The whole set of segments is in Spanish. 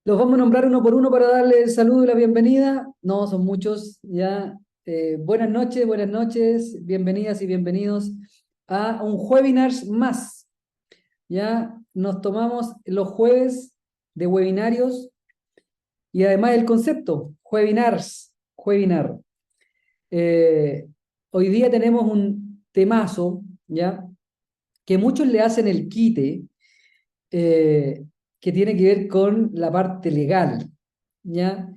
Los vamos a nombrar uno por uno para darle el saludo y la bienvenida. No, son muchos ya. Buenas noches, bienvenidas y bienvenidos a un webinars más. Ya nos tomamos los jueves de webinarios y además el concepto, webinar. Eh, Hoy día tenemos un temazo, ¿ya? Que muchos le hacen el quite, eh, que tiene que ver con la parte legal, ¿ya?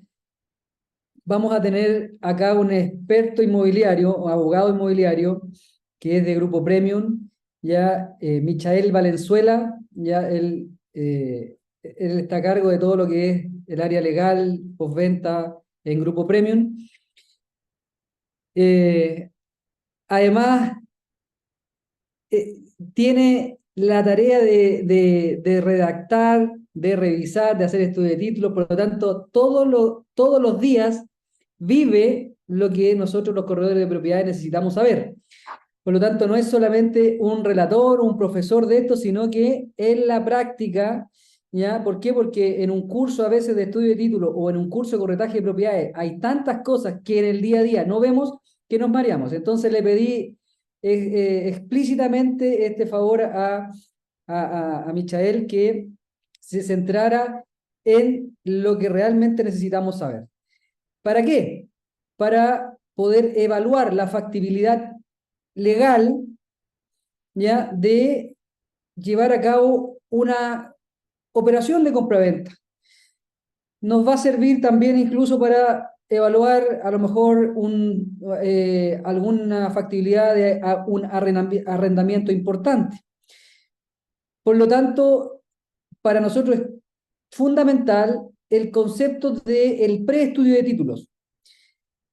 Vamos a tener acá un experto inmobiliario, o abogado inmobiliario, que es de Grupo Premium, ya Michael Valenzuela, ya él está a cargo de todo lo que es el área legal, postventa en Grupo Premium. Eh, Además, eh, tiene la tarea de redactar, de revisar, de hacer estudio de títulos, por lo tanto, todos los días vive lo que nosotros los corredores de propiedades necesitamos saber. Por lo tanto, no es solamente un relator, un profesor de esto, sino que en la práctica, ¿ya? ¿Por qué? Porque en un curso a veces de estudio de título o en un curso de corretaje de propiedades hay tantas cosas que en el día a día no vemos que nos mareamos. Entonces le pedí explícitamente este favor a Michael que se centrara en lo que realmente necesitamos saber. ¿Para qué? Para poder evaluar la factibilidad legal, ¿ya? De llevar a cabo una operación de compraventa. Nos va a servir también incluso para evaluar a lo mejor alguna factibilidad de un arrendamiento importante. Por lo tanto, para nosotros es fundamental el concepto del preestudio de títulos.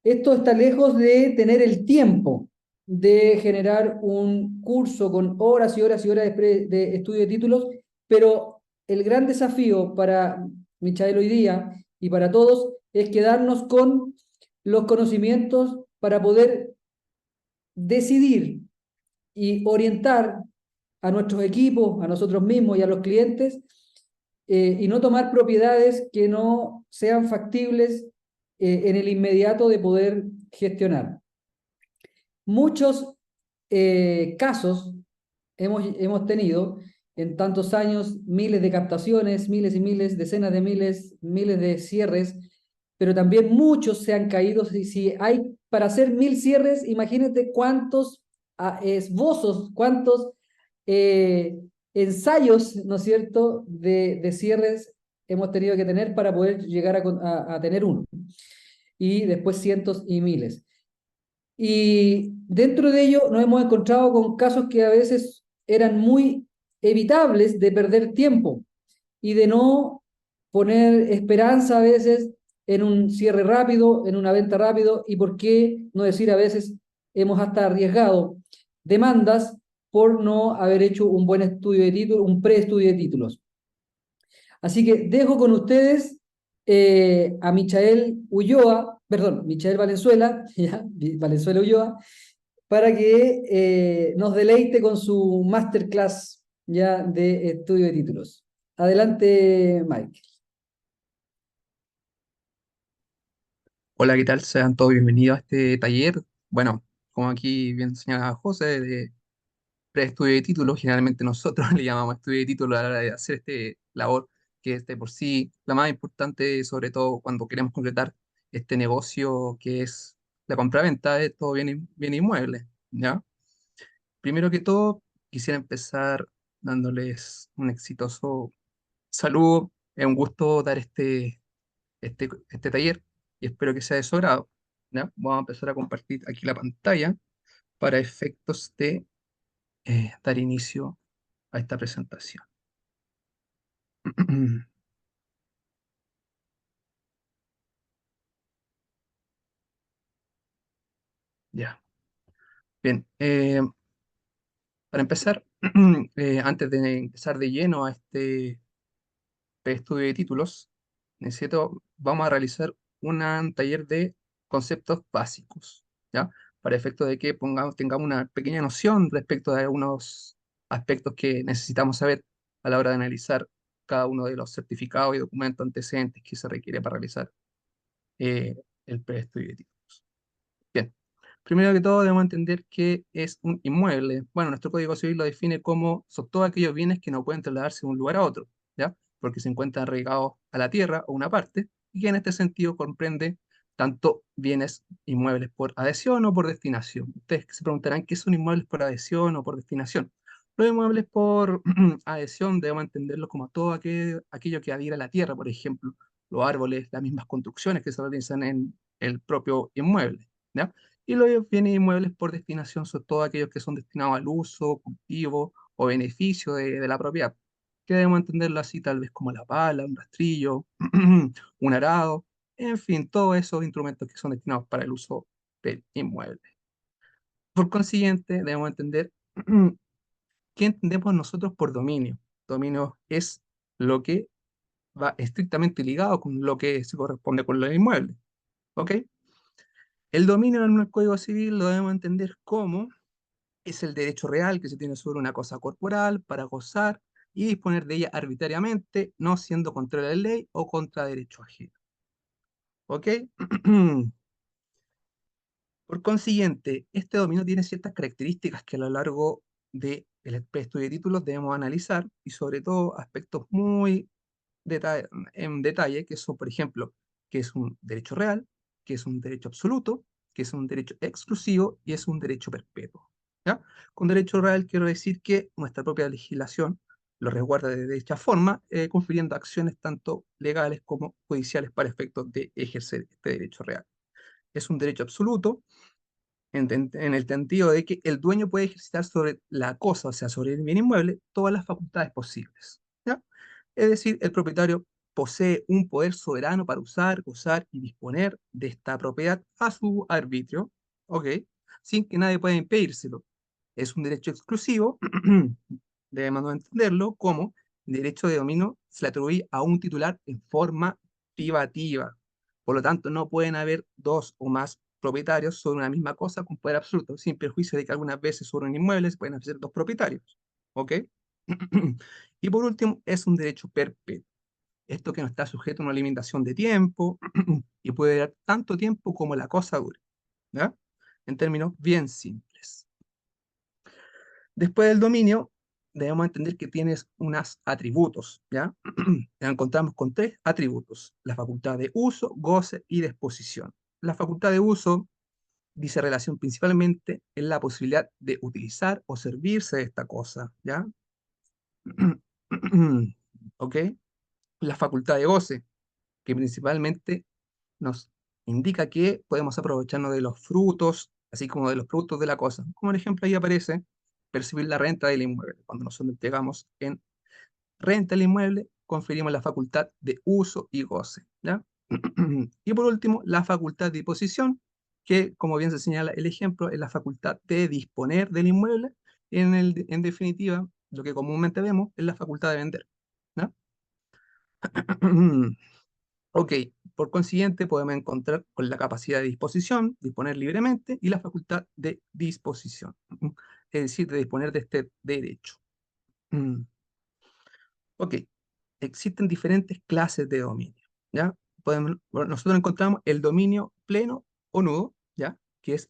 Esto está lejos de tener el tiempo de generar un curso con horas y horas y horas de estudio de títulos, pero el gran desafío para Michael hoy día y para todos es quedarnos con los conocimientos para poder decidir y orientar a nuestros equipos, a nosotros mismos y a los clientes, y no tomar propiedades que no sean factibles en el inmediato de poder gestionar. Muchos casos hemos tenido en tantos años, miles de captaciones, miles y miles, decenas de miles, miles de cierres, pero también muchos se han caído. Si hay para hacer 1000 cierres, imagínate cuántos esbozos, cuántos eh, ensayos, ¿no es cierto?, de cierres hemos tenido que tener para poder llegar a tener uno. Y después cientos y miles. Y dentro de ello nos hemos encontrado con casos que a veces eran muy evitables de perder tiempo y de no poner esperanza a veces en un cierre rápido, en una venta rápido, y por qué no decir a veces hemos hasta arriesgado demandas por no haber hecho un buen estudio de títulos, un preestudio de títulos. Así que dejo con ustedes a Michael Ulloa, perdón, Michael Valenzuela, ¿ya? Valenzuela Ulloa, para que nos deleite con su masterclass ya de estudio de títulos. Adelante, Mike. Hola, ¿qué tal? Sean todos bienvenidos a este taller. Bueno, como aquí bien señalaba José, de preestudio de títulos, generalmente nosotros le llamamos estudio de títulos a la hora de hacer este labor, que es de por sí la más importante, sobre todo cuando queremos completar este negocio que es la compraventa de todo bien inmueble, ¿ya? Primero que todo, quisiera empezar dándoles un exitoso saludo. Es un gusto dar este taller y espero que sea de su agrado. ¿Ya? Vamos a empezar a compartir aquí la pantalla para efectos de dar inicio a esta presentación. Ya, bien. Para empezar, antes de empezar de lleno a este estudio de títulos, vamos a realizar un taller de conceptos básicos, ¿ya? Para efecto de que tengamos una pequeña noción respecto de algunos aspectos que necesitamos saber a la hora de analizar cada uno de los certificados y documentos antecedentes que se requiere para realizar el preestudio de títulos. Bien, primero que todo debemos entender qué es un inmueble. Bueno, nuestro Código Civil lo define como son todos aquellos bienes que no pueden trasladarse de un lugar a otro, ¿ya? Porque se encuentran arraigados a la tierra o una parte, y que en este sentido comprende tanto bienes inmuebles por adhesión o por destinación. Ustedes se preguntarán qué son inmuebles por adhesión o por destinación. Los inmuebles por adhesión debemos entenderlos como todo aquello que adhiere a la tierra, por ejemplo, los árboles, las mismas construcciones que se realizan en el propio inmueble, ¿ya? Y los bienes inmuebles por destinación son todos aquellos que son destinados al uso, cultivo o beneficio de la propiedad, que debemos entenderlo así tal vez como la pala, un rastrillo, un arado, en fin, todos esos instrumentos que son destinados para el uso del inmueble. Por consiguiente, debemos entender qué entendemos nosotros por dominio. Dominio es lo que va estrictamente ligado con lo que se corresponde con los inmuebles. ¿Ok? El dominio en el Código Civil lo debemos entender como es el derecho real que se tiene sobre una cosa corporal para gozar y disponer de ella arbitrariamente, no siendo contra la ley o contra derecho ajeno. ¿Ok? Por consiguiente, este dominio tiene ciertas características que a lo largo del estudio de títulos debemos analizar y sobre todo aspectos muy en detalle, que son, por ejemplo, que es un derecho real, que es un derecho absoluto, que es un derecho exclusivo y es un derecho perpetuo. ¿Ya? Con derecho real quiero decir que nuestra propia legislación lo resguarda de dicha forma, confiriendo acciones tanto legales como judiciales para efectos de ejercer este derecho real. Es un derecho absoluto en el sentido de que el dueño puede ejercitar sobre la cosa, o sea, sobre el bien inmueble, todas las facultades posibles. ¿Ya? Es decir, el propietario posee un poder soberano para usar, gozar y disponer de esta propiedad a su arbitrio, ¿ok? Sin que nadie pueda impedírselo. Es un derecho exclusivo, debemos no entenderlo como derecho de dominio se le atribuye a un titular en forma privativa. Por lo tanto, no pueden haber dos o más propietarios sobre una misma cosa con poder absoluto, sin perjuicio de que algunas veces sobre un inmueble se pueden hacer dos propietarios. ¿Ok? Y por último, es un derecho perpetuo. Esto que no está sujeto a una limitación de tiempo y puede durar tanto tiempo como la cosa dure. ¿Ya? En términos bien simples. Después del dominio, debemos entender que tienes unos atributos, ¿ya? Nos encontramos con tres atributos: la facultad de uso, goce y disposición. La facultad de uso dice relación principalmente en la posibilidad de utilizar o servirse de esta cosa, ¿ya? ¿Ok? La facultad de goce, que principalmente nos indica que podemos aprovecharnos de los frutos, así como de los productos de la cosa. Como por ejemplo ahí aparece percibir la renta del inmueble. Cuando nosotros entregamos en renta el inmueble, conferimos la facultad de uso y goce, ¿ya? Y por último, la facultad de disposición, que como bien se señala el ejemplo, es la facultad de disponer del inmueble. En definitiva, lo que comúnmente vemos es la facultad de vender, ¿no? Ok, por consiguiente podemos encontrar con la capacidad de disposición, disponer libremente, y la facultad de disposición, es decir, de disponer de este derecho. Ok, existen diferentes clases de dominio, ¿ya? Bueno, nosotros encontramos el dominio pleno o nudo, ¿ya? Que es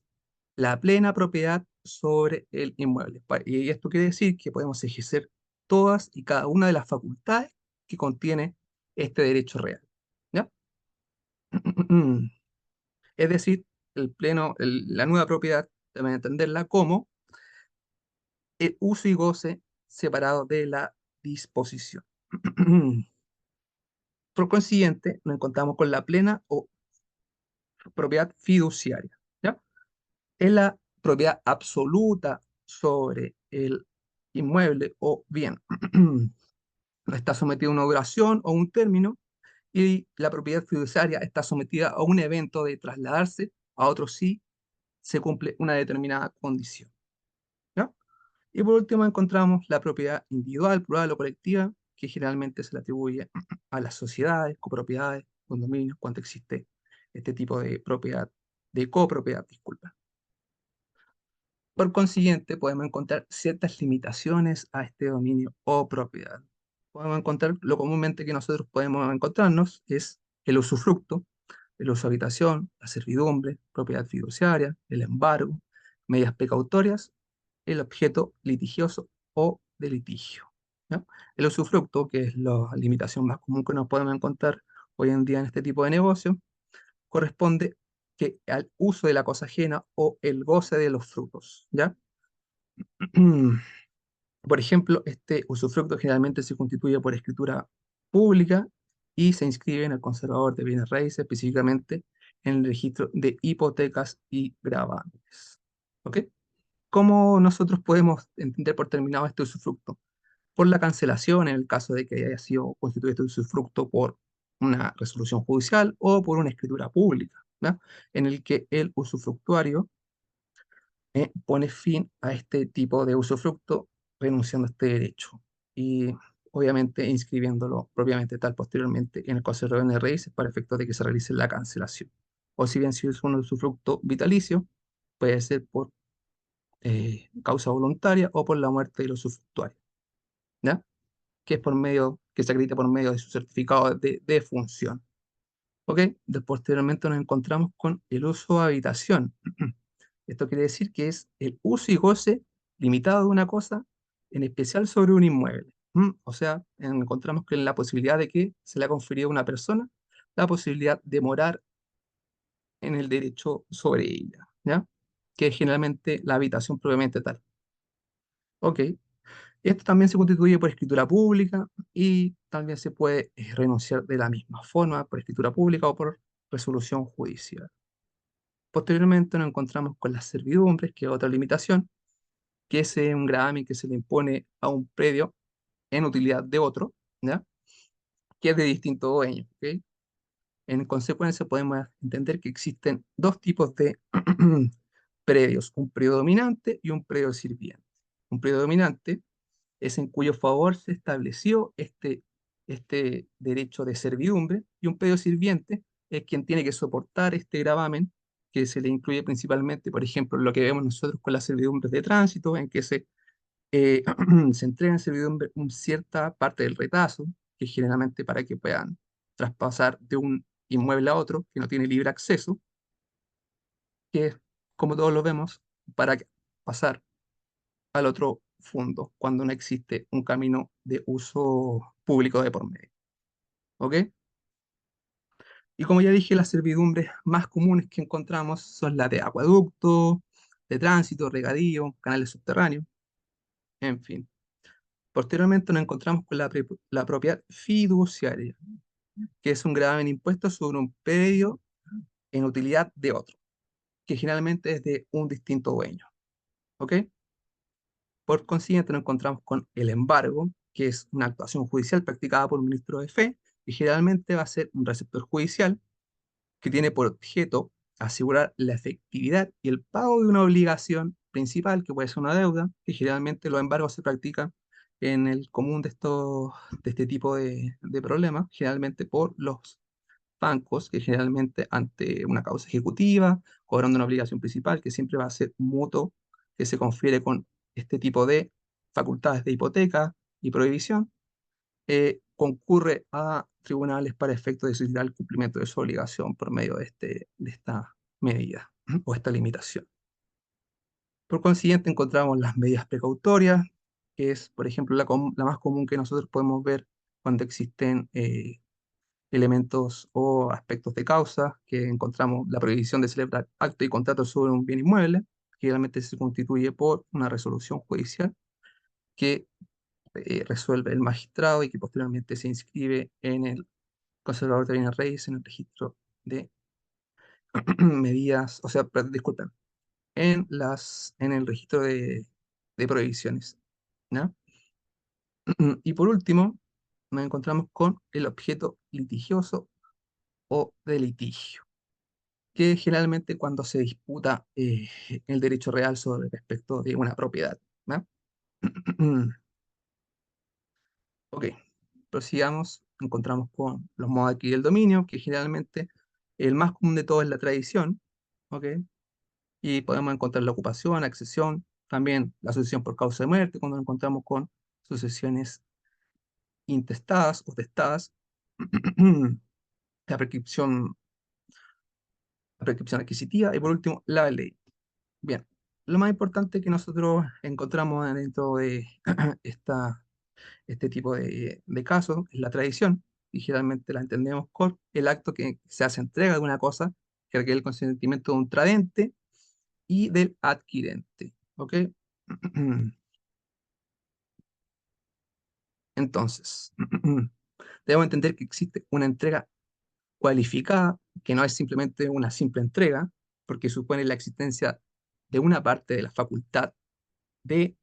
la plena propiedad sobre el inmueble. Y esto quiere decir que podemos ejercer todas y cada una de las facultades que contiene este derecho real, ¿ya? Es decir, la nueva propiedad deben entenderla como el uso y goce separado de la disposición. Por consiguiente, nos encontramos con la plena o propiedad fiduciaria, ¿ya? Es la propiedad absoluta sobre el inmueble o bien no está sometida a una duración o un término, y la propiedad fiduciaria está sometida a un evento de trasladarse a otro si se cumple una determinada condición, ¿ya? Y por último encontramos la propiedad individual, plural o colectiva, que generalmente se le atribuye a las sociedades, copropiedades, condominios, cuando existe este tipo de propiedad, de copropiedad, disculpa. Por consiguiente, podemos encontrar ciertas limitaciones a este dominio o propiedad. podemos encontrar, lo comúnmente que nosotros podemos encontrarnos es el usufructo, el uso de habitación, la servidumbre, propiedad fiduciaria, el embargo, medidas precautorias, el objeto litigioso o de litigio. ¿Ya? El usufructo, que es la limitación más común que nos podemos encontrar hoy en día en este tipo de negocio, corresponde que al uso de la cosa ajena o el goce de los frutos. ¿Ya? Por ejemplo, este usufructo generalmente se constituye por escritura pública y se inscribe en el conservador de bienes raíces, específicamente en el registro de hipotecas y gravames. ¿Ok? ¿Cómo nosotros podemos entender por terminado este usufructo? Por la cancelación, en el caso de que haya sido constituido este usufructo por una resolución judicial o por una escritura pública, ¿ya? En el que el usufructuario pone fin a este tipo de usufructo renunciando a este derecho y obviamente inscribiéndolo propiamente tal posteriormente en el Consejo de Bienes Raíces para efectos de que se realice la cancelación. O si bien si es un usufructo vitalicio, puede ser por causa voluntaria o por la muerte del usufructuario, ¿ya? Que es por medio, que se acredita por medio de su certificado de función. ¿Ok? Posteriormente nos encontramos con el uso de habitación. Esto quiere decir que es el uso y goce limitado de una cosa, en especial sobre un inmueble. O sea, encontramos que la posibilidad de que se le ha conferido a una persona la posibilidad de morar en el derecho sobre ella, ¿ya? Que es generalmente la habitación propiamente tal. Ok, esto también se constituye por escritura pública y también se puede renunciar de la misma forma por escritura pública o por resolución judicial. Posteriormente nos encontramos con las servidumbres, que es otra limitación, que es un gravamen que se le impone a un predio en utilidad de otro, ¿ya? Que es de distinto dueño. ¿Ok? En consecuencia, podemos entender que existen dos tipos de predios, un predio dominante y un predio sirviente. Un predio dominante es en cuyo favor se estableció este derecho de servidumbre, y un predio sirviente es quien tiene que soportar este gravamen que se le incluye principalmente, por ejemplo, lo que vemos nosotros con las servidumbres de tránsito, en que se entrega en servidumbre una cierta parte del retazo, que es generalmente para que puedan traspasar de un inmueble a otro que no tiene libre acceso, que es, como todos lo vemos, para pasar al otro fondo cuando no existe un camino de uso público de por medio. ¿Ok? Y como ya dije, las servidumbres más comunes que encontramos son las de acueducto, de tránsito, regadío, canales subterráneos, en fin. Posteriormente nos encontramos con la propiedad fiduciaria, que es un gravamen impuesto sobre un predio en utilidad de otro, que generalmente es de un distinto dueño. ¿Ok? Por consiguiente, nos encontramos con el embargo, que es una actuación judicial practicada por un ministro de fe, y generalmente va a ser un receptor judicial que tiene por objeto asegurar la efectividad y el pago de una obligación principal, que puede ser una deuda, que generalmente los embargos se practican en el común de este tipo de problemas, generalmente por los bancos, que generalmente ante una causa ejecutiva, cobrando una obligación principal, que siempre va a ser un mutuo que se confiere con este tipo de facultades de hipoteca y prohibición, concurre a tribunales para efecto de solicitar el cumplimiento de su obligación por medio de esta medida o esta limitación. Por consiguiente, encontramos las medidas precautorias, que es, por ejemplo, la más común que nosotros podemos ver cuando existen elementos o aspectos de causa, que encontramos la prohibición de celebrar actos y contratos sobre un bien inmueble, que generalmente se constituye por una resolución judicial que resuelve el magistrado y que posteriormente se inscribe en el conservador de bienes raíces, en el registro de medidas, o sea, disculpen, en el registro de prohibiciones, ¿no? Y por último, nos encontramos con el objeto litigioso o de litigio, que generalmente cuando se disputa el derecho real sobre respecto de una propiedad, ¿no? Ok, prosigamos. Encontramos con los modos de adquirir el dominio, que generalmente el más común de todos es la tradición, ¿ok? Y podemos encontrar la ocupación, la accesión, también la sucesión por causa de muerte, cuando nos encontramos con sucesiones intestadas o testadas, la prescripción, la prescripción adquisitiva y por último la ley. Bien, lo más importante que nosotros encontramos dentro de este tipo de casos es la tradición, y generalmente la entendemos por el acto que se hace entrega de una cosa, que requiere el consentimiento de un tradente y del adquirente. ¿Ok? Entonces, debemos entender que existe una entrega cualificada, que no es simplemente una simple entrega, porque supone la existencia de una parte de la facultad e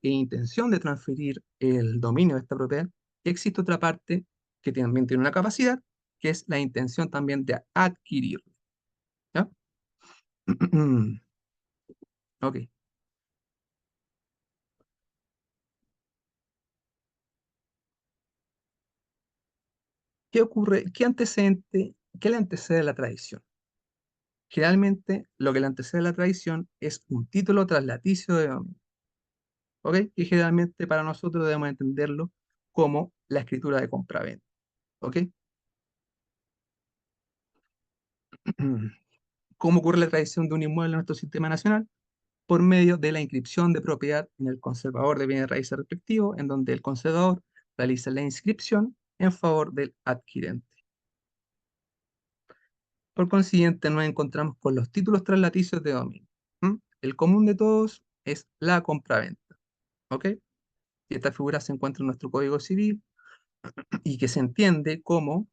intención de transferir el dominio de esta propiedad, y existe otra parte que también tiene una capacidad, que es la intención también de adquirirlo. ¿Ya? Ok. ¿Qué ocurre? ¿Qué antecedente, qué le antecede a la tradición? Generalmente, lo que le antecede a la tradición es un título traslaticio de dominio, ¿ok? Y generalmente para nosotros debemos entenderlo como la escritura de compraventa, ¿ok? ¿Cómo ocurre la tradición de un inmueble en nuestro sistema nacional? Por medio de la inscripción de propiedad en el conservador de bienes raíces respectivo, en donde el conservador realiza la inscripción en favor del adquirente. Por consiguiente, nos encontramos con los títulos traslaticios de dominio. ¿Mm? El común de todos es la compraventa, ¿ok? Y esta figura se encuentra en nuestro Código Civil y que se entiende como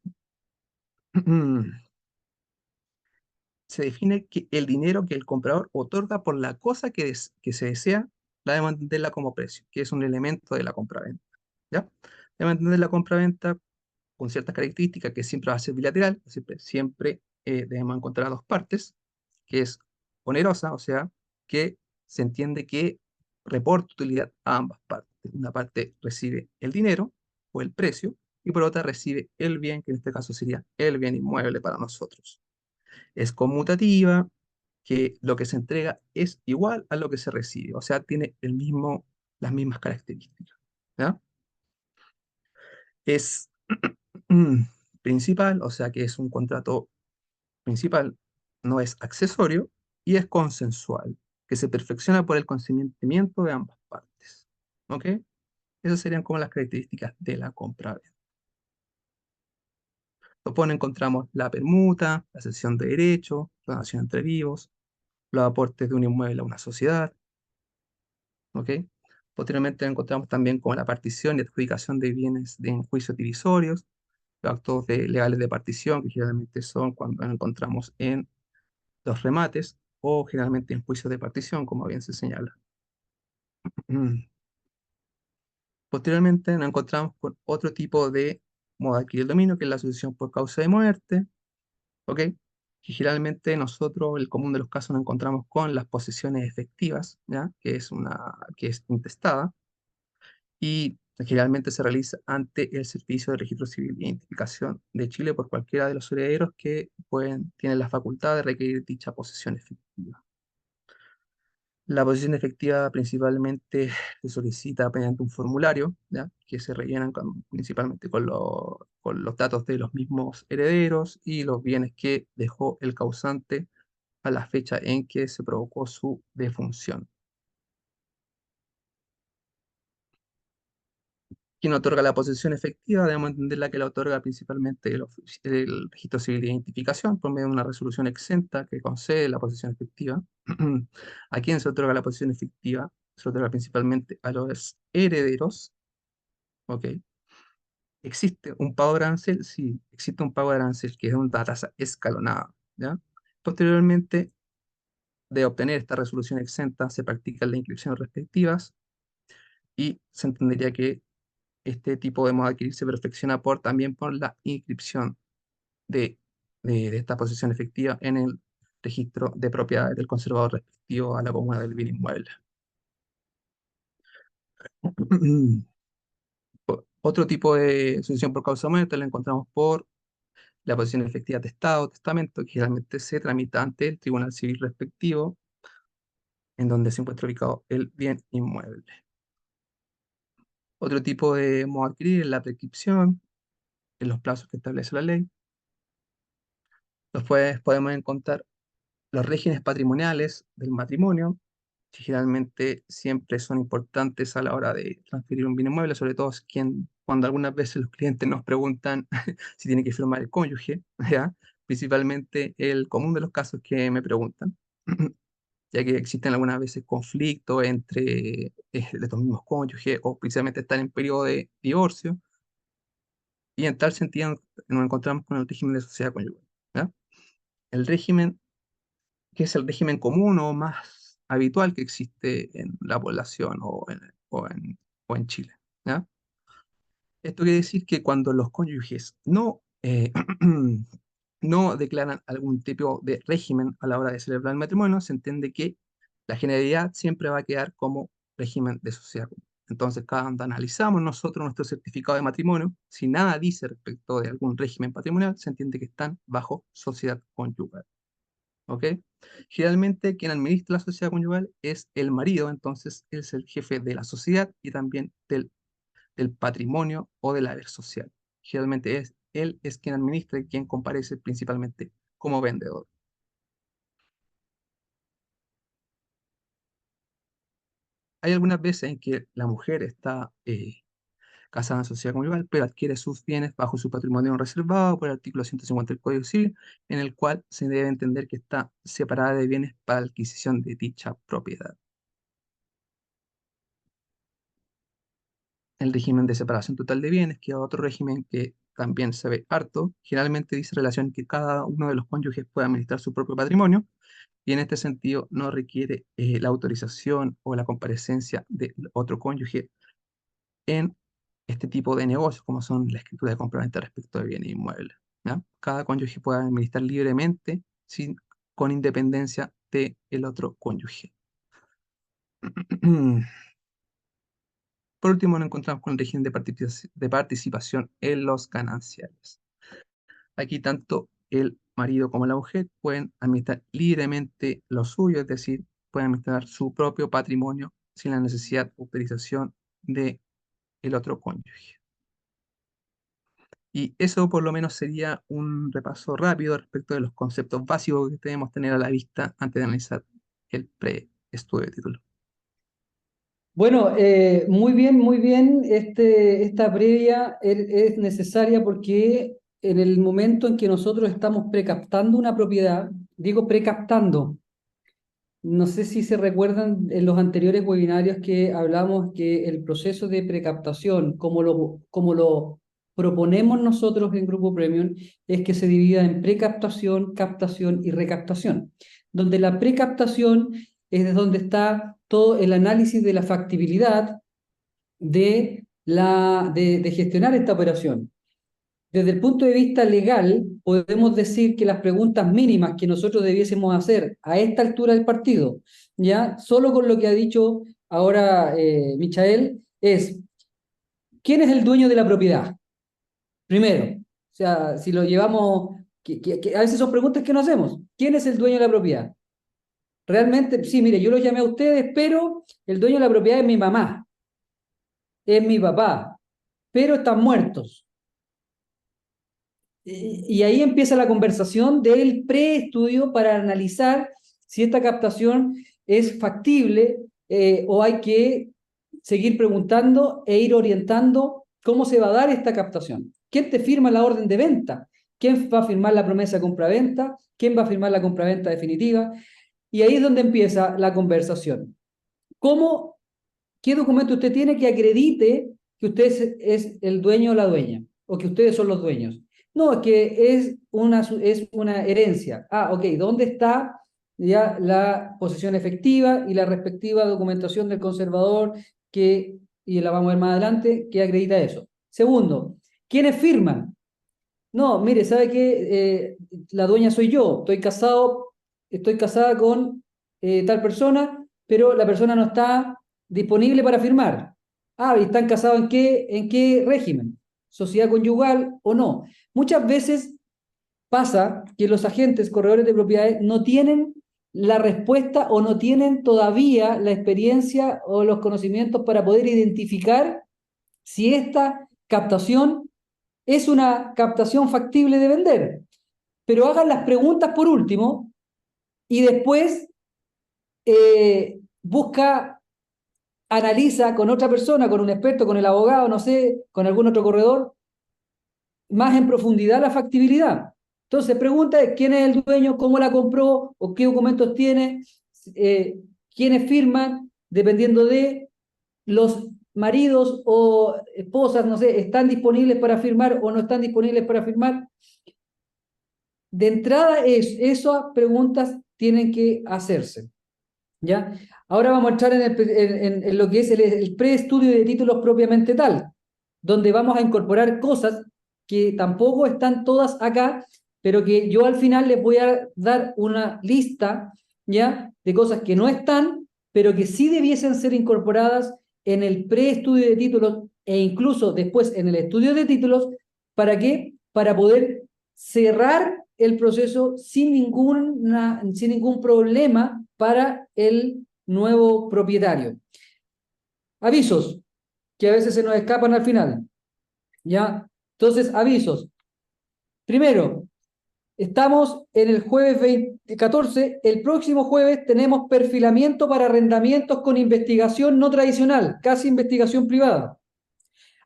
se define que el dinero que el comprador otorga por la cosa que se desea, la debemos entenderla como precio, que es un elemento de la compraventa. ¿Ya? Debemos entender la compraventa con ciertas características, que siempre va a ser bilateral, siempre debemos encontrar a dos partes, que es onerosa, o sea, que se entiende que reporta utilidad a ambas partes. Una parte recibe el dinero o el precio, y por otra recibe el bien, que en este caso sería el bien inmueble para nosotros. Es conmutativa, que lo que se entrega es igual a lo que se recibe, o sea, tiene las mismas características. ¿Ya? Es principal, o sea que es un contrato principal, no es accesorio, y es consensual, que se perfecciona por el consentimiento de ambas partes. ¿Ok? Esas serían como las características de la compra. Después encontramos la permuta, la cesión de derechos, la donación entre vivos, los aportes de un inmueble a una sociedad. ¿Ok? Posteriormente encontramos también como la partición y adjudicación de bienes en juicios divisorios, los actos legales de partición, que generalmente son cuando nos encontramos en los remates o generalmente en juicios de partición, como bien se señala. Posteriormente nos encontramos con otro tipo de modo de adquirir el dominio, que es la sucesión por causa de muerte, ¿ok? Que generalmente nosotros, el común de los casos, nos encontramos con las posesiones efectivas, ¿ya? Que es intestada, y generalmente se realiza ante el Servicio de Registro Civil e Identificación de Chile por cualquiera de los herederos que tienen la facultad de requerir dicha posesión efectiva. La posesión efectiva principalmente se solicita mediante un formulario, ¿ya? Que se rellenan principalmente con los datos de los mismos herederos y los bienes que dejó el causante a la fecha en que se provocó su defunción. Quien otorga la posesión efectiva, debemos entenderla que la otorga principalmente el Registro Civil de Identificación por medio de una resolución exenta que concede la posesión efectiva. ¿A quién se otorga la posesión efectiva? Se otorga principalmente a los herederos. ¿Ok? ¿Existe un pago de arancel? Sí, existe un pago de arancel que es una tasa escalonada. ¿Ya? Posteriormente de obtener esta resolución exenta, se practican las inscripciones respectivas y se entendería que este tipo de modo de adquirir se perfecciona también por la inscripción de, de esta posesión efectiva en el registro de propiedades del conservador respectivo a la comuna del bien inmueble. Otro tipo de sucesión por causa de muerte la encontramos por la posesión efectiva de Estado, testamento, que generalmente se tramita ante el tribunal civil respectivo, en donde se encuentra ubicado el bien inmueble. Otro tipo de modo de adquirir es la prescripción, en los plazos que establece la ley. Después podemos encontrar los regímenes patrimoniales del matrimonio, que generalmente siempre son importantes a la hora de transferir un bien inmueble, sobre todo cuando algunas veces los clientes nos preguntan si tiene que firmar el cónyuge, ¿ya? Principalmente el común de los casos que me preguntan, ya que existen algunas veces conflictos entre estos mismos cónyuges o precisamente están en periodo de divorcio, y en tal sentido nos encontramos con el régimen de sociedad conyugal, ¿ya? El régimen que es el régimen común o más habitual que existe en la población o en Chile, ¿ya? Esto quiere decir que cuando los cónyuges no declaran algún tipo de régimen a la hora de celebrar el matrimonio, se entiende que la generalidad siempre va a quedar como régimen de sociedad común. Entonces, cuando analizamos nosotros nuestro certificado de matrimonio, si nada dice respecto de algún régimen patrimonial, se entiende que están bajo sociedad conyugal. ¿Ok? Generalmente quien administra la sociedad conyugal es el marido, entonces él es el jefe de la sociedad y también del patrimonio o del haber social. Generalmente él es quien administra y quien comparece principalmente como vendedor. Hay algunas veces en que la mujer está casada en sociedad conyugal, pero adquiere sus bienes bajo su patrimonio reservado por el artículo 150 del Código Civil, en el cual se debe entender que está separada de bienes para la adquisición de dicha propiedad. El régimen de separación total de bienes, que es otro régimen que también se ve harto, generalmente dice relación que cada uno de los cónyuges puede administrar su propio patrimonio y en este sentido no requiere la autorización o la comparecencia del otro cónyuge en este tipo de negocios, como son la escritura de compraventa respecto de bienes inmuebles, ¿ya? Cada cónyuge puede administrar libremente con independencia del otro cónyuge. Por último, nos encontramos con el régimen de participación en los gananciales. Aquí tanto el marido como la mujer pueden administrar libremente lo suyo, es decir, pueden administrar su propio patrimonio sin la necesidad o autorización del otro cónyuge. Y eso por lo menos sería un repaso rápido respecto de los conceptos básicos que debemos tener a la vista antes de analizar el pre-estudio de título. Bueno, muy bien, muy bien. Esta previa es necesaria porque en el momento en que nosotros estamos precaptando una propiedad, digo precaptando, no sé si se recuerdan en los anteriores webinarios que hablamos que el proceso de precaptación, como lo proponemos nosotros en Grupo Premium, es que se divida en precaptación, captación y recaptación, donde la precaptación es de donde está todo el análisis de la factibilidad de gestionar esta operación. Desde el punto de vista legal, podemos decir que las preguntas mínimas que nosotros debiésemos hacer a esta altura del partido, ya solo con lo que ha dicho ahora Michael, es ¿quién es el dueño de la propiedad? Primero, o sea, si lo llevamos, que a veces son preguntas que no hacemos. ¿Quién es el dueño de la propiedad? Realmente, sí, mire, yo los llamé a ustedes, pero el dueño de la propiedad es mi mamá, es mi papá, pero están muertos. Y ahí empieza la conversación del preestudio para analizar si esta captación es factible o hay que seguir preguntando e ir orientando cómo se va a dar esta captación. ¿Quién te firma la orden de venta? ¿Quién va a firmar la promesa de compraventa? ¿Quién va a firmar la compraventa definitiva? Y ahí es donde empieza la conversación. ¿Cómo, qué documento usted tiene que acredite que usted es el dueño o la dueña? O que ustedes son los dueños. No, es que es una herencia. Ah, ok, ¿dónde está ya la posesión efectiva y la respectiva documentación del conservador y la vamos a ver más adelante, que acredita eso? Segundo, ¿quiénes firman? No, mire, ¿sabe qué? La dueña soy yo, estoy casada con tal persona, pero la persona no está disponible para firmar. Ah, ¿y están casados en qué régimen? ¿Sociedad conyugal o no? Muchas veces pasa que los agentes corredores de propiedades no tienen la respuesta o no tienen todavía la experiencia o los conocimientos para poder identificar si esta captación es una captación factible de vender. Pero hagan las preguntas por último y después analiza con otra persona, con un experto, con el abogado, no sé, con algún otro corredor, más en profundidad la factibilidad. Entonces, pregunta es quién es el dueño, cómo la compró, o qué documentos tiene, quiénes firman, dependiendo de los maridos o esposas, no sé, están disponibles para firmar o no están disponibles para firmar. De entrada, esas preguntas tienen que hacerse. ¿Ya? Ahora vamos a entrar en lo que es el preestudio de títulos propiamente tal, donde vamos a incorporar cosas que tampoco están todas acá, pero que yo al final les voy a dar una lista, ¿ya? De cosas que no están, pero que sí debiesen ser incorporadas en el preestudio de títulos e incluso después en el estudio de títulos. ¿Para qué? Para poder cerrar el proceso sin ningún problema para el nuevo propietario. Avisos, que a veces se nos escapan al final. ¿Ya? Entonces, avisos. Primero, estamos en el jueves 14. El próximo jueves tenemos perfilamiento para arrendamientos con investigación no tradicional, casi investigación privada.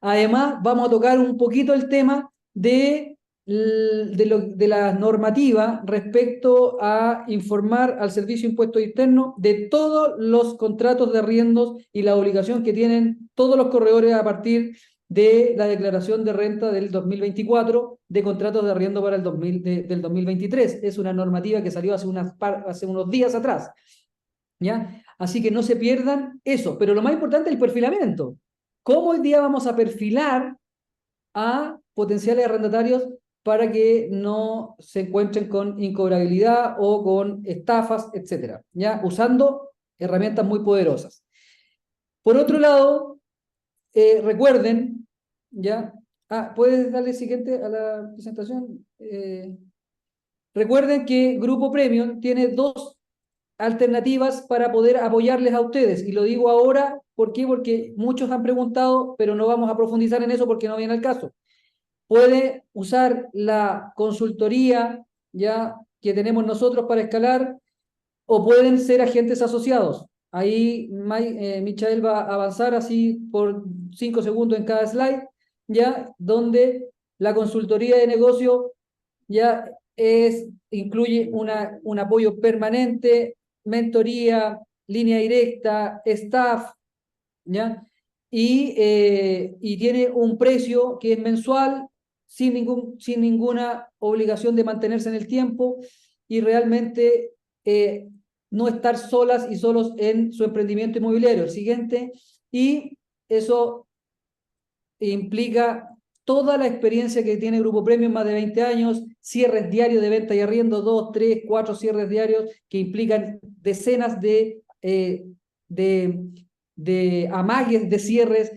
Además, vamos a tocar un poquito el tema de la normativa respecto a informar al Servicio de Impuestos Internos de todos los contratos de arriendos y la obligación que tienen todos los corredores a partir de la declaración de renta del 2024 de contratos de arriendo para del 2023. Es una normativa que salió hace unos días atrás. ¿Ya? Así que no se pierdan eso. Pero lo más importante es el perfilamiento. ¿Cómo hoy día vamos a perfilar a potenciales arrendatarios para que no se encuentren con incobrabilidad o con estafas, etcétera? ¿Ya? Usando herramientas muy poderosas. Por otro lado, recuerden, ¿ya? ¿Puedes darle siguiente a la presentación? Recuerden que Grupo Premium tiene dos alternativas para poder apoyarles a ustedes. Y lo digo ahora, ¿por qué? Porque muchos han preguntado, pero no vamos a profundizar en eso porque no viene al caso. Puede usar la consultoría ya que tenemos nosotros para escalar o pueden ser agentes asociados. Ahí Michael va a avanzar así por 5 segundos en cada slide, ya donde la consultoría de negocio ya incluye un apoyo permanente, mentoría, línea directa, staff, ¿ya? Y tiene un precio que es mensual, sin ninguna obligación de mantenerse en el tiempo y realmente no estar solas y solos en su emprendimiento inmobiliario. El siguiente, y eso implica toda la experiencia que tiene Grupo Premium, más de 20 años, cierres diarios de venta y arriendo, 2, 3, 4 cierres diarios que implican decenas de amagues de cierres,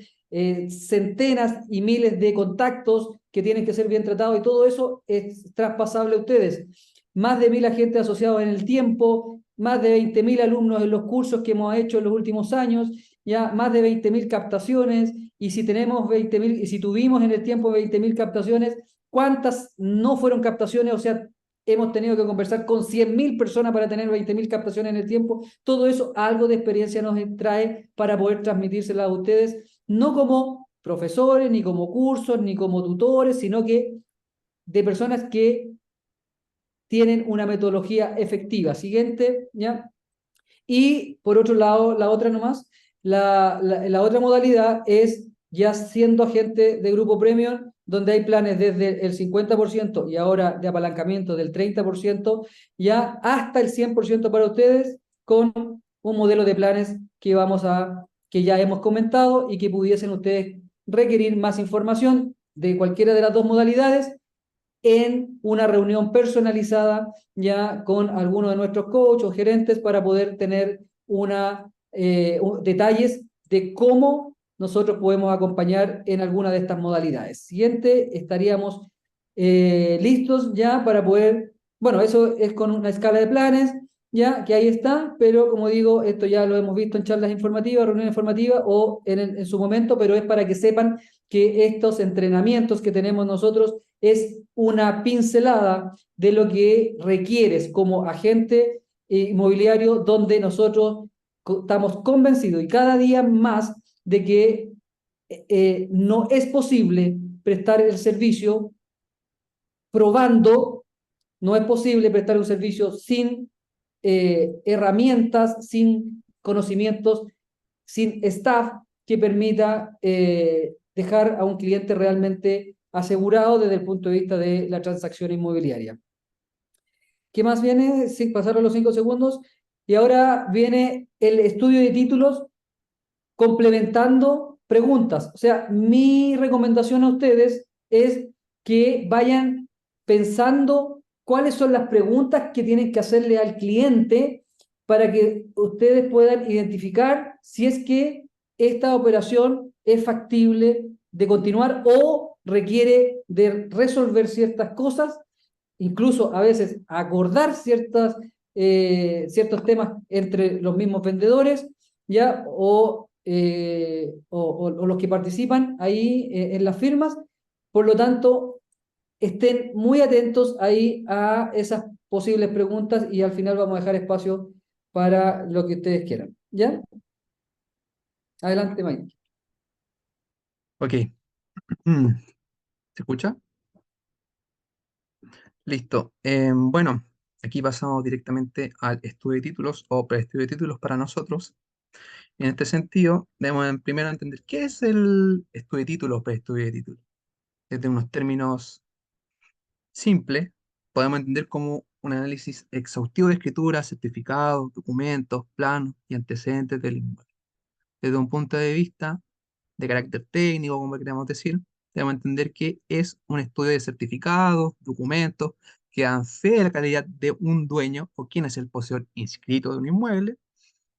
centenas y miles de contactos que tienen que ser bien tratados y todo eso es traspasable a ustedes. Más de 1.000 agentes asociados en el tiempo, más de 20.000 alumnos en los cursos que hemos hecho en los últimos años, ya más de 20.000 captaciones, y si tenemos 20.000, y si tuvimos en el tiempo 20.000 captaciones, ¿cuántas no fueron captaciones? O sea, hemos tenido que conversar con 100.000 personas para tener 20.000 captaciones en el tiempo. Todo eso, algo de experiencia nos trae para poder transmitírsela a ustedes, no como profesores, ni como cursos, ni como tutores, sino que de personas que tienen una metodología efectiva. Siguiente, ¿ya? Y por otro lado, la otra nomás, la otra modalidad es ya siendo agente de Grupo Premium, donde hay planes desde el 50% y ahora de apalancamiento del 30%, ya hasta el 100% para ustedes, con un modelo de planes que ya hemos comentado y que pudiesen ustedes requerir más información de cualquiera de las dos modalidades en una reunión personalizada ya con alguno de nuestros coaches o gerentes para poder tener detalles de cómo nosotros podemos acompañar en alguna de estas modalidades. Siguiente, estaríamos listos ya para poder, bueno, eso es con una escala de planes. ya que ahí está, pero como digo, esto ya lo hemos visto en charlas informativas, reuniones informativas o en su momento, pero es para que sepan que estos entrenamientos que tenemos nosotros es una pincelada de lo que requieres como agente inmobiliario, donde nosotros estamos convencidos y cada día más de que no es posible prestar el servicio probando, no es posible prestar un servicio sin herramientas, sin conocimientos, sin staff que permita dejar a un cliente realmente asegurado desde el punto de vista de la transacción inmobiliaria. ¿Qué más viene? Sin pasar a los 5 segundos. Y ahora viene el estudio de títulos complementando preguntas. O sea, mi recomendación a ustedes es que vayan pensando cuáles son las preguntas que tienen que hacerle al cliente para que ustedes puedan identificar si es que esta operación es factible de continuar o requiere de resolver ciertas cosas, incluso a veces acordar ciertos temas entre los mismos vendedores, ¿ya? O los que participan ahí en las firmas. Por lo tanto, estén muy atentos ahí a esas posibles preguntas y al final vamos a dejar espacio para lo que ustedes quieran. ¿Ya? Adelante, Mike. Ok. Mm, ¿Se escucha? Listo. Bueno, aquí pasamos directamente al estudio de títulos o preestudio de títulos para nosotros. En este sentido, debemos primero entender qué es el estudio de títulos o preestudio de títulos. Desde unos términos simples, podemos entender como un análisis exhaustivo de escritura, certificados, documentos, planos y antecedentes del inmueble. Desde un punto de vista de carácter técnico, como queremos decir, debemos entender que es un estudio de certificados, documentos que dan fe de la calidad de un dueño o quien es el poseedor inscrito de un inmueble,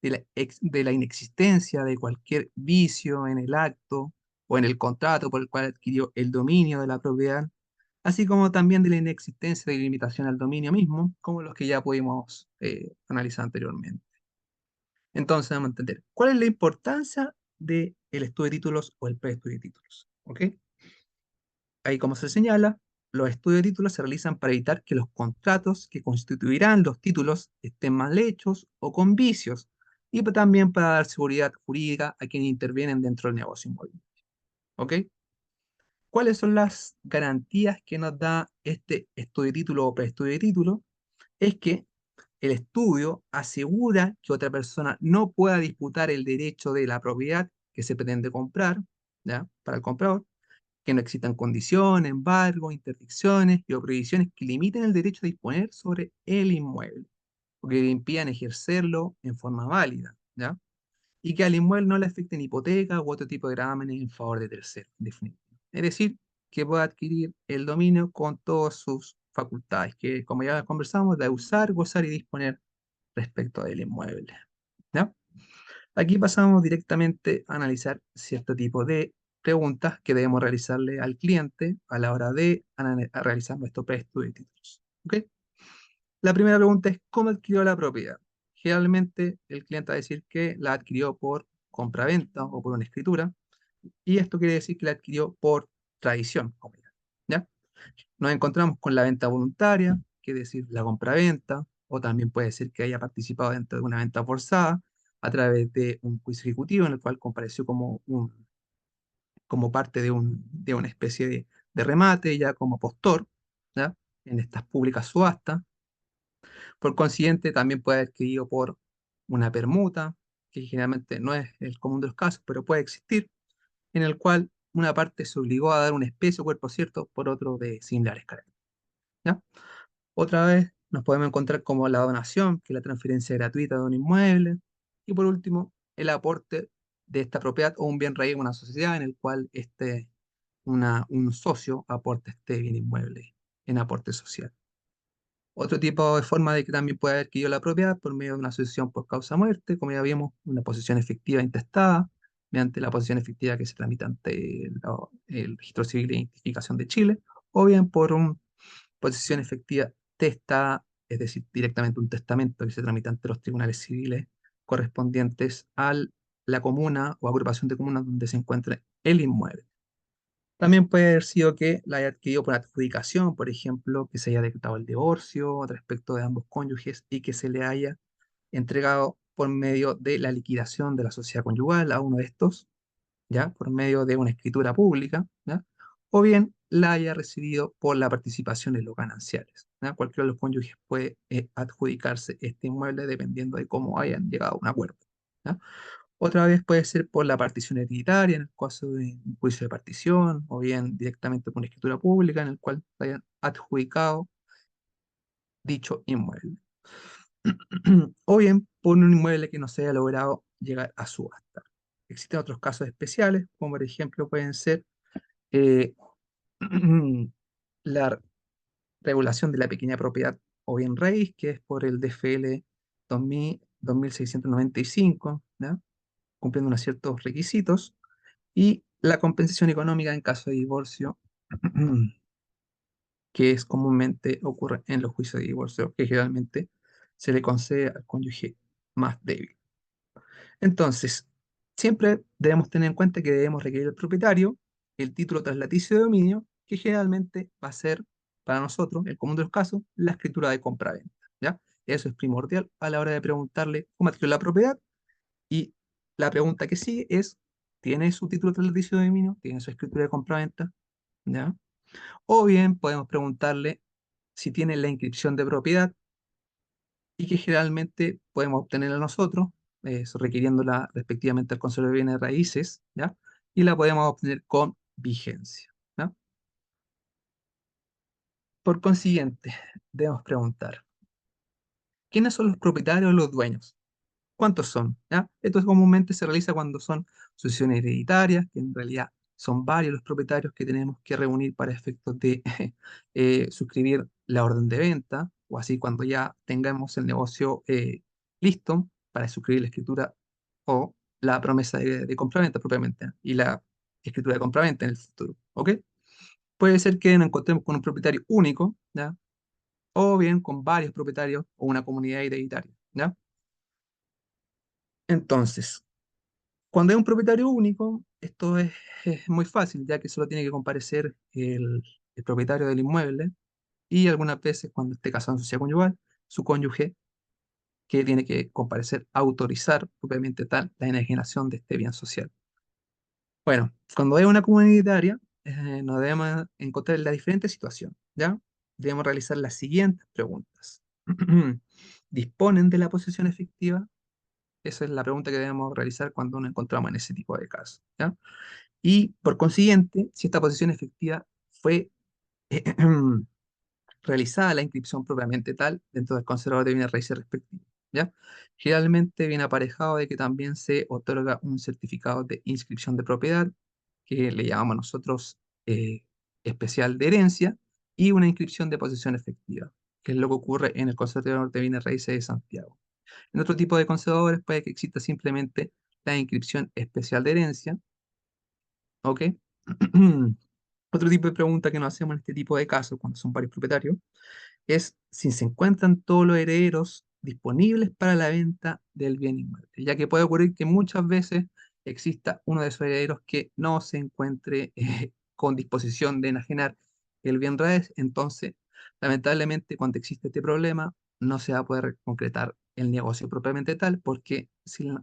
de la inexistencia de cualquier vicio en el acto o en el contrato por el cual adquirió el dominio de la propiedad, así como también de la inexistencia de limitación al dominio mismo, como los que ya pudimos analizar anteriormente. Entonces, vamos a entender cuál es la importancia del estudio de títulos o el preestudio de títulos. ¿Ok? Ahí, como se señala, los estudios de títulos se realizan para evitar que los contratos que constituirán los títulos estén mal hechos o con vicios, y también para dar seguridad jurídica a quienes intervienen dentro del negocio inmobiliario. ¿Ok? ¿Cuáles son las garantías que nos da este estudio de título o preestudio de título? Es que el estudio asegura que otra persona no pueda disputar el derecho de la propiedad que se pretende comprar, ¿ya? Para el comprador, que no existan condiciones, embargos, interdicciones y o prohibiciones que limiten el derecho a disponer sobre el inmueble o que le impidan ejercerlo en forma válida, ¿ya? Y que al inmueble no le afecten hipoteca u otro tipo de gravámenes en favor de terceros, en definitiva. Es decir, que pueda adquirir el dominio con todas sus facultades, que como ya conversamos, de usar, gozar y disponer respecto del inmueble. ¿Ya? Aquí pasamos directamente a analizar cierto tipo de preguntas que debemos realizarle al cliente a la hora de a realizar nuestro preestudio de títulos. ¿Ok? La primera pregunta es, ¿cómo adquirió la propiedad? Generalmente el cliente va a decir que la adquirió por compraventa o por una escritura, y esto quiere decir que la adquirió por tradición, como ¿ya? Nos encontramos con la venta voluntaria, que es decir, la compraventa, o también puede ser que haya participado dentro de una venta forzada a través de un juicio ejecutivo en el cual compareció como parte de una especie de remate, ya como postor, ¿ya? En estas públicas subastas. Por consiguiente, también puede haber adquirido por una permuta, que generalmente no es el común de los casos, pero puede existir, en el cual una parte se obligó a dar una especie o cuerpo cierto por otro de similares características. ¿Ya? Otra vez nos podemos encontrar como la donación, que es la transferencia gratuita de un inmueble. Y por último, el aporte de esta propiedad o un bien raíz en una sociedad en el cual un socio aporta este bien inmueble en aporte social. Otro tipo de forma de que también puede haber adquirido la propiedad por medio de una sucesión por causa muerte, como ya vimos, una posesión efectiva intestada, mediante la posesión efectiva que se tramita ante el Registro Civil de Identificación de Chile, o bien por una posesión efectiva testada es decir, directamente un testamento que se tramita ante los tribunales civiles correspondientes a la comuna o agrupación de comunas donde se encuentre el inmueble. También puede haber sido que la haya adquirido por adjudicación, por ejemplo, que se haya decretado el divorcio respecto de ambos cónyuges y que se le haya entregado por medio de la liquidación de la sociedad conyugal a uno de estos, ¿ya? Por medio de una escritura pública, ¿ya? O bien la haya recibido por la participación en los gananciales, ¿ya? Cualquiera de los cónyuges puede adjudicarse este inmueble dependiendo de cómo hayan llegado a un acuerdo, ¿ya? Otra vez puede ser por la partición hereditaria, en el caso de un juicio de partición, o bien directamente por una escritura pública en el cual hayan adjudicado dicho inmueble. O bien por un inmueble que no se haya logrado llegar a subasta. Existen otros casos especiales, como por ejemplo pueden ser eh, la regulación de la pequeña propiedad o bien raíz, que es por el DFL 2695, ¿ya? Cumpliendo unos ciertos requisitos, y la compensación económica en caso de divorcio, que es comúnmente ocurre en los juicios de divorcio, que generalmente se le concede al cónyuge más débil. Entonces, siempre debemos tener en cuenta que debemos requerir al propietario el título traslaticio de dominio, que generalmente va a ser para nosotros, en el común de los casos, la escritura de compraventa, ¿ya? Eso es primordial a la hora de preguntarle cómo adquirió la propiedad. Y la pregunta que sigue es, ¿tiene su título traslaticio de dominio? ¿Tiene su escritura de compraventa? ¿Ya? O bien podemos preguntarle si tiene la inscripción de propiedad y que generalmente podemos obtenerla nosotros, requiriéndola respectivamente al Consejo de Bienes Raíces, ¿ya? Y la podemos obtener con vigencia, ¿ya? Por consiguiente, debemos preguntar, ¿quiénes son los propietarios o los dueños? ¿Cuántos son? ¿Ya? Esto comúnmente se realiza cuando son sucesiones hereditarias, que en realidad son varios los propietarios que tenemos que reunir para efectos de suscribir la orden de venta, o así cuando ya tengamos el negocio listo para suscribir la escritura o la promesa de compraventa propiamente, y la escritura de compraventa en el futuro. ¿Ok? Puede ser que nos encontremos con un propietario único, ¿ya? O bien con varios propietarios o una comunidad hereditaria, ¿ya? Entonces, cuando hay un propietario único, esto es muy fácil, ya que solo tiene que comparecer el propietario del inmueble y algunas veces, cuando esté casado en sociedad conyugal, su cónyuge, que tiene que comparecer a autorizar propiamente tal la enajenación de este bien social. Bueno, cuando hay una comunitaria, nos debemos encontrar en la diferente situación, ¿ya? Debemos realizar las siguientes preguntas. ¿Disponen de la posesión efectiva? Esa es la pregunta que debemos realizar cuando nos encontramos en ese tipo de casos, ¿ya? Y por consiguiente, si esta posición efectiva fue realizada la inscripción propiamente tal dentro del conservador de bienes raíces respectivo, ¿ya? Generalmente viene aparejado de que también se otorga un certificado de inscripción de propiedad, que le llamamos nosotros especial de herencia, y una inscripción de posesión efectiva, que es lo que ocurre en el conservador de bienes raíces de Santiago. En otro tipo de conservadores puede que exista simplemente la inscripción especial de herencia, ¿ok? Otro tipo de pregunta que nos hacemos en este tipo de casos, cuando son varios propietarios, es si se encuentran todos los herederos disponibles para la venta del bien inmueble, ya que puede ocurrir que muchas veces exista uno de esos herederos que no se encuentre con disposición de enajenar el bien raíz. Entonces, lamentablemente, cuando existe este problema, no se va a poder concretar el negocio propiamente tal, porque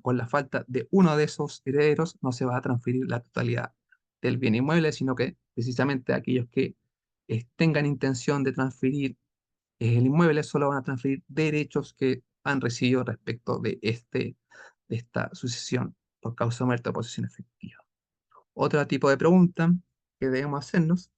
con la falta de uno de esos herederos no se va a transferir la totalidad del bien inmueble, sino que precisamente aquellos que tengan intención de transferir el inmueble solo van a transferir derechos que han recibido respecto de esta sucesión por causa de muerte o posesión efectiva. Otro tipo de pregunta que debemos hacernos,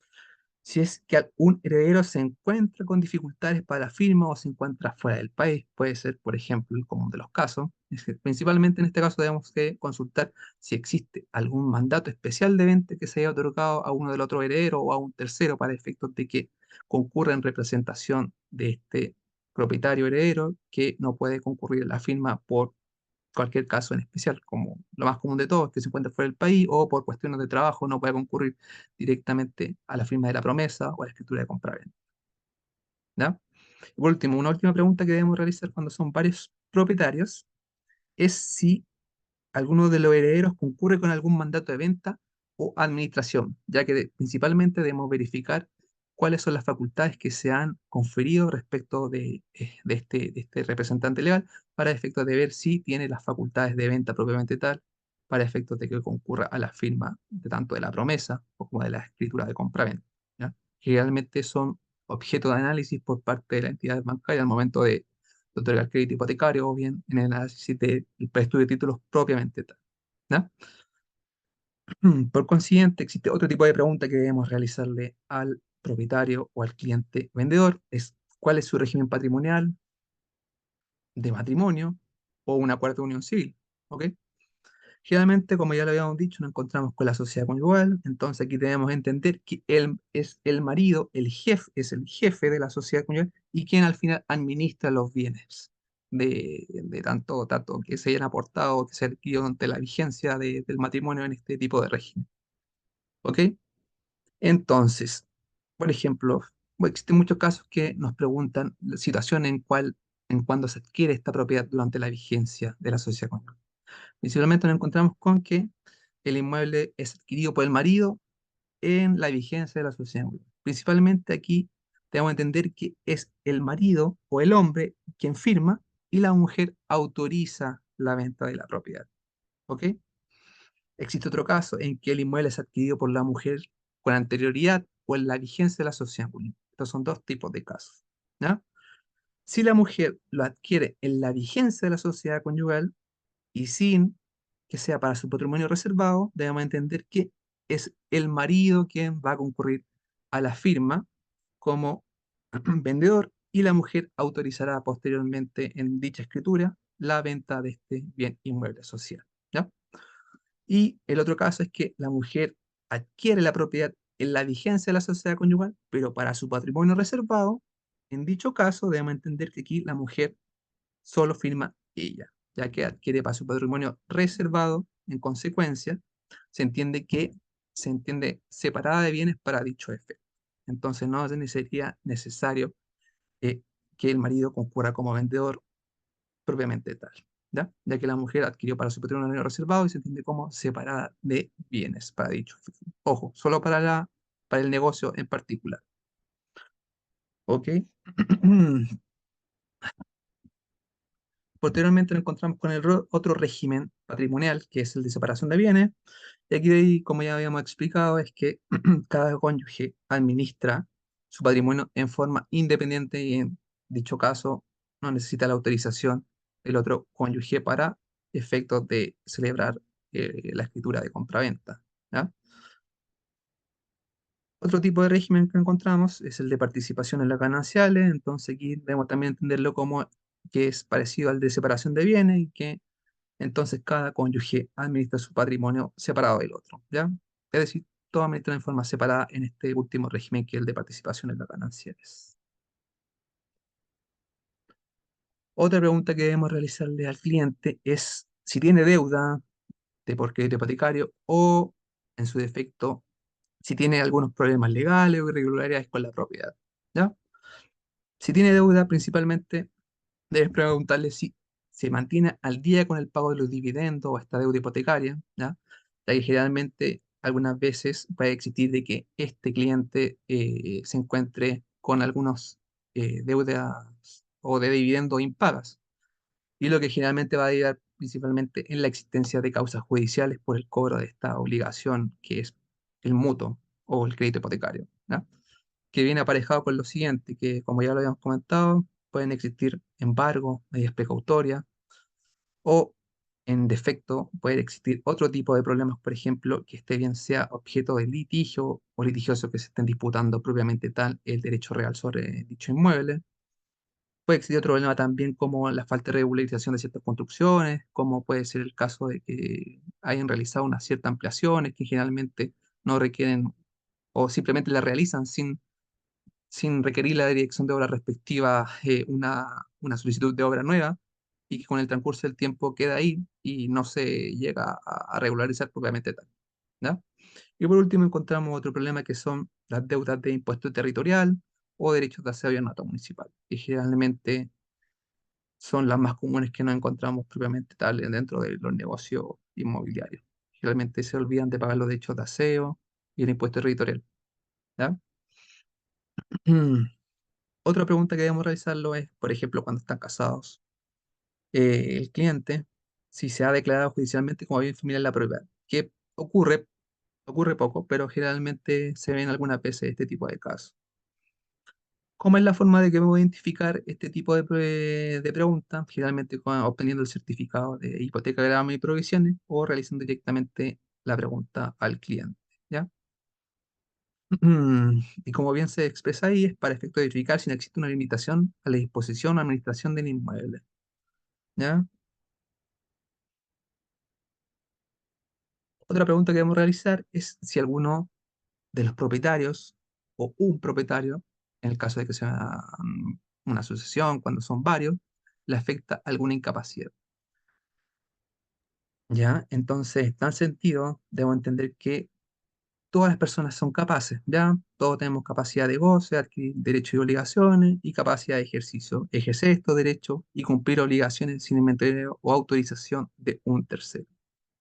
si es que un heredero se encuentra con dificultades para la firma o se encuentra fuera del país, puede ser, por ejemplo, el común de los casos. Es que principalmente en este caso debemos que consultar si existe algún mandato especial de venta que se haya otorgado a uno del otro heredero o a un tercero para efectos de que concurra en representación de este propietario heredero que no puede concurrir a la firma por cualquier caso en especial, como lo más común de todos, que se encuentra fuera del país o por cuestiones de trabajo no puede concurrir directamente a la firma de la promesa o a la escritura de compraventa, ¿ya? Y por último, una última pregunta que debemos realizar cuando son varios propietarios es si alguno de los herederos concurre con algún mandato de venta o administración, ya que principalmente debemos verificar cuáles son las facultades que se han conferido respecto de este representante legal para efectos de ver si tiene las facultades de venta propiamente tal, para efectos de que concurra a la firma de tanto de la promesa o como de la escritura de compraventa, ¿ya? Generalmente son objeto de análisis por parte de la entidad bancaria al momento de otorgar crédito hipotecario o bien en el análisis del preestudio de títulos propiamente tal, ¿ya? Por consiguiente, existe otro tipo de pregunta que debemos realizarle al propietario o al cliente vendedor, es cuál es su régimen patrimonial de matrimonio o un acuerdo de unión civil, ¿ok? Generalmente, como ya lo habíamos dicho, nos encontramos con la sociedad conyugal, entonces aquí debemos entender que él es el marido, el jefe, es el jefe de la sociedad conyugal y quien al final administra los bienes de tanto que se hayan aportado, que se han adquirido durante la vigencia del matrimonio en este tipo de régimen, ¿ok? Entonces, por ejemplo, bueno, existen muchos casos que nos preguntan la situación en cuando se adquiere esta propiedad durante la vigencia de la sociedad conyugal. Principalmente nos encontramos con que el inmueble es adquirido por el marido en la vigencia de la sociedad conyugal. Principalmente aquí debemos entender que es el marido o el hombre quien firma y la mujer autoriza la venta de la propiedad. ¿Ok? Existe otro caso en que el inmueble es adquirido por la mujer con anterioridad o en la vigencia de la sociedad conyugal. Estos son dos tipos de casos. ¿Ya? Si la mujer lo adquiere en la vigencia de la sociedad conyugal, y sin que sea para su patrimonio reservado, debemos entender que es el marido quien va a concurrir a la firma como vendedor y la mujer autorizará posteriormente en dicha escritura la venta de este bien inmueble social. ¿Ya? Y el otro caso es que la mujer adquiere la propiedad en la vigencia de la sociedad conyugal, pero para su patrimonio reservado. En dicho caso, debemos entender que aquí la mujer solo firma ella, ya que adquiere para su patrimonio reservado. En consecuencia, se entiende que se entiende separada de bienes para dicho efecto. Entonces no sería necesario eh, que el marido concurra como vendedor propiamente tal, ¿ya? Ya que la mujer adquirió para su patrimonio reservado y se entiende como separada de bienes para dicho efecto. Ojo, solo para el negocio en particular. ¿Ok? Posteriormente nos encontramos con el otro régimen patrimonial, que es el de separación de bienes. Y aquí, como ya habíamos explicado, es que cada cónyuge administra su patrimonio en forma independiente y en dicho caso no necesita la autorización del otro cónyuge para efectos de celebrar la escritura de compraventa, ¿ya? Otro tipo de régimen que encontramos es el de participación en las gananciales, entonces aquí debemos también entenderlo como que es parecido al de separación de bienes y que entonces cada cónyuge administra su patrimonio separado del otro, ¿ya? Es decir, todo administra en forma separada en este último régimen que es el de participación en las gananciales. Otra pregunta que debemos realizarle al cliente es si tiene deuda de por crédito hipotecario o, en su defecto, si tiene algunos problemas legales o irregularidades con la propiedad, ¿ya? Si tiene deuda, principalmente debes preguntarle si se mantiene al día con el pago de los dividendos o esta deuda hipotecaria, ¿ya? Ya que generalmente algunas veces puede existir de que este cliente se encuentre con algunos deudas o de dividendos impagas. Y lo que generalmente va a ayudar principalmente en la existencia de causas judiciales por el cobro de esta obligación que es el mutuo o el crédito hipotecario, ¿ya? Que viene aparejado con lo siguiente, que como ya lo habíamos comentado, pueden existir embargos, medidas precautorias, o en defecto puede existir otro tipo de problemas, por ejemplo, que este bien sea objeto de litigio o litigioso que se estén disputando propiamente tal el derecho real sobre dicho inmueble. Puede existir otro problema también como la falta de regularización de ciertas construcciones, como puede ser el caso de que hayan realizado unas ciertas ampliaciones que generalmente no requieren o simplemente la realizan sin requerir la dirección de obra respectiva una solicitud de obra nueva y que con el transcurso del tiempo queda ahí y no se llega a regularizar propiamente tal, ¿ya? Y por último encontramos otro problema que son las deudas de impuesto territorial o derechos de aseo y ornato municipal, que generalmente son las más comunes que nos encontramos propiamente tal dentro de los negocios inmobiliarios. Generalmente se olvidan de pagar los derechos de aseo y el impuesto territorial. ¿Ya? Otra pregunta que debemos realizarlo es, por ejemplo, cuando están casados, el cliente, si se ha declarado judicialmente como bien familiar la propiedad, que ocurre poco, pero generalmente se ven algunas veces este tipo de casos. ¿Cómo es la forma de que me voy a identificar este tipo de preguntas? Generalmente obteniendo el certificado de hipoteca, gravamen y provisiones o realizando directamente la pregunta al cliente, ¿ya? Y como bien se expresa ahí, es para efecto de verificar si no existe una limitación a la disposición o administración del inmueble, ¿ya? Otra pregunta que debemos realizar es si alguno de los propietarios o un propietario, en el caso de que sea una sucesión, cuando son varios, le afecta alguna incapacidad. ¿Ya? Entonces, en tal sentido, debo entender que todas las personas son capaces, ¿ya? Todos tenemos capacidad de goce, adquirir derechos y obligaciones y capacidad de ejercicio. Ejercer estos derechos y cumplir obligaciones sin inventario o autorización de un tercero,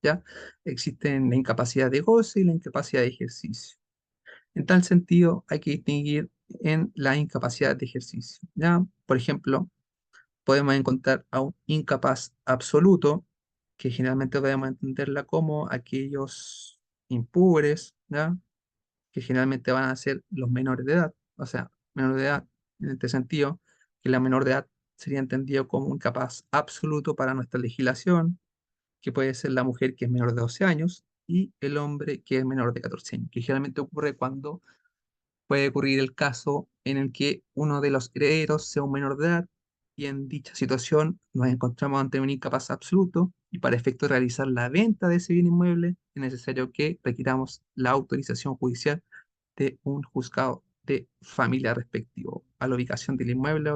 ¿ya? Existen la incapacidad de goce y la incapacidad de ejercicio. En tal sentido, hay que distinguir en la incapacidad de ejercicio, ¿ya? Por ejemplo, podemos encontrar a un incapaz absoluto, que generalmente podemos entenderla como aquellos impures, ¿ya? Que generalmente van a ser los menores de edad, o sea, menor de edad en este sentido, que la menor de edad sería entendido como un incapaz absoluto para nuestra legislación, que puede ser la mujer que es menor de 12 años y el hombre que es menor de 14 años, que generalmente ocurre cuando puede ocurrir el caso en el que uno de los herederos sea un menor de edad y en dicha situación nos encontramos ante un incapaz absoluto y para efecto de realizar la venta de ese bien inmueble es necesario que requiramos la autorización judicial de un juzgado de familia respectivo a la ubicación del inmueble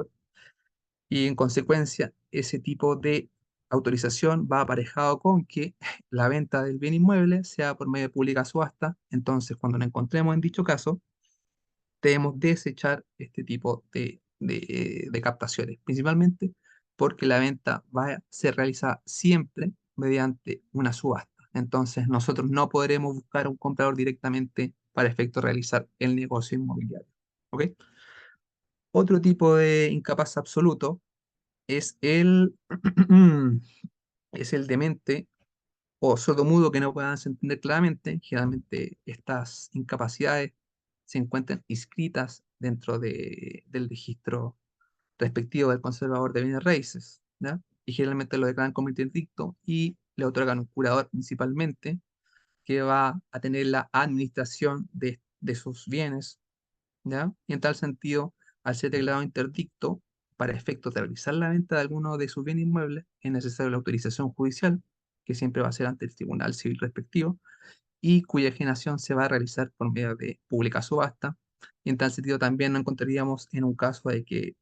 y en consecuencia ese tipo de autorización va aparejado con que la venta del bien inmueble sea por medio de pública subasta. Entonces, cuando nos encontremos en dicho caso, debemos desechar este tipo de captaciones, principalmente porque la venta va a ser realizada siempre mediante una subasta. Entonces, nosotros no podremos buscar un comprador directamente para efecto de realizar el negocio inmobiliario. ¿Ok? Otro tipo de incapaz absoluto es es el demente o sordomudo que no puedan entender claramente. Generalmente estas incapacidades se encuentran inscritas dentro del registro respectivo del conservador de bienes raíces, ¿ya? Y generalmente lo declaran como interdicto y le otorgan un curador principalmente que va a tener la administración de sus bienes, ¿ya? Y en tal sentido, al ser declarado interdicto, para efectos de realizar la venta de alguno de sus bienes inmuebles, es necesaria la autorización judicial, que siempre va a ser ante el tribunal civil respectivo, y cuya ejecución se va a realizar por medio de pública subasta. Y en tal sentido también nos encontraríamos en un caso de que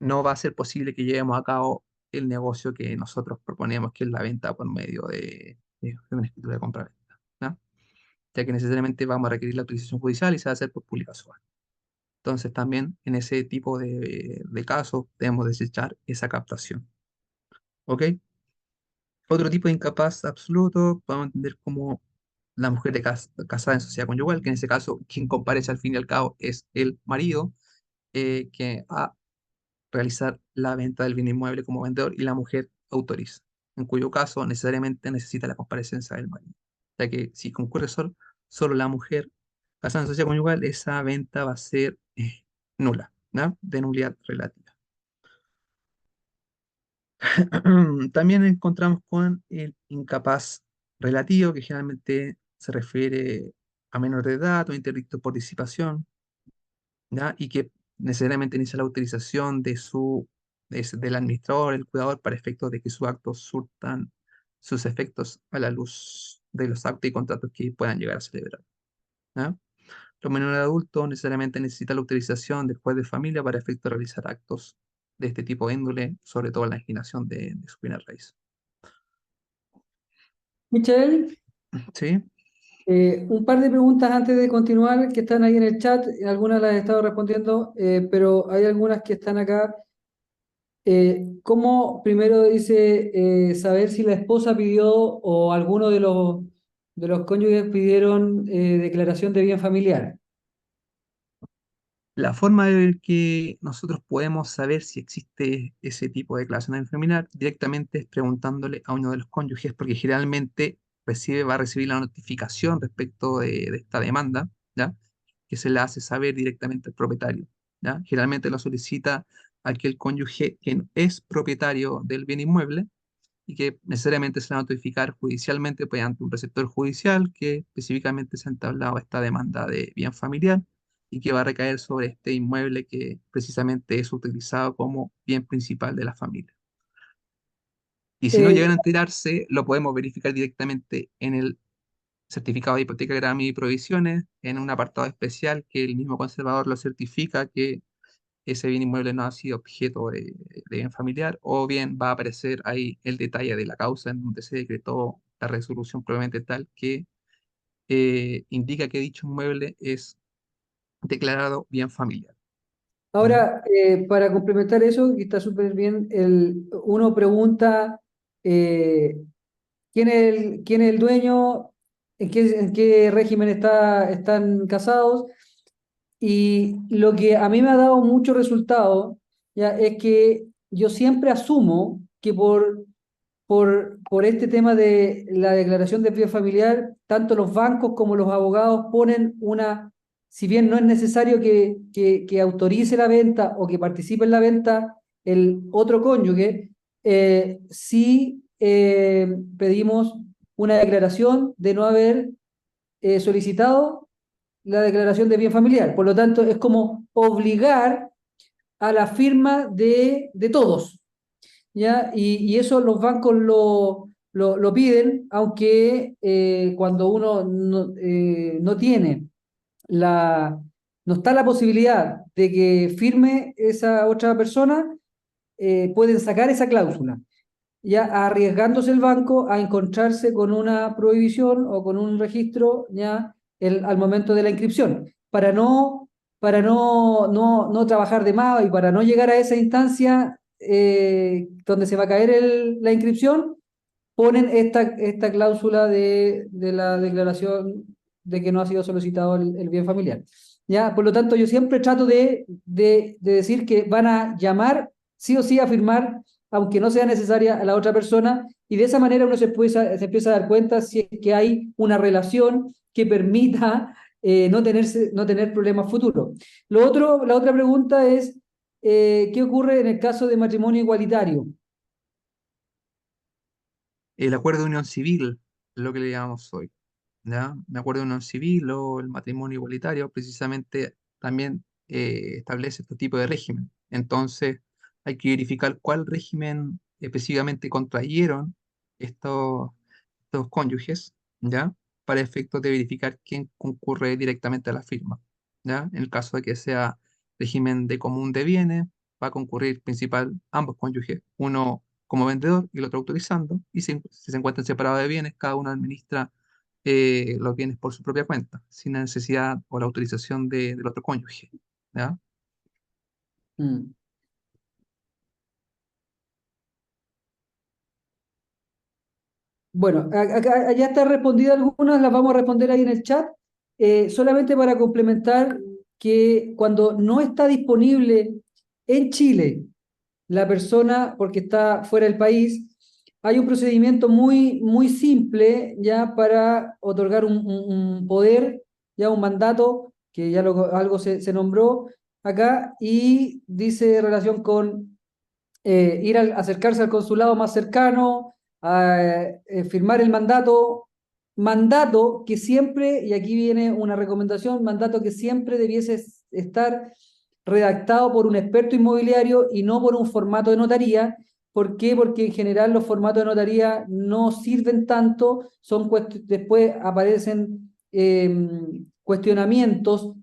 no va a ser posible que llevemos a cabo el negocio que nosotros proponemos, que es la venta por medio de una escritura de compra-venta, ¿no? Ya que necesariamente vamos a requerir la autorización judicial y se va a hacer por pública subasta. Entonces también en ese tipo de casos debemos desechar esa captación. ¿Ok? Otro tipo de incapaz absoluto podemos entender como la mujer casada en sociedad conyugal, que en ese caso quien comparece al fin y al cabo es el marido, que a realizar la venta del bien inmueble como vendedor y la mujer autoriza, en cuyo caso necesariamente necesita la comparecencia del marido. Ya que si concurre solo la mujer casada en sociedad conyugal, esa venta va a ser nula, ¿no? De nulidad relativa. También encontramos con el incapaz relativo, que generalmente se refiere a menor de edad o interdicto por disipación, ¿ya? Y que necesariamente necesita la autorización del administrador, el cuidador, para efectos de que sus actos surtan sus efectos a la luz de los actos y contratos que puedan llegar a celebrar, ¿ya? Los menores adultos necesariamente necesitan la autorización del juez de familia para efecto de realizar actos de este tipo de índole, sobre todo en la ejecución de su bienes raíz. Michelle, ¿Sí? Un par de preguntas antes de continuar que están ahí en el chat, algunas las he estado respondiendo, pero hay algunas que están acá. ¿Cómo primero dice saber si la esposa pidió o alguno de los cónyuges pidieron declaración de bien familiar? La forma de que nosotros podemos saber si existe ese tipo de declaración familiar directamente es preguntándole a uno de los cónyuges, porque generalmente va a recibir la notificación respecto de esta demanda, ¿ya? Que se la hace saber directamente al propietario, ¿ya? Generalmente lo solicita aquel cónyuge que es propietario del bien inmueble y que necesariamente se va a notificar judicialmente pues, ante un receptor judicial que específicamente se ha entablado esta demanda de bien familiar y que va a recaer sobre este inmueble que precisamente es utilizado como bien principal de la familia. Y si no Eh, llegan a enterarse, lo podemos verificar directamente en el certificado de hipoteca, gravamen y provisiones, en un apartado especial que el mismo conservador lo certifica que ese bien inmueble no ha sido objeto de bien familiar, o bien va a aparecer ahí el detalle de la causa en donde se decretó la resolución probablemente tal que indica que dicho inmueble es declarado bien familiar. ¿Ya? Ahora, para complementar eso, que está súper bien, uno pregunta eh, quién es el dueño, en qué régimen están casados. Y lo que a mí me ha dado mucho resultado, ya, es que yo siempre asumo que por este tema de la declaración de bien familiar, tanto los bancos como los abogados ponen si bien no es necesario que autorice la venta o que participe en la venta el otro cónyuge, sí pedimos una declaración de no haber solicitado la declaración de bien familiar. Por lo tanto, es como obligar a la firma de todos, ¿ya? Y eso los bancos lo piden, aunque cuando uno no tiene la, no está la posibilidad de que firme esa otra persona, pueden sacar esa cláusula, ya arriesgándose el banco a encontrarse con una prohibición o con un registro ya al momento de la inscripción. Para no trabajar de más y para no llegar a esa instancia donde se va a caer la inscripción, ponen esta cláusula de la declaración de que no ha sido solicitado el bien familiar. ¿Ya? Por lo tanto, yo siempre trato de decir que van a llamar sí o sí a firmar, aunque no sea necesaria a la otra persona, y de esa manera uno se empieza a dar cuenta si es que hay una relación que permita no tener problemas futuros. La otra pregunta es, ¿qué ocurre en el caso de matrimonio igualitario? El acuerdo de unión civil, lo que le llamamos hoy. ¿Ya? El acuerdo de unión civil o el matrimonio igualitario precisamente también establece este tipo de régimen. Entonces hay que verificar cuál régimen específicamente contrayeron estos, estos cónyuges, ¿ya? Para efectos de verificar quién concurre directamente a la firma, ¿ya? En el caso de que sea régimen de común de bienes, va a concurrir principal ambos cónyuges, uno como vendedor y el otro autorizando, y si se encuentran separados de bienes, cada uno administra los bienes por su propia cuenta, sin la necesidad o la autorización del otro cónyuge, ¿ya? Mm. Bueno, acá ya está respondida algunas, las vamos a responder ahí en el chat. Solamente para complementar que cuando no está disponible en Chile la persona porque está fuera del país, hay un procedimiento muy simple ya para otorgar un poder, ya un mandato, que ya algo se nombró acá, y dice relación con acercarse al consulado más cercano, a firmar el mandato que siempre, y aquí viene una recomendación, mandato que siempre debiese estar redactado por un experto inmobiliario y no por un formato de notaría. ¿Por qué? Porque en general los formatos de notaría no sirven tanto, después aparecen cuestionamientos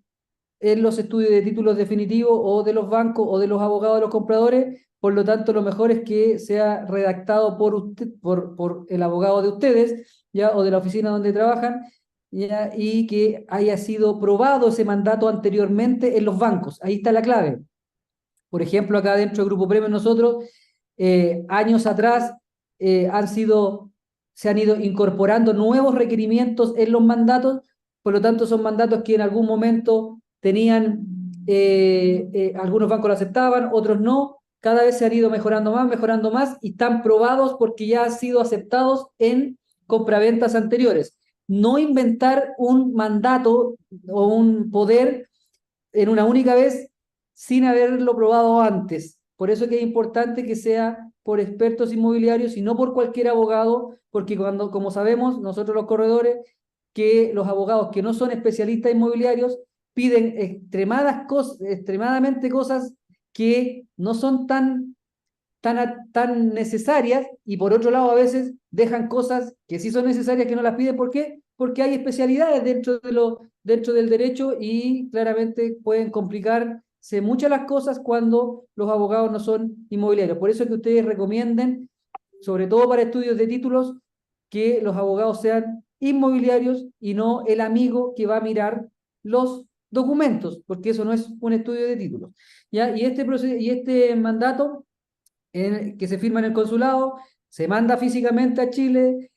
en los estudios de títulos definitivos o de los bancos o de los abogados de los compradores. Por lo tanto, lo mejor es que sea redactado por el abogado de ustedes, ya, o de la oficina donde trabajan, ¿ya? Y que haya sido probado ese mandato anteriormente en los bancos. Ahí está la clave. Por ejemplo, acá dentro del Grupo Premio nosotros, años atrás, se han ido incorporando nuevos requerimientos en los mandatos, por lo tanto son mandatos que en algún momento tenían, algunos bancos lo aceptaban, otros no, cada vez se han ido mejorando más y están probados porque ya han sido aceptados en compraventas anteriores. No inventar un mandato o un poder en una única vez sin haberlo probado antes. Por eso es que es importante que sea por expertos inmobiliarios y no por cualquier abogado, porque cuando, como sabemos, nosotros los corredores, que los abogados que no son especialistas inmobiliarios piden extremadamente cosas que no son tan necesarias y por otro lado a veces dejan cosas que sí son necesarias que no las piden. ¿Por qué? Porque hay especialidades dentro del derecho y claramente pueden complicarse muchas las cosas cuando los abogados no son inmobiliarios. Por eso es que ustedes recomienden, sobre todo para estudios de títulos, que los abogados sean inmobiliarios y no el amigo que va a mirar los documentos, porque eso no es un estudio de títulos. ¿Ya? Y este mandato que se firma en el consulado, se manda físicamente a Chile,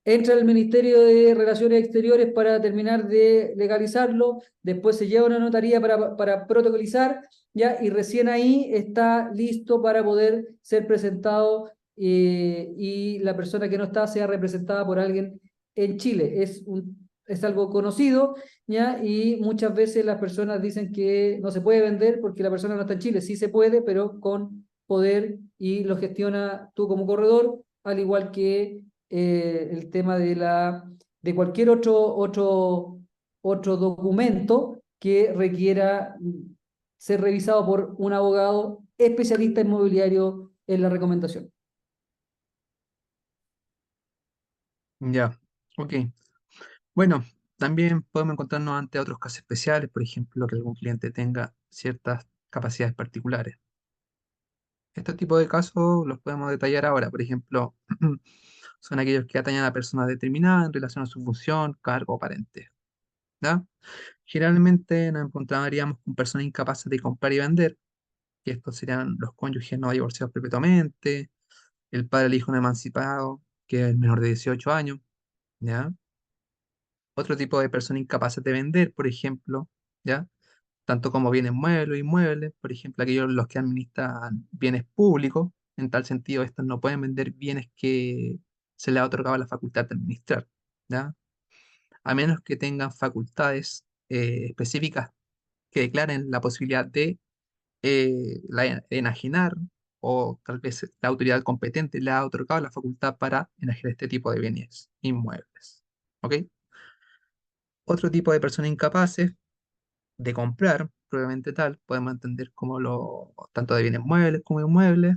entra al Ministerio de Relaciones Exteriores para terminar de legalizarlo, después se lleva a una notaría para protocolizar, ¿ya? Y recién ahí está listo para poder ser presentado, y la persona que no está sea representada por alguien en Chile. Es algo conocido, ¿ya? Y muchas veces las personas dicen que no se puede vender porque la persona no está en Chile. Sí se puede, pero con poder, y lo gestiona tú como corredor, al igual que el tema de cualquier otro documento que requiera ser revisado por un abogado especialista inmobiliario en la recomendación. Ya, ok. Bueno, también podemos encontrarnos ante otros casos especiales, por ejemplo, que algún cliente tenga ciertas capacidades particulares. Este tipo de casos los podemos detallar ahora. Por ejemplo, son aquellos que atañen a personas determinadas en relación a su función, cargo o parentesco. ¿Ya? Generalmente nos encontraríamos con personas incapaces de comprar y vender, que estos serían los cónyuges no divorciados perpetuamente, el padre del hijo no emancipado, que es el menor de 18 años, ¿ya? Otro tipo de personas incapaces de vender, por ejemplo, ¿ya? Tanto como bienes muebles o inmuebles, por ejemplo, aquellos los que administran bienes públicos, en tal sentido, estos no pueden vender bienes que se les ha otorgado la facultad de administrar, ¿ya? A menos que tengan facultades específicas que declaren la posibilidad de enajenar, o tal vez la autoridad competente le ha otorgado la facultad para enajenar este tipo de bienes inmuebles. ¿Ok? Otro tipo de personas incapaces de comprar, probablemente tal, podemos entender como tanto de bienes muebles como inmuebles,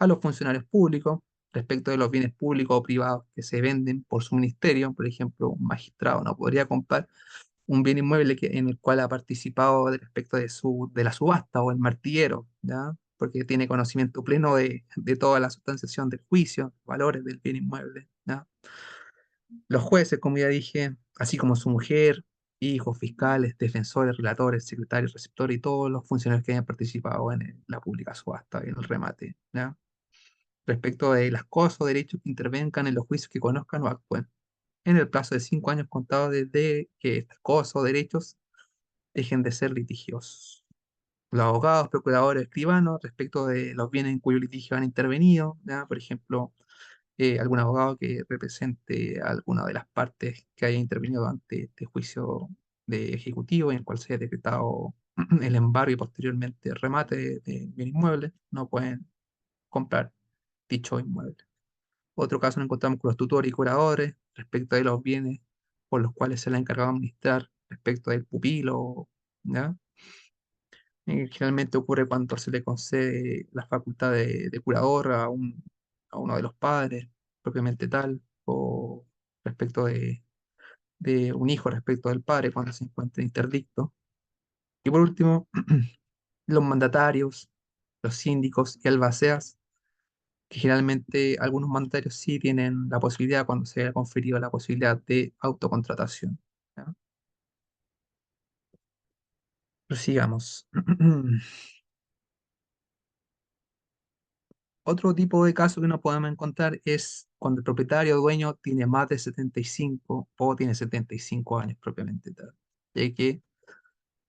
a los funcionarios públicos, respecto de los bienes públicos o privados que se venden por su ministerio. Por ejemplo, un magistrado no podría comprar un bien inmueble en el cual ha participado respecto de la subasta o el martillero, ¿ya? Porque tiene conocimiento pleno de toda la sustanciación del juicio, valores del bien inmueble, ¿ya? Los jueces, como ya dije, así como su mujer, hijos, fiscales, defensores, relatores, secretarios, receptores y todos los funcionarios que hayan participado en la pública subasta y en el remate, ¿ya? Respecto de las cosas o derechos que intervengan en los juicios que conozcan o actúen en el plazo de 5 años contados desde que estas cosas o derechos dejen de ser litigiosos. Los abogados, procuradores, escribanos, respecto de los bienes en cuyo litigio han intervenido, ¿ya? Por ejemplo, algún abogado que represente a alguna de las partes que haya intervenido ante este juicio de ejecutivo en el cual se haya decretado el embargo y posteriormente el remate de bien inmueble, no pueden comprar dicho inmueble. Otro caso nos encontramos con los tutores y curadores respecto de los bienes por los cuales se le ha encargado administrar respecto del pupilo, ¿ya? Generalmente ocurre cuando se le concede la facultad de curador a uno de los padres, propiamente tal, o respecto de un hijo respecto del padre cuando se encuentra interdicto. Y por último, los mandatarios, los síndicos y albaceas, que generalmente algunos mandatarios sí tienen la posibilidad, cuando se ha conferido la posibilidad de autocontratación. ¿ya? Prosigamos. Otro tipo de caso que nos podemos encontrar es cuando el propietario o dueño tiene más de 75 o tiene 75 años propiamente tal. Ya que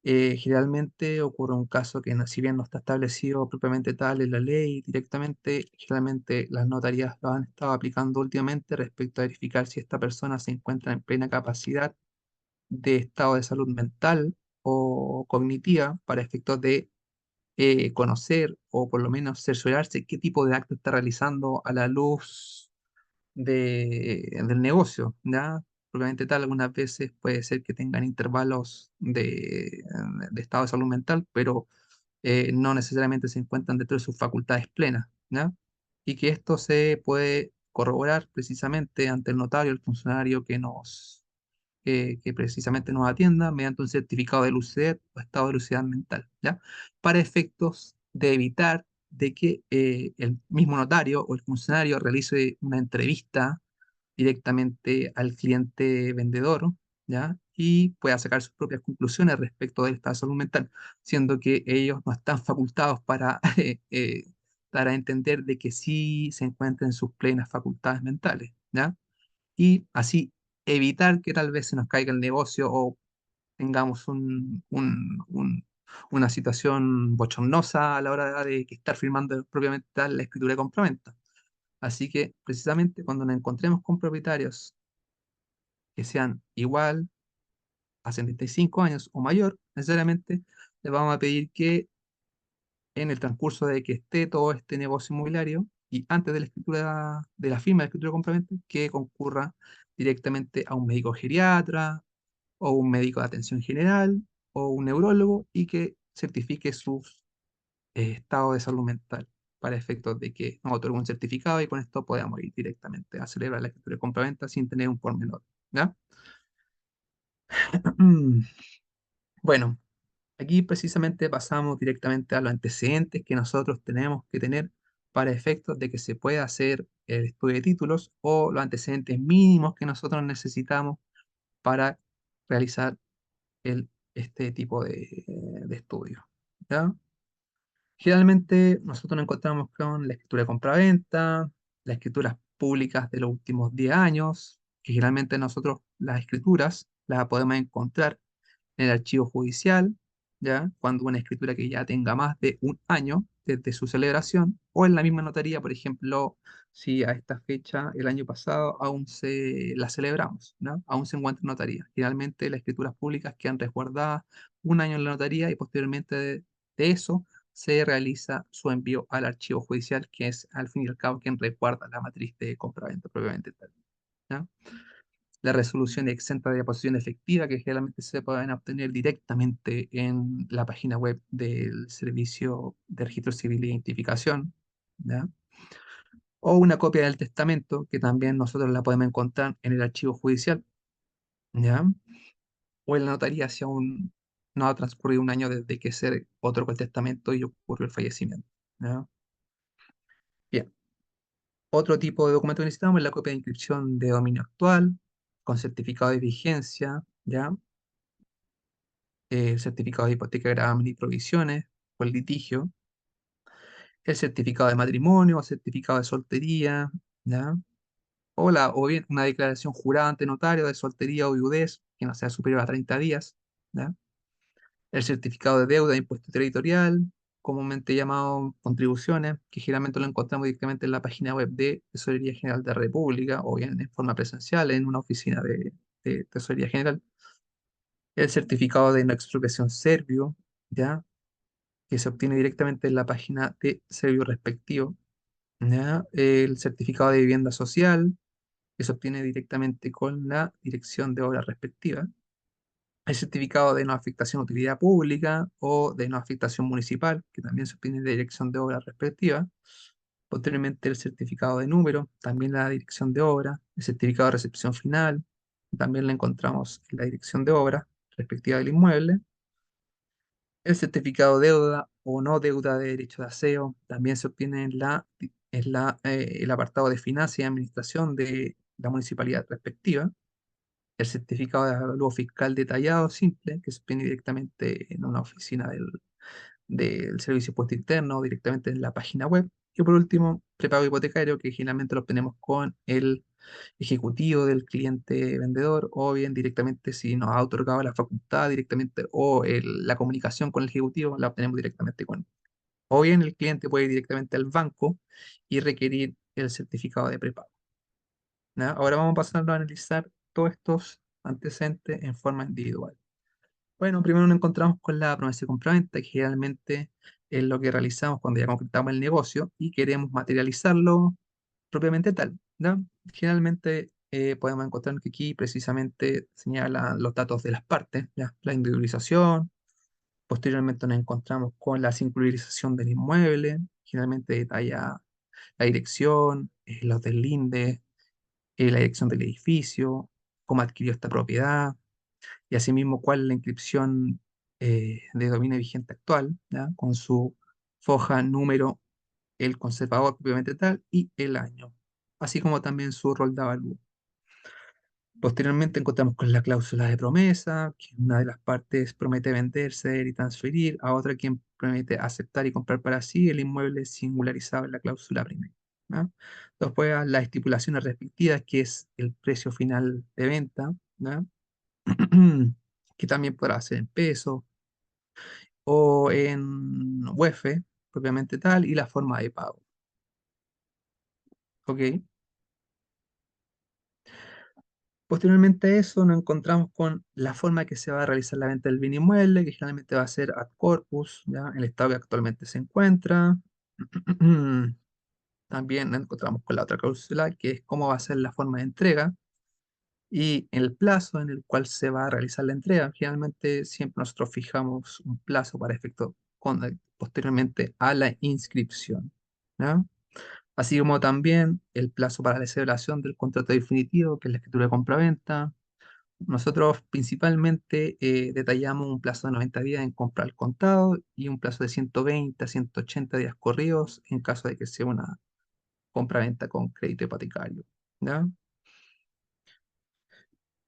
generalmente ocurre un caso que si bien no está establecido propiamente tal en la ley directamente, generalmente las notarías lo han estado aplicando últimamente respecto a verificar si esta persona se encuentra en plena capacidad de estado de salud mental o cognitiva para efectos de conocer o por lo menos cerciorarse qué tipo de acto está realizando a la luz del negocio, ¿ya? Propiamente tal, algunas veces puede ser que tengan intervalos de estado de salud mental, pero no necesariamente se encuentran dentro de sus facultades plenas, ¿ya? Y que esto se puede corroborar precisamente ante el notario, el funcionario que precisamente nos atienda mediante un certificado de lucidez o estado de lucidez mental, ¿ya? Para efectos de evitar de que el mismo notario o el funcionario realice una entrevista directamente al cliente vendedor, ¿ya? Y pueda sacar sus propias conclusiones respecto del estado de salud mental, siendo que ellos no están facultados para dar a entender de que sí se encuentran en sus plenas facultades mentales, ¿ya? Y así evitar que tal vez se nos caiga el negocio o tengamos una situación bochornosa a la hora de que estar firmando propiamente tal la escritura de compraventa. Así que precisamente cuando nos encontremos con propietarios que sean igual a 75 años o mayor, necesariamente les vamos a pedir que en el transcurso de que esté todo este negocio inmobiliario y antes de la escritura, de la firma de la escritura de compraventa, que concurra directamente a un médico geriatra o un médico de atención general o un neurólogo y que certifique su estado de salud mental para efectos de que nos otorgue un certificado y con esto podamos ir directamente a celebrar la escritura de compraventa sin tener un pormenor, ¿ya? Bueno, aquí precisamente pasamos directamente a los antecedentes que nosotros tenemos que tener para efectos de que se pueda hacer el estudio de títulos o los antecedentes mínimos que nosotros necesitamos para realizar este tipo de estudio, ¿ya? Generalmente nosotros nos encontramos con la escritura de compraventa, las escrituras públicas de los últimos 10 años, que generalmente nosotros las escrituras las podemos encontrar en el archivo judicial, ¿ya? Cuando una escritura que ya tenga más de un año desde su celebración, o en la misma notaría, por ejemplo, si a esta fecha, el año pasado, aún se la celebramos, ¿no? Aún se encuentra en notaría. Generalmente las escrituras públicas quedan resguardadas un año en la notaría y posteriormente de eso se realiza su envío al archivo judicial, que es al fin y al cabo quien resguarda la matriz de compraventa propiamente tal, ¿ya? La resolución exenta de aposición efectiva, que generalmente se pueden obtener directamente en la página web del Servicio de Registro Civil e Identificación, ¿ya? O una copia del testamento, que también nosotros la podemos encontrar en el archivo judicial, ¿ya? O en la notaría si aún no ha transcurrido un año desde que se otorgó el testamento y ocurrió el fallecimiento, ¿ya? Bien. Otro tipo de documento que necesitamos es la copia de inscripción de dominio actual, con certificado de vigencia, ¿ya? El certificado de hipoteca, gravamen y provisiones o el litigio, el certificado de matrimonio o certificado de soltería, ¿ya? O bien una declaración jurada ante notario de soltería o viudez que no sea superior a 30 días, ¿ya? El certificado de deuda de impuesto territorial, comúnmente llamado contribuciones, que generalmente lo encontramos directamente en la página web de Tesorería General de la República o bien en forma presencial en una oficina de Tesorería General. El certificado de no expropiación servio, ¿ya? Que se obtiene directamente en la página de servicio respectivo, ¿ya? El certificado de vivienda social, que se obtiene directamente con la dirección de obra respectiva. El certificado de no afectación a utilidad pública o de no afectación municipal, que también se obtiene de dirección de obra respectiva. Posteriormente el certificado de número, también la dirección de obra. El certificado de recepción final, también lo encontramos en la dirección de obra respectiva del inmueble. El certificado de deuda o no deuda de derecho de aseo también se obtiene el apartado de finanzas y administración de la municipalidad respectiva. el certificado de avalúo fiscal detallado simple, que se obtiene directamente en una oficina del Servicio de Impuesto Interno, directamente en la página web. Y por último, prepago hipotecario, que generalmente lo obtenemos con el ejecutivo del cliente vendedor, o bien directamente si nos ha otorgado la facultad directamente, o la comunicación con el ejecutivo la obtenemos directamente con él. O bien el cliente puede ir directamente al banco y requerir el certificado de prepago. ¿Ya? Ahora vamos a pasar a analizar todos estos antecedentes en forma individual. Bueno, primero nos encontramos con la promesa de compraventa, que generalmente es lo que realizamos cuando ya concretamos el negocio y queremos materializarlo propiamente tal, ¿ya? Generalmente podemos encontrar que aquí precisamente señalan los datos de las partes, ¿ya? La individualización, posteriormente nos encontramos con la singularización del inmueble, generalmente detalla la dirección, los deslindes, la dirección del edificio, cómo adquirió esta propiedad, y asimismo cuál es la inscripción de dominio vigente actual, ¿ya? Con su foja, número, el conservador propiamente tal y el año, así como también su rol de avalúo. Posteriormente encontramos con la cláusula de promesa, que una de las partes promete vender, ceder y transferir, a otra quien promete aceptar y comprar para sí el inmueble singularizado en la cláusula primera, ¿ya? Después las estipulaciones respectivas, que es el precio final de venta, ¿ya? Que también podrá ser en peso o en UEF, propiamente tal, y la forma de pago. ¿Ok? Posteriormente a eso nos encontramos con la forma que se va a realizar la venta del bien inmueble, que generalmente va a ser ad corpus, ¿ya? El estado que actualmente se encuentra. También nos encontramos con la otra cláusula, que es cómo va a ser la forma de entrega y el plazo en el cual se va a realizar la entrega. Generalmente siempre nosotros fijamos un plazo para efecto posteriormente a la inscripción, ¿ya? Así como también el plazo para la celebración del contrato definitivo, que es la escritura de compraventa. Nosotros principalmente detallamos un plazo de 90 días en compra al contado y un plazo de 120 a 180 días corridos en caso de que sea una compra-venta con crédito hipotecario, ¿ya?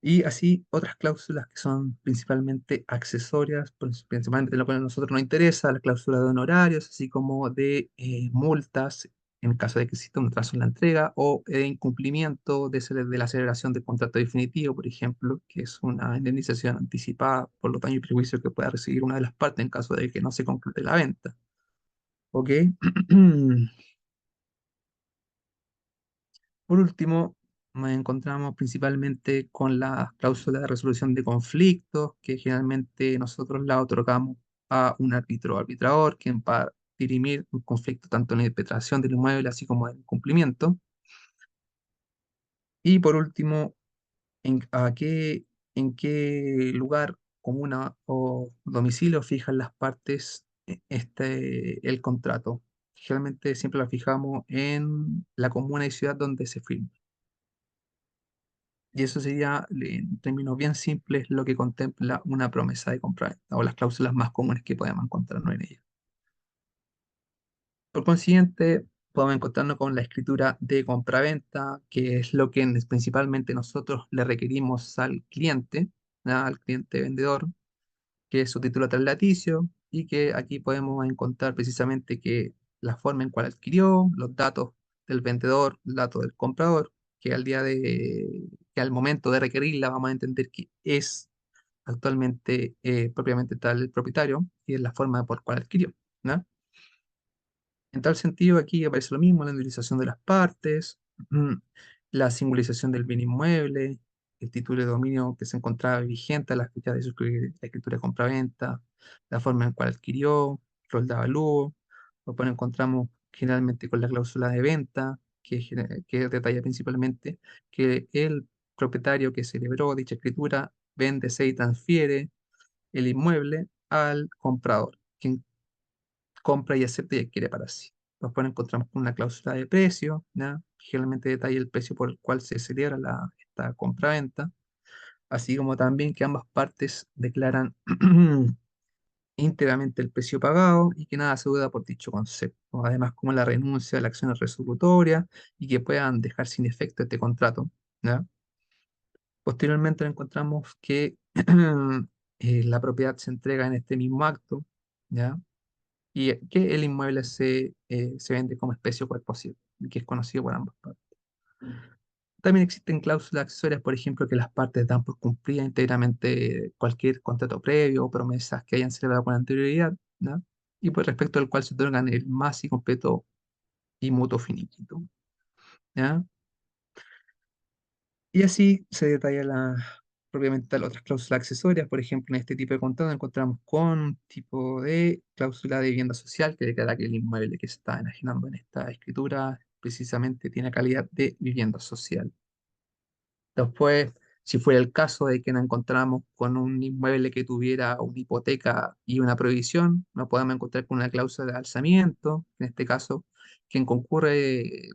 Y así otras cláusulas que son principalmente accesorias, pues, principalmente lo que a nosotros nos interesa, la cláusula de honorarios, así como de multas en caso de que exista un atraso en la entrega o incumplimiento de la celebración del contrato definitivo, por ejemplo, que es una indemnización anticipada por los daños y perjuicios que pueda recibir una de las partes en caso de que no se concrete la venta. ¿Ok? Por último, nos encontramos principalmente con la cláusula de resolución de conflictos, que generalmente nosotros la otorgamos a un árbitro o arbitrador, quien va a dirimir un conflicto tanto en la interpretación del inmueble así como en el cumplimiento. Y por último, en qué lugar, comuna o domicilio fijan las partes el contrato. Generalmente siempre la fijamos en la comuna y ciudad donde se firma. Y eso sería, en términos bien simples, lo que contempla una promesa de compraventa o las cláusulas más comunes que podemos encontrarnos en ella. Por consiguiente, podemos encontrarnos con la escritura de compraventa, que es lo que principalmente nosotros le requerimos al cliente, ¿ya? Al cliente vendedor, que es su título traslaticio, y que aquí podemos encontrar precisamente que la forma en cual adquirió, los datos del vendedor, los datos del comprador, que que al momento de requerirla vamos a entender que es actualmente propiamente tal el propietario, y es la forma por cual adquirió, ¿no? En tal sentido, aquí aparece lo mismo, la indemnización de las partes, la singularización del bien inmueble, el título de dominio que se encontraba vigente a la fecha de la escritura de compraventa, la forma en cual adquirió, rol de avalúo. Después nos encontramos generalmente con la cláusula de venta, que detalla principalmente que el propietario que celebró dicha escritura vende, se y transfiere el inmueble al comprador, quien compra y acepta y adquiere para sí. Después nos encontramos con una cláusula de precio, ¿ya? Que generalmente detalla el precio por el cual se celebra esta compraventa, así como también que ambas partes declaran íntegramente el precio pagado y que nada se duda por dicho concepto, además como la renuncia a la acción resolutoria y que puedan dejar sin efecto este contrato, ¿ya? Posteriormente encontramos que la propiedad se entrega en este mismo acto, ¿ya? Y que el inmueble se vende como especie o cuerpo civil, que es conocido por ambas partes. También existen cláusulas accesorias, por ejemplo, que las partes dan por cumplida íntegramente cualquier contrato previo o promesas que hayan celebrado con anterioridad, ¿no? Y por respecto al cual se otorgan el más y completo y mutuo finiquito, ¿ya? Y así se detalla propiamente tal otras cláusulas accesorias. Por ejemplo, en este tipo de contrato encontramos con un tipo de cláusula de vivienda social que declara que el inmueble que se está enajenando en esta escritura precisamente tiene calidad de vivienda social. Después, si fuera el caso de que nos encontramos con un inmueble que tuviera una hipoteca y una prohibición, nos podemos encontrar con una cláusula de alzamiento. En este caso, quien concurre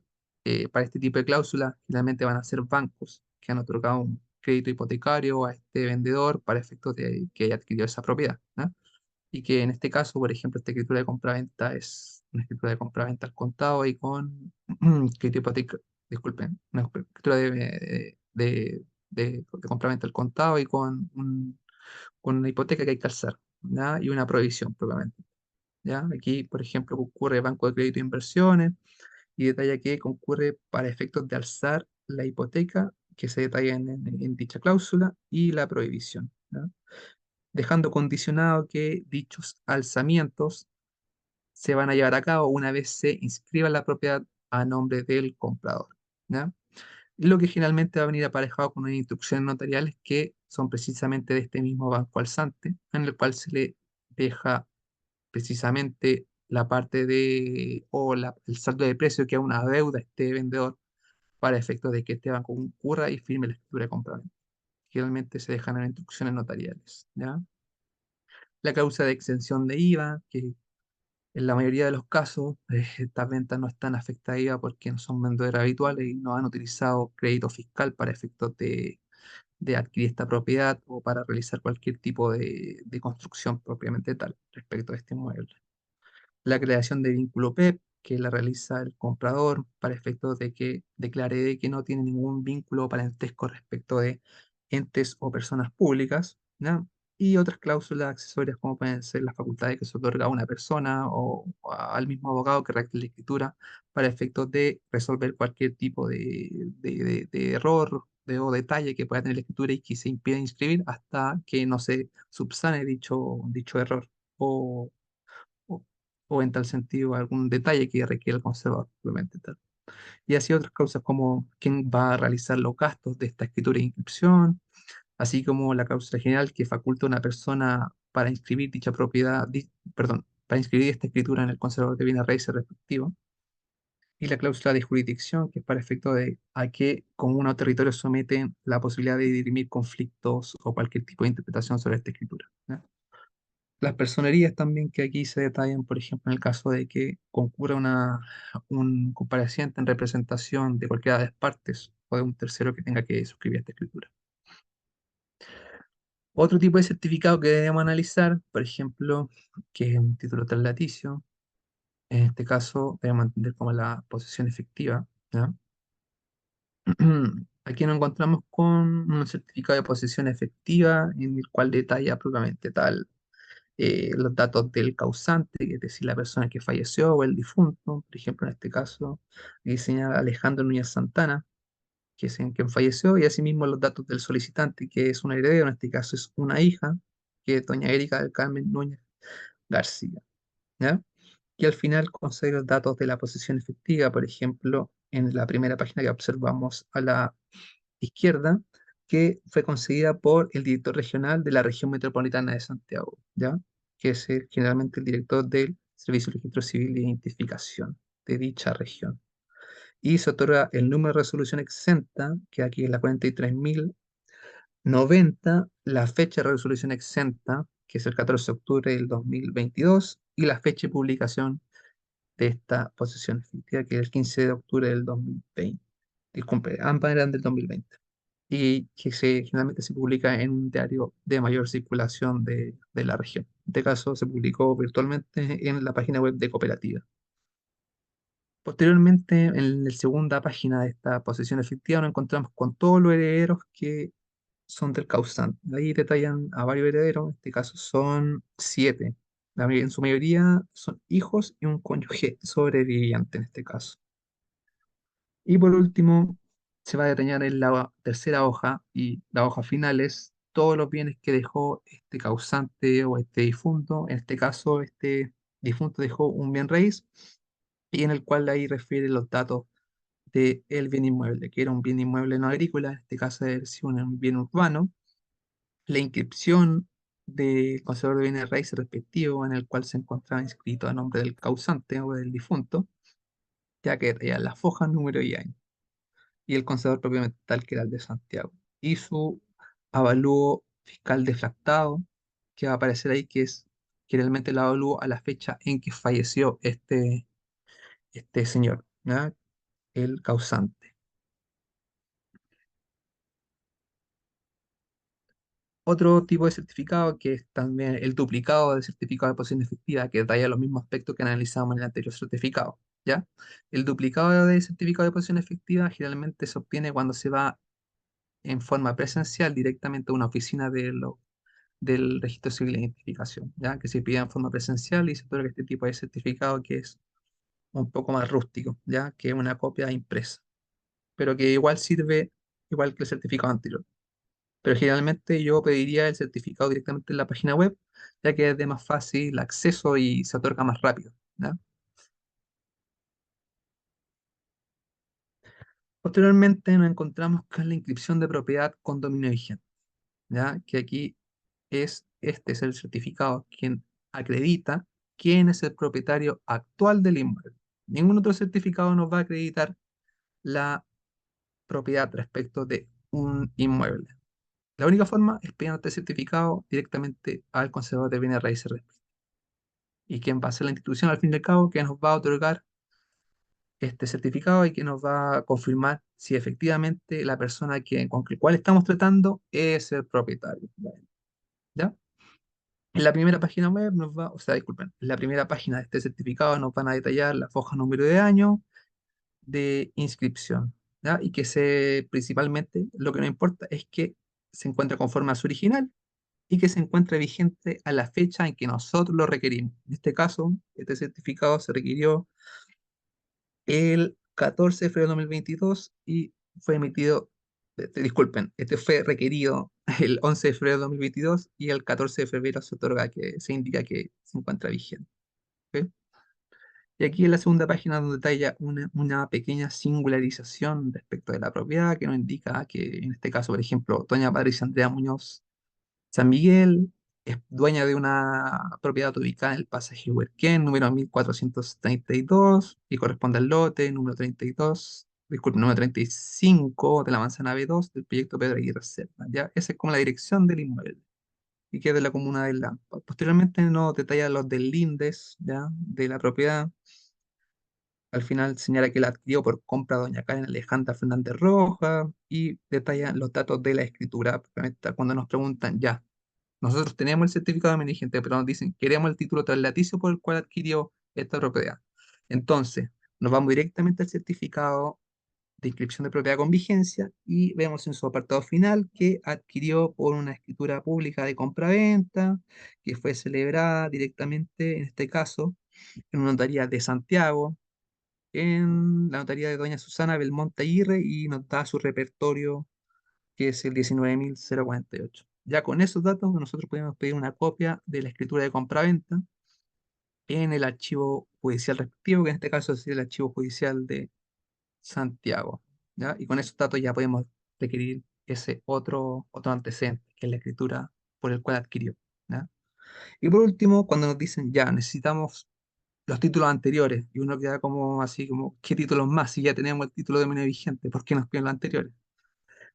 para este tipo de cláusulas finalmente van a ser bancos que han otorgado un crédito hipotecario a este vendedor para efectos de que haya adquirido esa propiedad, ¿no? Y que en este caso, por ejemplo, esta escritura de compraventa es una escritura de compraventa al contado y con crédito hipoteca, disculpen, una escritura de compraventa al contado y con una hipoteca que hay que alzar, ¿ya? Y una provisión propiamente, ¿ya? Aquí, por ejemplo, concurre Banco de Crédito e Inversiones y detalla que concurre para efectos de alzar la hipoteca que se detalla en dicha cláusula y la prohibición, ¿ya? Dejando condicionado que dichos alzamientos se van a llevar a cabo una vez se inscriba la propiedad a nombre del comprador, ¿ya? Lo que generalmente va a venir aparejado con unas instrucciones notariales que son precisamente de este mismo banco alzante, en el cual se le deja precisamente la parte el saldo de precio que a una deuda este vendedor para efectos de que este banco concurra y firme la escritura de compraventa. Generalmente se dejan en instrucciones notariales, ¿ya? La causa de exención de IVA, que en la mayoría de los casos, estas ventas no están afectadas a IVA porque no son vendedores habituales y no han utilizado crédito fiscal para efectos de adquirir esta propiedad o para realizar cualquier tipo de construcción propiamente tal respecto a este inmueble. La creación de vínculo PEP, que la realiza el comprador para efectos de que declare de que no tiene ningún vínculo o parentesco respecto de entes o personas públicas, ¿no? Y otras cláusulas accesorias como pueden ser las facultades que se otorga a una persona al mismo abogado que redacte la escritura para efectos de resolver cualquier tipo de error o detalle que pueda tener la escritura y que se impida inscribir hasta que no se subsane dicho error o o, o en tal sentido algún detalle que requiera el conservador, simplemente tal. Y así otras causas como quién va a realizar los gastos de esta escritura de inscripción, así como la causa general que faculta a una persona para inscribir dicha propiedad, perdón, para inscribir esta escritura en el conservador de bienes raíces respectivo, y la cláusula de jurisdicción, que es para efecto de a qué comuna o territorio someten la posibilidad de dirimir conflictos o cualquier tipo de interpretación sobre esta escritura, ¿ya? Las personerías también que aquí se detallan, por ejemplo, en el caso de que concurra un compareciente en representación de cualquiera de las partes o de un tercero que tenga que suscribir esta escritura. Otro tipo de certificado que debemos analizar, por ejemplo, que es un título traslaticio, en este caso debemos entender como la posesión efectiva, ¿ya? Aquí nos encontramos con un certificado de posesión efectiva en el cual detalla propiamente tal los datos del causante, es decir, la persona que falleció o el difunto. Por ejemplo, en este caso, señala Alejandro Núñez Santana, que es en quien falleció, y asimismo los datos del solicitante, que es un heredero, en este caso es una hija, que es doña Erika del Carmen Núñez García, ¿ya? Y al final concede los datos de la posesión efectiva, por ejemplo, en la primera página que observamos a la izquierda, que fue concedida por el director regional de la región metropolitana de Santiago, ¿ya? Que es generalmente el director del Servicio de Registro Civil de Identificación de dicha región. Y se otorga el número de resolución exenta, que aquí es la 43.090, la fecha de resolución exenta, que es el 14 de octubre del 2022, y la fecha de publicación de esta posesión efectiva, que es el 15 de octubre del 2020. Disculpe, ambas eran del 2020 y que generalmente se publica en un diario de mayor circulación de la región. En este caso se publicó virtualmente en la página web de Cooperativa. Posteriormente, en la segunda página de esta posesión efectiva, nos encontramos con todos los herederos que son del causante. Ahí detallan a varios herederos, en este caso son siete. En su mayoría son hijos y un cónyuge sobreviviente en este caso. Y por último, se va a detallar en la tercera hoja y la hoja final es todos los bienes que dejó este causante o este difunto. En este caso, este difunto dejó un bien raíz y en el cual ahí refiere los datos del bien inmueble, que era un bien inmueble no agrícola, en este caso es un bien urbano, la inscripción del conservador de bienes raíces respectivo en el cual se encontraba inscrito a nombre del causante o del difunto, ya que traía la foja, número y año, y el conservador propiamente tal que era el de Santiago, y su avalúo fiscal defractado, que va a aparecer ahí, que es generalmente el avalúo a la fecha en que falleció este señor, ¿ya? El causante. Otro tipo de certificado que es también el duplicado de certificado de posición efectiva, que detalla los mismos aspectos que analizamos en el anterior certificado, ¿ya? El duplicado de certificado de posición efectiva generalmente se obtiene cuando se va en forma presencial directamente a una oficina del registro civil de identificación, ¿ya? Que se pide en forma presencial y se otorga este tipo de certificado que es un poco más rústico, ¿ya? Que es una copia impresa, pero que igual sirve igual que el certificado anterior. Pero generalmente yo pediría el certificado directamente en la página web, ya que es de más fácil acceso y se otorga más rápido, ¿ya? Posteriormente nos encontramos con la inscripción de propiedad con dominio vigente, ¿ya? Que aquí este es el certificado quien acredita quién es el propietario actual del inmueble. Ningún otro certificado nos va a acreditar la propiedad respecto de un inmueble. La única forma es pidiendo este certificado directamente al conservador de bienes raíces y quién va a ser la institución al fin y al cabo que nos va a otorgar este certificado y que nos va a confirmar si efectivamente la persona con la cual estamos tratando es el propietario. ¿Ya? En la primera página web nos va, o sea, disculpen, en la primera página de este certificado nos van a detallar la foja número de año de inscripción, ¿ya? Y que principalmente lo que nos importa es que se encuentre conforme a su original y que se encuentre vigente a la fecha en que nosotros lo requerimos. En este caso, este certificado se requirió el 14 de febrero de 2022 y fue emitido, disculpen, este fue requerido el 11 de febrero de 2022 y el 14 de febrero se otorga que se indica que se encuentra vigente. ¿Ok? Y aquí en la segunda página donde detalla una pequeña singularización respecto de la propiedad que nos indica que en este caso, por ejemplo, doña Patricia Andrea Muñoz San Miguel es dueña de una propiedad ubicada en el pasaje Huerquén, número 1432, y corresponde al lote número 32, disculpe, número 35 de la manzana B2 del proyecto Pedro Aguirre Cerda, ¿ya? Esa es como la dirección del inmueble, y que es de la comuna de Lampa. Posteriormente nos detalla los del lindes, ¿ya? De la propiedad. Al final señala que la adquirió por compra doña Karen Alejandra Fernández Roja, y detalla los datos de la escritura, propiamente tal, cuando nos preguntan, ya. Nosotros tenemos el certificado de emergente, pero nos dicen, queremos el título traslaticio por el cual adquirió esta propiedad. Entonces, nos vamos directamente al certificado de inscripción de propiedad con vigencia y vemos en su apartado final que adquirió por una escritura pública de compraventa, que fue celebrada directamente, en este caso, en una notaría de Santiago, en la notaría de doña Susana Belmonte Aguirre, y nos da su repertorio que es el 19.048. Ya con esos datos nosotros podemos pedir una copia de la escritura de compraventa en el archivo judicial respectivo, que en este caso es el archivo judicial de Santiago, ¿ya? Y con esos datos ya podemos requerir ese otro antecedente, que es la escritura por el cual adquirió, ¿ya? Y por último, cuando nos dicen, ya, necesitamos los títulos anteriores, y uno queda como así, como, ¿qué títulos más? Si ya tenemos el título de dominio vigente, ¿por qué nos piden los anteriores?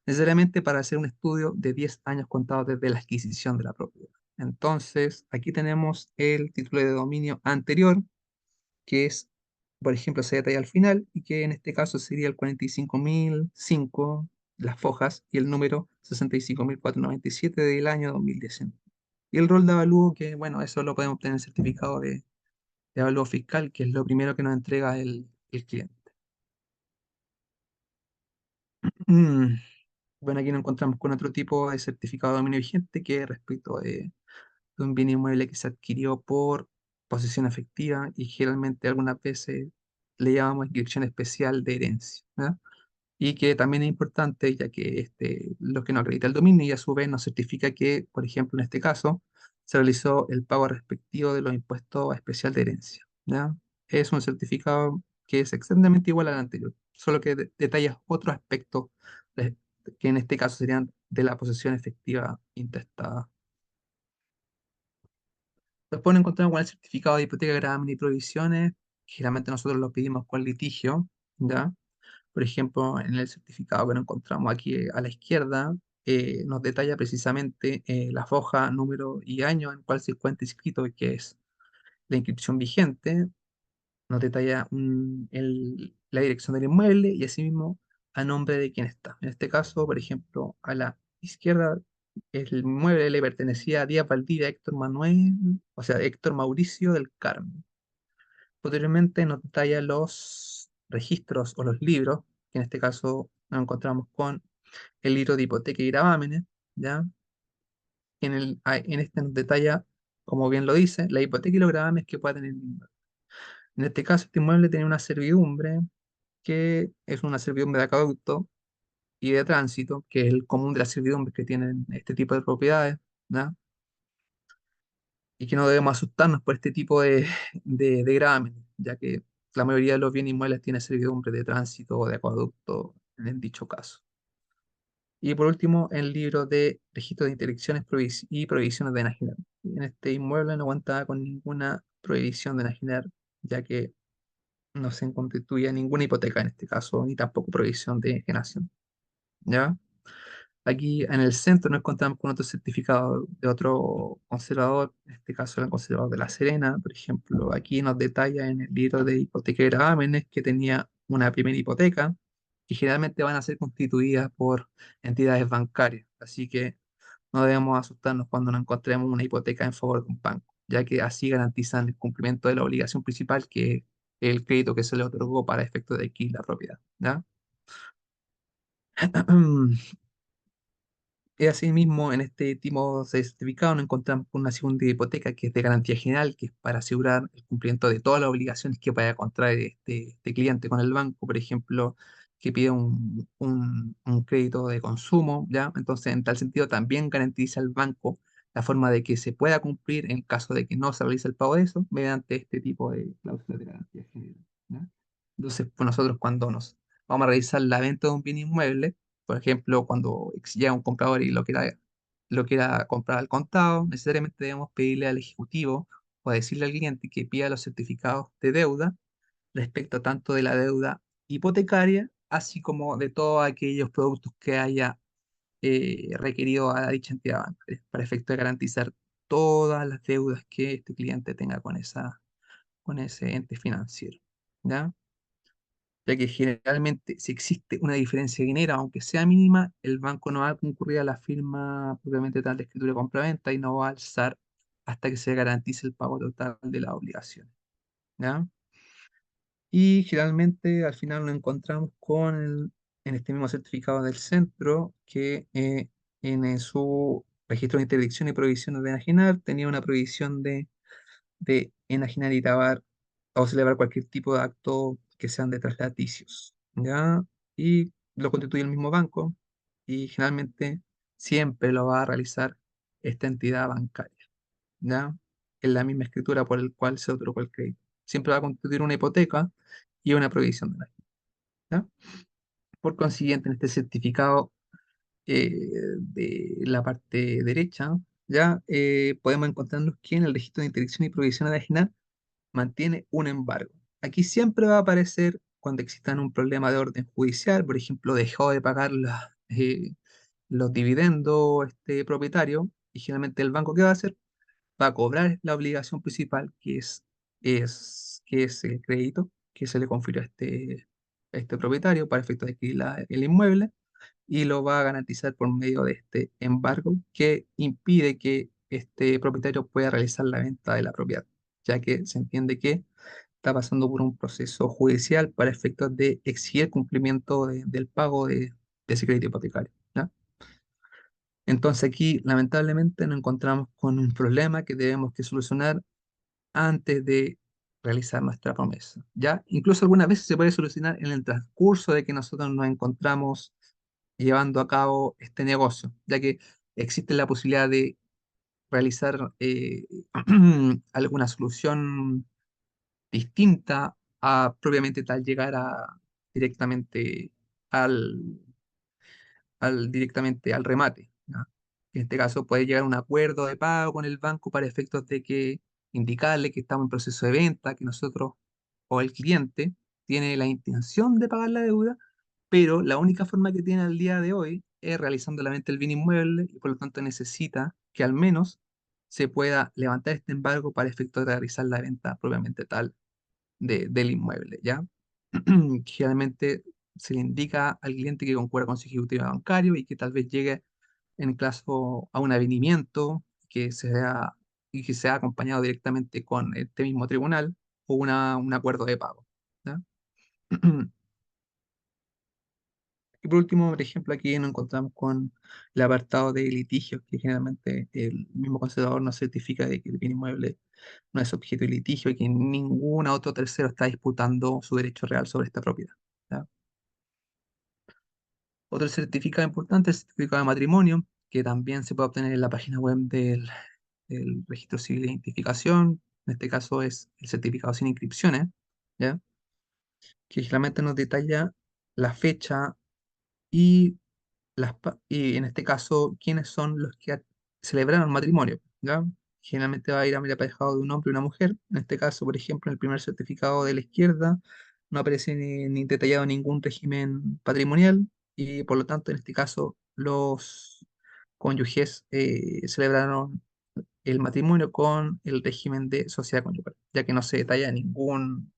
Necesariamente para hacer un estudio de 10 años contados desde la adquisición de la propiedad. Entonces, aquí tenemos el título de dominio anterior, que es, por ejemplo, se detalla al final, y que en este caso sería el 45.005, las fojas, y el número 65.497 del año 2019. Y el rol de avalúo, que bueno, eso lo podemos obtener en el certificado de avalúo fiscal, que es lo primero que nos entrega el cliente. Bueno, aquí nos encontramos con otro tipo de certificado de dominio vigente que es respecto de un bien inmueble que se adquirió por posesión efectiva y generalmente algunas veces le llamamos inscripción especial de herencia, ¿ya? Y que también es importante ya que lo que no acredita el dominio y a su vez nos certifica que, por ejemplo, en este caso, se realizó el pago respectivo de los impuestos especial de herencia, ¿ya? Es un certificado que es exactamente igual al anterior, solo que detalla otro aspecto de- que en este caso serían de la posesión efectiva intestada. Después nos encontramos con el certificado de hipoteca, gravamen y provisiones. Generalmente nosotros lo pedimos con litigio, ¿ya? Por ejemplo, en el certificado que nos encontramos aquí a la izquierda, nos detalla precisamente la foja, número y año en cual se encuentra inscrito, que es la inscripción vigente, nos detalla la dirección del inmueble y asimismo a nombre de quién está. En este caso, por ejemplo, a la izquierda, el inmueble le pertenecía a Díaz Valdivia Héctor Manuel, o sea, Héctor Mauricio del Carmen. Posteriormente nos detalla los registros o los libros, que en este caso nos encontramos con el libro de hipoteca y gravámenes, ¿ya? En este nos detalla, como bien lo dice, la hipoteca y los gravámenes que pueda tener el inmueble. En este caso, este inmueble tiene una servidumbre que es una servidumbre de acueducto y de tránsito, que es el común de las servidumbres que tienen este tipo de propiedades, ¿ya? Y que no debemos asustarnos por este tipo de gravámenes, ya que la mayoría de los bienes inmuebles tiene servidumbre de tránsito o de acueducto en dicho caso. Y por último, el libro de registro de interdicciones y prohibiciones de enajenar. En este inmueble no contaba con ninguna prohibición de enajenar, ya que no se constituía ninguna hipoteca en este caso, ni tampoco prohibición de enajenación. ¿Ya? Aquí en el centro nos encontramos con otro certificado de otro conservador, en este caso el conservador de La Serena, por ejemplo, aquí nos detalla en el libro de hipoteca y gravámenes que tenía una primera hipoteca, que generalmente van a ser constituidas por entidades bancarias, así que no debemos asustarnos cuando nos encontremos una hipoteca en favor de un banco, ya que así garantizan el cumplimiento de la obligación principal, que es el crédito que se le otorgó para efecto de adquirir la propiedad. ¿Ya? Y asimismo, en este tipo de certificado nos encontramos con una segunda hipoteca que es de garantía general, que es para asegurar el cumplimiento de todas las obligaciones que vaya a contraer este cliente con el banco, por ejemplo, que pide un crédito de consumo, ¿ya? Entonces, en tal sentido, también garantiza el banco la forma de que se pueda cumplir en caso de que no se realice el pago de eso, mediante este tipo de cláusulas de garantía general, ¿ya? Entonces, pues nosotros cuando nos vamos a realizar la venta de un bien inmueble, por ejemplo, cuando llega un comprador y lo quiera comprar al contado, necesariamente debemos pedirle al ejecutivo o decirle al cliente que pida los certificados de deuda respecto tanto de la deuda hipotecaria, así como de todos aquellos productos que haya requerido a dicha entidad bancaria, para efecto de garantizar todas las deudas que este cliente tenga con ese ente financiero. ¿Ya? Ya que generalmente si existe una diferencia de dinero, aunque sea mínima, el banco no va a concurrir a la firma propiamente tal de escritura de compraventa y no va a alzar hasta que se garantice el pago total de las obligaciones. ¿Ya? Y generalmente al final nos encontramos en este mismo certificado del centro que su registro de interdicción y prohibiciones de enajenar tenía una prohibición de enajenar y grabar o celebrar cualquier tipo de acto que sean de traslaticios, ¿ya? Y lo constituye el mismo banco y generalmente siempre lo va a realizar esta entidad bancaria, ¿ya? En la misma escritura por el cual se otorgó el crédito. Siempre va a constituir una hipoteca y una provisión de la, ¿ya? Por consiguiente, en este certificado de la parte derecha, ya podemos encontrarnos que en el registro de interdicción y provisión de la mantiene un embargo. Aquí siempre va a aparecer cuando exista un problema de orden judicial, por ejemplo, dejó de pagar los dividendos este propietario, y generalmente el banco, ¿qué va a hacer? Va a cobrar la obligación principal, que es el crédito que se le confirió a este propietario para efectos de adquirir el inmueble, y lo va a garantizar por medio de este embargo que impide que este propietario pueda realizar la venta de la propiedad, ya que se entiende que está pasando por un proceso judicial para efectos de exigir el cumplimiento del pago de ese crédito hipotecario. ¿Ya? Entonces aquí, lamentablemente, nos encontramos con un problema que debemos que solucionar antes de realizar nuestra promesa, ¿ya? Incluso algunas veces se puede solucionar en el transcurso de que nosotros nos encontramos llevando a cabo este negocio, ya que existe la posibilidad de realizar alguna solución distinta a propiamente tal llegar a directamente al, directamente al remate, ¿ya? En este caso puede llegar a un acuerdo de pago con el banco para efectos de que indicarle que estamos en proceso de venta, que nosotros o el cliente tiene la intención de pagar la deuda, pero la única forma que tiene al día de hoy es realizando la venta del bien inmueble y por lo tanto necesita que al menos se pueda levantar este embargo para efectos de realizar la venta propiamente tal del inmueble, ¿ya? Generalmente se le indica al cliente que concuerda con su ejecutivo bancario y que tal vez llegue en caso a un avenimiento y que sea acompañado directamente con este mismo tribunal o un acuerdo de pago, ¿ya? Y por último, por ejemplo, aquí nos encontramos con el apartado de litigios, que generalmente el mismo conservador nos certifica de que el bien inmueble no es objeto de litigio y que ningún otro tercero está disputando su derecho real sobre esta propiedad, ¿ya? Otro certificado importante es el certificado de matrimonio, que también se puede obtener en la página web del Registro Civil de Identificación. En este caso es el certificado sin inscripciones, ¿ya? Que generalmente nos detalla la fecha y y en este caso, quiénes son los que celebraron el matrimonio, ¿ya? Generalmente va a ir aparejado de un hombre y una mujer. En este caso, por ejemplo, en el primer certificado de la izquierda no aparece ni detallado ningún régimen patrimonial y por lo tanto, en este caso, los cónyuges celebraron el matrimonio con el régimen de sociedad conyugal, ya que no se detalla ningún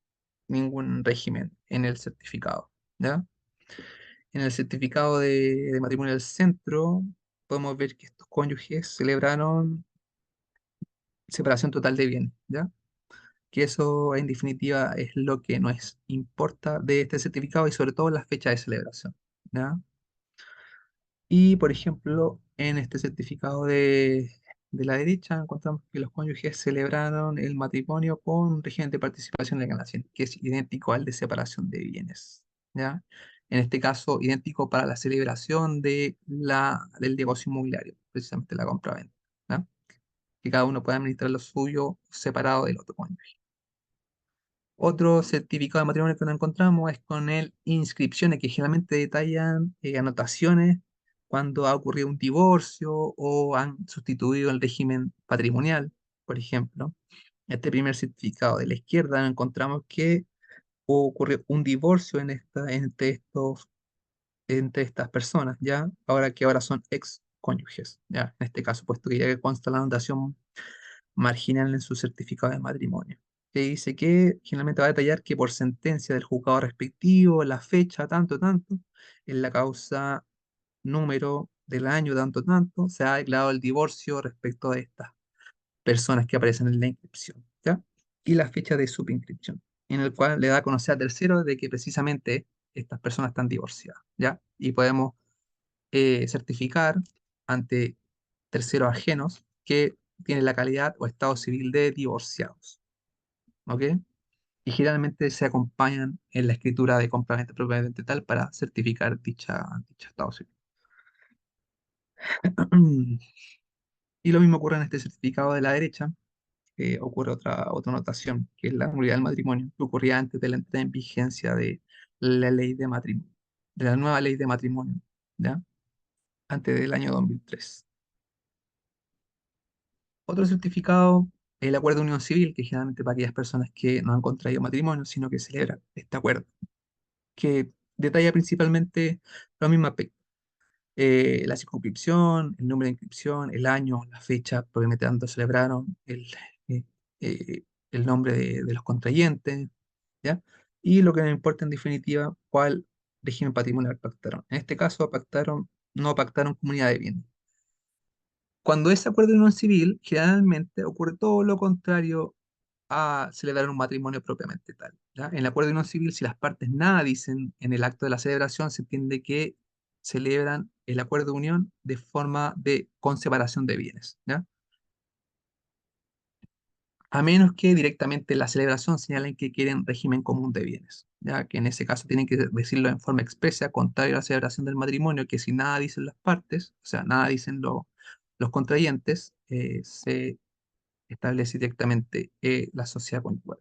régimen en el certificado, ¿ya? En el certificado de matrimonio del centro, podemos ver que estos cónyuges celebraron separación total de bienes, ¿ya? Que eso en definitiva es lo que nos importa de este certificado y sobre todo la fecha de celebración, ¿ya? Y por ejemplo, en este certificado de la derecha encontramos que los cónyuges celebraron el matrimonio con un régimen de participación en la ganancia, que es idéntico al de separación de bienes, ¿ya? En este caso, idéntico para la celebración del negocio inmobiliario, precisamente la compra-venta, ¿ya? Que cada uno pueda administrar lo suyo separado del otro cónyuge. Otro certificado de matrimonio que nos encontramos es con el inscripciones, que generalmente detallan anotaciones cuando ha ocurrido un divorcio o han sustituido el régimen patrimonial, por ejemplo. Este primer certificado de la izquierda encontramos que ocurrió un divorcio entre estas personas, ¿ya? Ahora son ex cónyuges, ¿ya? En este caso, puesto que ya que consta la anotación marginal en su certificado de matrimonio. Que dice que generalmente va a detallar que por sentencia del juzgado respectivo, la fecha, tanto, tanto, en la causa número del año, tanto, tanto, se ha declarado el divorcio respecto de estas personas que aparecen en la inscripción, ¿ya? Y la fecha de subinscripción, en el cual le da a conocer a terceros de que precisamente estas personas están divorciadas, ¿ya? Y podemos certificar ante terceros ajenos que tienen la calidad o estado civil de divorciados, ¿ok? Y generalmente se acompañan en la escritura de compraventa propiamente tal para certificar dicho estado civil. Y lo mismo ocurre en este certificado de la derecha, que ocurre otra notación, que es la nulidad del matrimonio, que ocurría antes de la entrada en vigencia de la ley de matrimonio, de la nueva ley de matrimonio, ¿ya? Antes del año 2003. Otro certificado, el acuerdo de unión civil, que generalmente para aquellas personas que no han contraído matrimonio, sino que celebran este acuerdo, que detalla principalmente los mismos aspectos. La circunscripción, el número de inscripción, el año, la fecha, probablemente tanto celebraron, eh, el nombre de los contrayentes, ¿ya? Y lo que nos importa en definitiva, cuál régimen patrimonial pactaron. En este caso, no pactaron comunidad de bienes. Cuando es acuerdo de unión civil, generalmente ocurre todo lo contrario a celebrar un matrimonio propiamente tal, ¿ya? En el acuerdo de unión civil, si las partes nada dicen en el acto de la celebración, se entiende que celebran el acuerdo de unión de forma de con separación de bienes, ¿ya? A menos que directamente la celebración señalen que quieren régimen común de bienes, ya que en ese caso tienen que decirlo en forma expresa, contrario a la celebración del matrimonio, que si nada dicen las partes, o sea, nada dicen los contrayentes, se establece directamente la sociedad conyugal.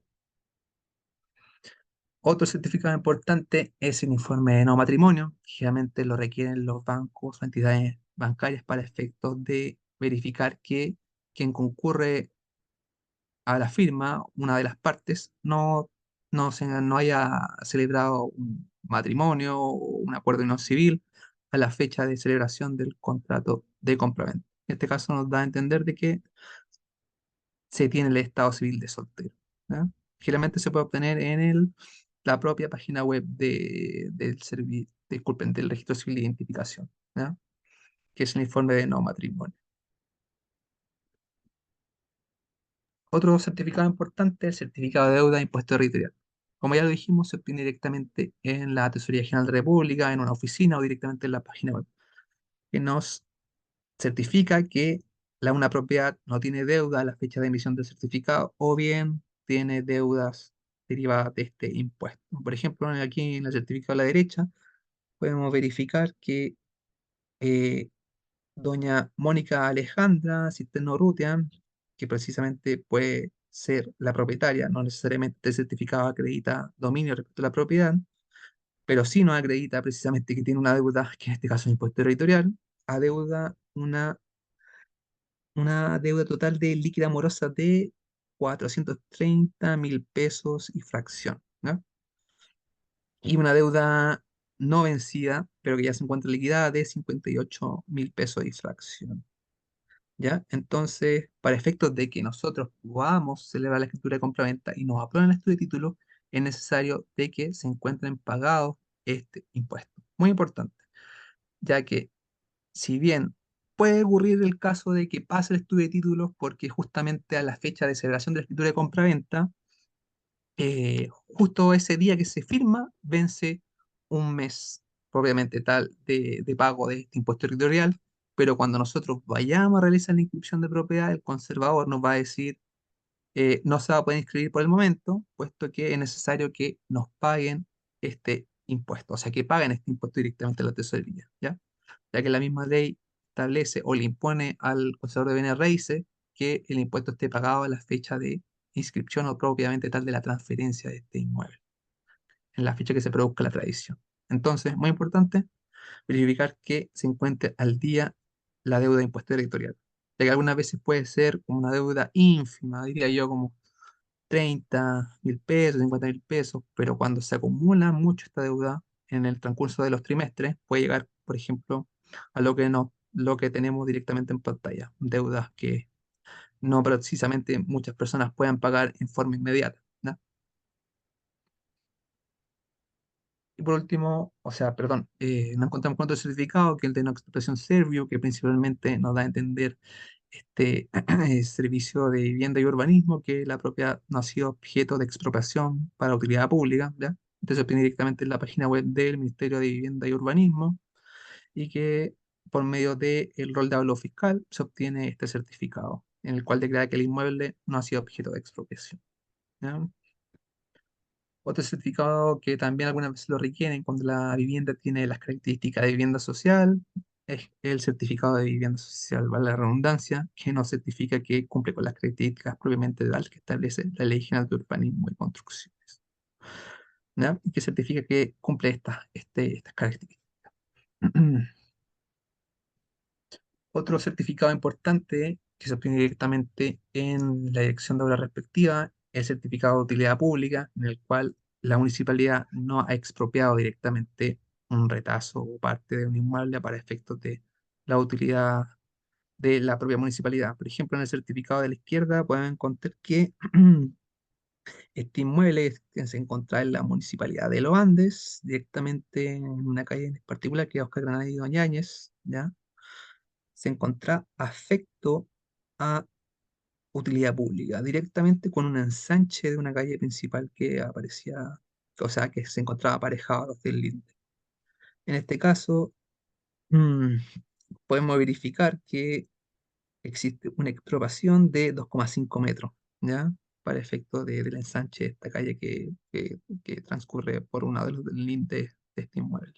Otro certificado importante es el informe de no matrimonio, que generalmente lo requieren los bancos o entidades bancarias para efectos de verificar que quien concurre a la firma, una de las partes, no haya celebrado un matrimonio o un acuerdo no civil a la fecha de celebración del contrato de compraventa. En este caso nos da a entender de que se tiene el estado civil de soltero, ¿ya? Generalmente se puede obtener en la propia página web del servicio, disculpen, del registro civil de identificación, ¿ya? Que es el informe de no matrimonio. Otro certificado importante, el certificado de deuda de impuesto territorial. Como ya lo dijimos, se obtiene directamente en la Tesorería General de la República, en una oficina o directamente en la página web, que nos certifica que una propiedad no tiene deuda a la fecha de emisión del certificado o bien tiene deudas derivadas de este impuesto. Por ejemplo, aquí en el certificado a la derecha podemos verificar que eh, doña Mónica Alejandra Cisterno Urrutia, que precisamente puede ser la propietaria, no necesariamente el certificado acredita dominio respecto a la propiedad, pero sí nos acredita precisamente que tiene una deuda, que en este caso es impuesto territorial, adeuda una deuda total de líquida morosa de 430.000 pesos y fracción, ¿no? Y una deuda no vencida, pero que ya se encuentra liquidada de 58.000 pesos y fracción. ¿Ya? Entonces, para efectos de que nosotros podamos celebrar la escritura de compraventa y nos aprueben el estudio de título, es necesario de que se encuentren pagados este impuesto. Muy importante, ya que si bien puede ocurrir el caso de que pase el estudio de títulos porque justamente a la fecha de celebración de la escritura de compraventa, justo ese día que se firma, vence un mes propiamente tal de pago de este impuesto territorial, pero cuando nosotros vayamos a realizar la inscripción de propiedad, el conservador nos va a decir, no se va a poder inscribir por el momento, puesto que es necesario que nos paguen este impuesto, o sea, que paguen este impuesto directamente a la tesorería, ¿ya? Ya que la misma ley establece o le impone al conservador de bienes raíces que el impuesto esté pagado a la fecha de inscripción o propiamente tal de la transferencia de este inmueble, en la fecha que se produzca la tradición. Entonces, muy importante, verificar que se encuentre al día la deuda de impuesto directorial, ya que algunas veces puede ser como una deuda ínfima, diría yo, como 30.000 pesos, 50.000 pesos, pero cuando se acumula mucho esta deuda en el transcurso de los trimestres, puede llegar, por ejemplo, a lo que tenemos directamente en pantalla, deudas que no precisamente muchas personas puedan pagar en forma inmediata, ¿no? Y por último, o sea, perdón, nos encontramos con otro certificado, que es el de no expropiación servio, que principalmente nos da a entender este servicio de vivienda y urbanismo, que la propiedad no ha sido objeto de expropiación para utilidad pública, ¿ya? Entonces se obtiene directamente en la página web del Ministerio de Vivienda y Urbanismo y que por medio del rol de hablo fiscal se obtiene este certificado, en el cual declara que el inmueble no ha sido objeto de expropiación, ¿ya? Otro certificado que también algunas veces lo requieren cuando la vivienda tiene las características de vivienda social es el certificado de vivienda social, vale la redundancia, que nos certifica que cumple con las características propiamente tal que establece la Ley General de Urbanismo y Construcciones, ¿ya? Y que certifica que cumple estas características. Otro certificado importante que se obtiene directamente en la dirección de obra respectiva, el certificado de utilidad pública, en el cual la municipalidad no ha expropiado directamente un retazo o parte de un inmueble para efectos de la utilidad de la propia municipalidad. Por ejemplo, en el certificado de la izquierda pueden encontrar que este inmueble que se encuentra en la municipalidad de Los Andes, directamente en una calle en particular que es Oscar Granadillo Doñáñez, ¿ya? Se encuentra afecto a utilidad pública, directamente con un ensanche de una calle principal que aparecía, o sea, que se encontraba aparejado a los del linde. En este caso, Mm, Podemos verificar que existe una expropiación de 2,5 metros, ¿ya? Para efecto del ensanche de esta calle que transcurre por uno de los límites de este inmueble.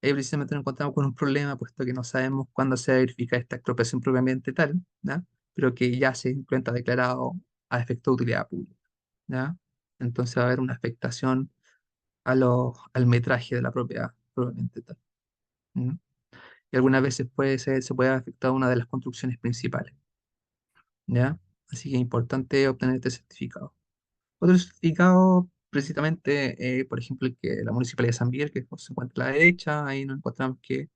Precisamente nos encontramos con un problema, puesto que no sabemos cuándo se va a verificar esta expropiación propiamente tal, ¿ya? Pero que ya se encuentra declarado a efecto de utilidad pública, ¿ya? Entonces va a haber una afectación al metraje de la propiedad propiamente tal. ¿Mm? Y algunas veces se puede afectar una de las construcciones principales, ¿ya? Así que es importante obtener este certificado. Otro certificado, precisamente, por ejemplo, el que la Municipalidad de San Miguel, que se encuentra a la derecha, ahí nos encontramos que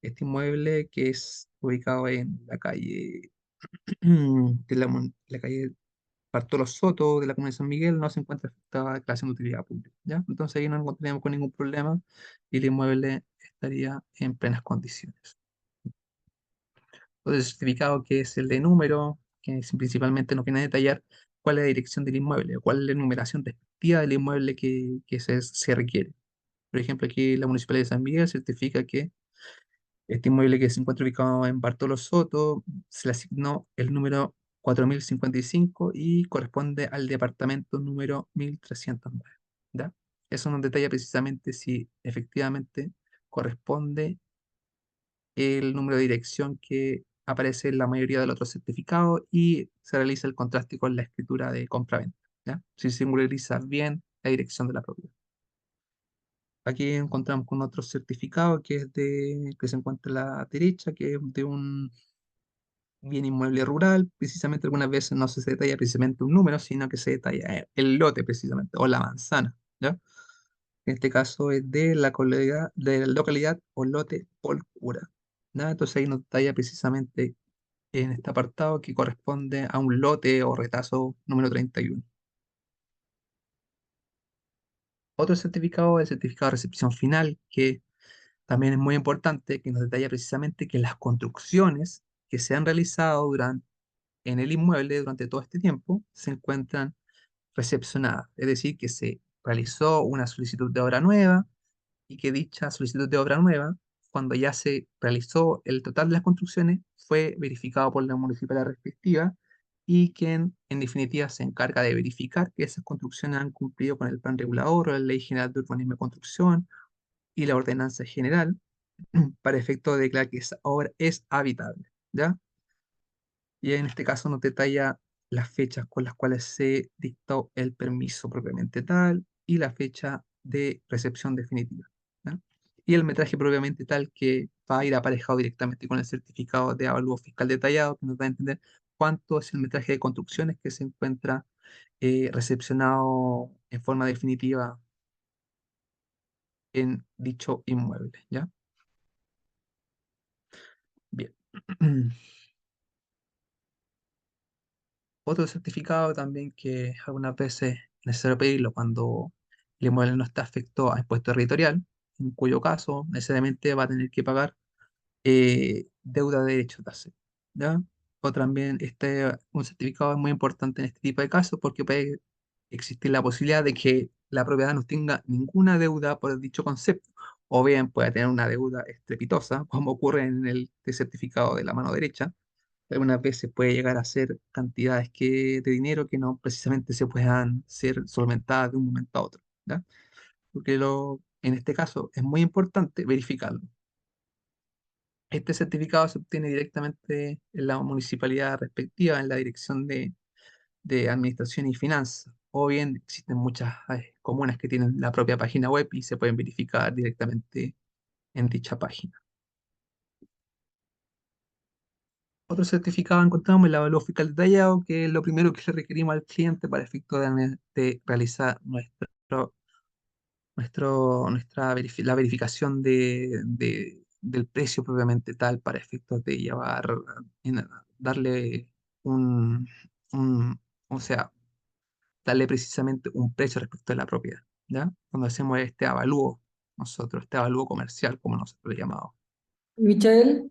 este inmueble, que es ubicado en la calle, que es la calle Bartolo Soto de la Comuna de San Miguel, no se encuentra afectada a declaración de utilidad pública, ¿ya? Entonces ahí no nos encontraríamos con ningún problema y el inmueble estaría en plenas condiciones. Otro certificado, que es el de número, principalmente nos viene a detallar cuál es la dirección del inmueble, o cuál es la numeración respectiva del inmueble que se requiere. Por ejemplo, aquí la Municipalidad de San Miguel certifica que este inmueble, que se encuentra ubicado en Bartolo Soto, se le asignó el número 4055 y corresponde al departamento número 1309, ¿ya? Eso nos detalla precisamente si efectivamente corresponde el número de dirección que aparece en la mayoría de los otros certificados, y se realiza el contraste con la escritura de compraventa, ¿ya? Si se singulariza bien la dirección de la propiedad. Aquí encontramos con otro certificado que se encuentra a la derecha, que es de un bien inmueble rural. Precisamente algunas veces no se detalla precisamente un número, sino que se detalla el lote precisamente, o la manzana, ¿ya? En este caso es de la localidad o lote Polcura, ¿ya? Entonces ahí nos detalla precisamente en este apartado que corresponde a un lote o retazo número 31. Otro certificado es el certificado de recepción final, que también es muy importante, que nos detalla precisamente que las construcciones que se han realizado en el inmueble durante todo este tiempo se encuentran recepcionadas, es decir, que se realizó una solicitud de obra nueva y que dicha solicitud de obra nueva, cuando ya se realizó el total de las construcciones, fue verificado por la municipalidad respectiva, y quien en definitiva se encarga de verificar que esas construcciones han cumplido con el plan regulador o la Ley General de Urbanismo y Construcción y la Ordenanza General, para efecto de declarar que esa obra es habitable, ¿ya? Y en este caso nos detalla las fechas con las cuales se dictó el permiso propiamente tal y la fecha de recepción definitiva, ¿ya? Y el metraje propiamente tal, que va a ir aparejado directamente con el certificado de avalúo fiscal detallado, que nos da a entender cuánto es el metraje de construcciones que se encuentra recepcionado en forma definitiva en dicho inmueble, ¿ya? Bien. Otro certificado también que algunas veces es necesario pedirlo cuando el inmueble no está afecto a impuesto territorial, en cuyo caso necesariamente va a tener que pagar deuda de derechos de acero, ¿ya? O también un certificado es muy importante en este tipo de casos, porque puede existir la posibilidad de que la propiedad no tenga ninguna deuda por dicho concepto, o bien puede tener una deuda estrepitosa, como ocurre en el certificado de la mano derecha. Algunas veces puede llegar a ser cantidades de dinero que no precisamente se puedan ser solventadas de un momento a otro, ¿ya? Porque en este caso es muy importante verificarlo. Este certificado se obtiene directamente en la municipalidad respectiva, en la dirección de Administración y Finanzas, o bien existen muchas comunas que tienen la propia página web y se pueden verificar directamente en dicha página. Otro certificado encontramos el avalúo fiscal detallado, que es lo primero que le requerimos al cliente para efecto de realizar la verificación del precio propiamente tal, para efectos de darle un, un- o sea, darle precisamente un precio respecto de la propiedad, ¿ya? Cuando hacemos este avalúo comercial, como nosotros le llamamos, Michael,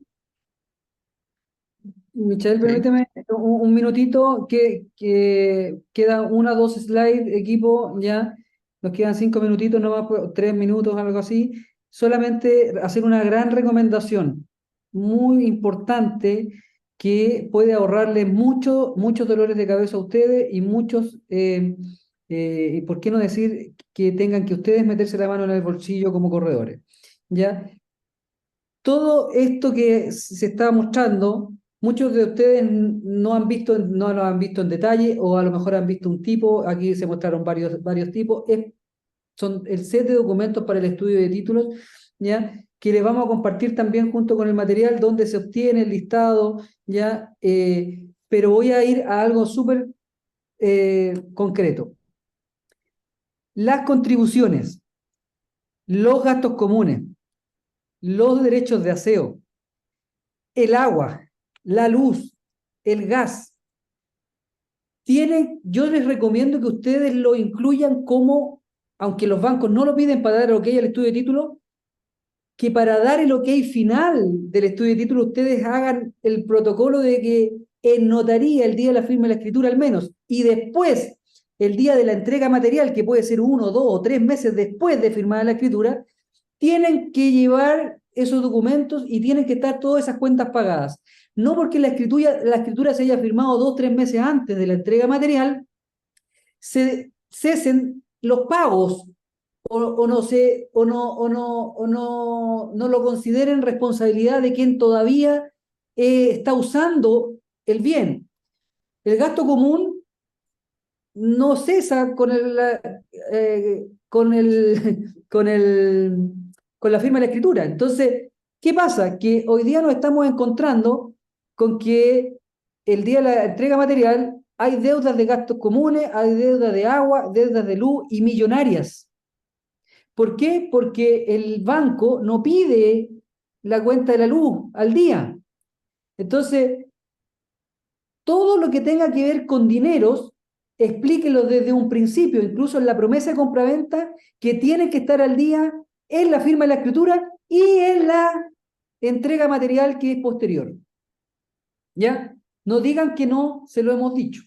Michael, ¿sí? permíteme un minutito, que queda una, dos slides, equipo, ya. Nos quedan 5 minutitos, no más, 3 minutos, algo así. solamente hacer una gran recomendación, muy importante, que puede ahorrarle muchos dolores de cabeza a ustedes y y por qué no decir que tengan que ustedes meterse la mano en el bolsillo como corredores. ¿Ya? Todo esto que se está mostrando, muchos de ustedes no han visto, no lo han visto en detalle, o a lo mejor han visto un tipo, aquí se mostraron varios tipos, son el set de documentos para el estudio de títulos, ¿ya? Que les vamos a compartir también junto con el material donde se obtiene el listado, ¿ya? Pero voy a ir a algo súper concreto. Las contribuciones, los gastos comunes, los derechos de aseo, el agua, la luz, el gas. Yo les recomiendo que ustedes lo incluyan como, aunque los bancos no lo piden para dar el ok al estudio de título, que para dar el ok final del estudio de título ustedes hagan el protocolo de que en notaría el día de la firma de la escritura al menos, y después el día de la entrega material, que puede ser 1, 2 o 3 meses después de firmar la escritura, tienen que llevar esos documentos y tienen que estar todas esas cuentas pagadas. No porque la escritura se haya firmado 2 o 3 meses antes de la entrega material, se cesen los pagos o no se, no lo consideren responsabilidad de quien todavía está usando el bien. El gasto común no cesa con la firma de la escritura. Entonces, ¿qué pasa? Que hoy día nos estamos encontrando con que el día de la entrega material hay deudas de gastos comunes, hay deudas de agua, deudas de luz y millonarias. ¿Por qué? Porque el banco no pide la cuenta de la luz al día. Entonces, todo lo que tenga que ver con dineros, explíquelo desde un principio, incluso en la promesa de compraventa, que tiene que estar al día en la firma de la escritura y en la entrega material que es posterior. ¿Ya? No digan que no se lo hemos dicho.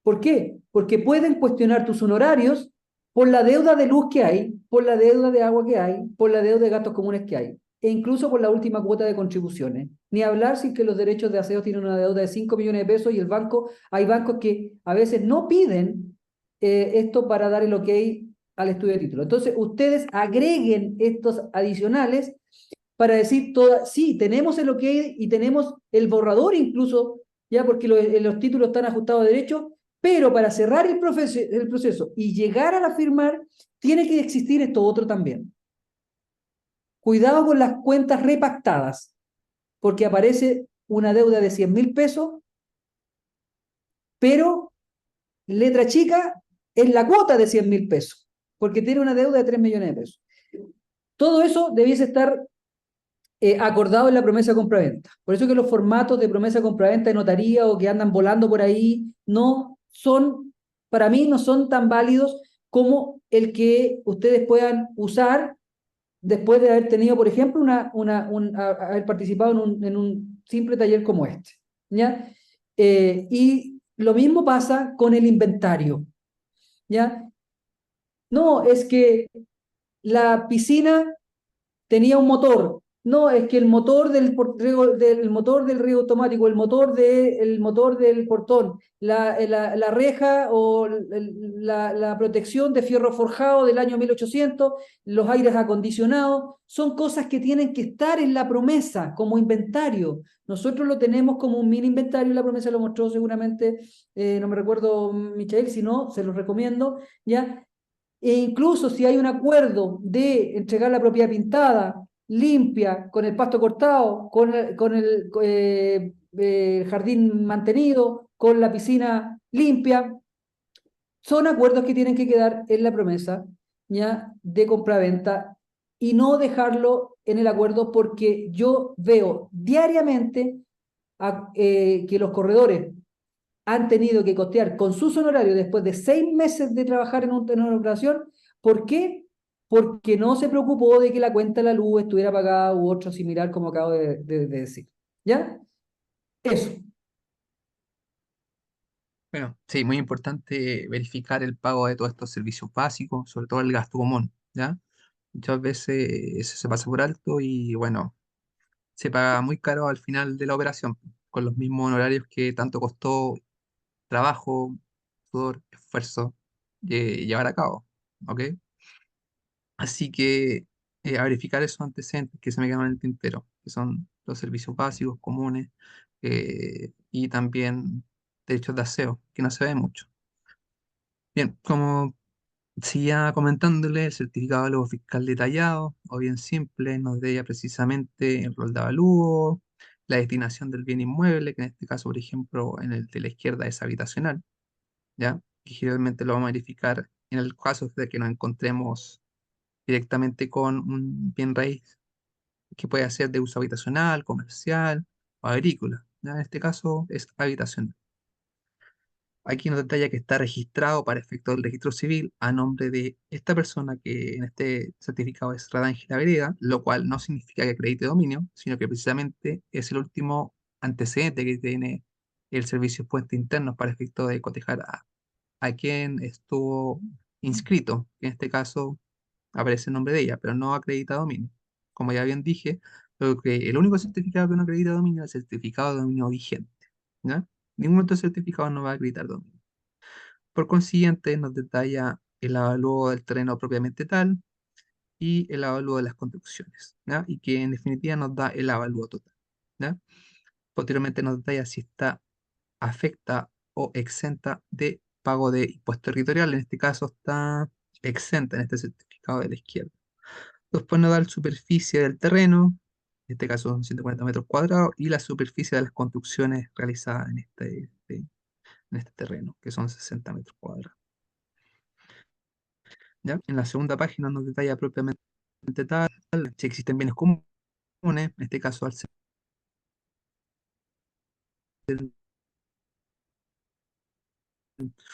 ¿Por qué? Porque pueden cuestionar tus honorarios por la deuda de luz que hay, por la deuda de agua que hay, por la deuda de gastos comunes que hay, e incluso por la última cuota de contribuciones. Ni hablar sin que los derechos de aseo tienen una deuda de 5 millones de pesos y hay bancos que a veces no piden esto para dar el ok al estudio de título. Entonces, ustedes agreguen estos adicionales para decir, sí, tenemos el ok y tenemos el borrador incluso, ya porque los títulos están ajustados a derecho, pero para cerrar el proceso y llegar a la firmar, tiene que existir esto otro también. Cuidado con las cuentas repactadas, porque aparece una deuda de 100.000 pesos, pero letra chica en la cuota de 100.000 pesos, porque tiene una deuda de 3 millones de pesos. Todo eso debiese estar acordado en la promesa de compraventa. Por eso que los formatos de promesa de compraventa de notaría o que andan volando por ahí no son, para mí, no son tan válidos como el que ustedes puedan usar después de haber tenido, por ejemplo, haber participado en un simple taller como este. ¿Ya? Y lo mismo pasa con el inventario. ¿Ya? No, es que la piscina tenía un motor. No, es que el motor del motor del riego automático, el motor del portón, la reja o la protección de fierro forjado del año 1800, los aires acondicionados, son cosas que tienen que estar en la promesa como inventario. Nosotros lo tenemos como un mini inventario, la promesa lo mostró seguramente, no me recuerdo Michael, si no, se los recomiendo, ¿ya? E incluso si hay un acuerdo de entregar la propiedad pintada, limpia, con el pasto cortado, con el jardín mantenido, con la piscina limpia, son acuerdos que tienen que quedar en la promesa, ¿ya? De compraventa y no dejarlo en el acuerdo, porque yo veo diariamente que los corredores han tenido que costear con sus honorarios después de 6 meses de trabajar en una operación. ¿Por qué? Porque no se preocupó de que la cuenta de la luz estuviera pagada u otro similar, como acabo de decir. ¿Ya? Eso. Bueno, sí, muy importante verificar el pago de todos estos servicios básicos, sobre todo el gasto común, ¿ya? Muchas veces eso se pasa por alto y bueno, se paga muy caro al final de la operación, con los mismos honorarios que tanto costó trabajo, sudor, esfuerzo llevar a cabo. ¿Ok? Así que a verificar esos antecedentes que se me quedan en el tintero, que son los servicios básicos, comunes, y también derechos de aseo, que no se ve mucho. Bien, como seguía comentándole, el certificado de luego fiscal detallado, o bien simple, nos detalla precisamente el rol de avalúo, la destinación del bien inmueble, que en este caso, por ejemplo, en el de la izquierda es habitacional, ¿ya? Que generalmente lo vamos a verificar en el caso de que nos encontremos directamente con un bien raíz que puede ser de uso habitacional, comercial o agrícola. ¿Ya? En este caso es habitacional. Aquí nos detalla que está registrado para efectos del registro civil a nombre de esta persona que en este certificado es Radángela Vereda, lo cual no significa que acredite dominio, sino que precisamente es el último antecedente que tiene el Servicio de Puentes Internos para efectos de cotejar a quien estuvo inscrito, que en este caso aparece el nombre de ella, pero no acredita dominio. Como ya bien dije, el único certificado que no acredita dominio es el certificado de dominio vigente. ¿Ya? Ningún otro certificado no va a acreditar dominio. Por consiguiente, nos detalla el avalúo del terreno propiamente tal y el avalúo de las construcciones, ¿ya? Y que en definitiva nos da el avalúo total. ¿Ya? Posteriormente nos detalla si está afecta o exenta de pago de impuesto territorial. En este caso está exenta en este certificado de la izquierda. Después nos da la superficie del terreno, en este caso son 140 metros cuadrados, y la superficie de las construcciones realizadas en este terreno, que son 60 metros cuadrados. ¿Ya? En la segunda página nos detalla propiamente tal, si existen bienes comunes, en este caso al ser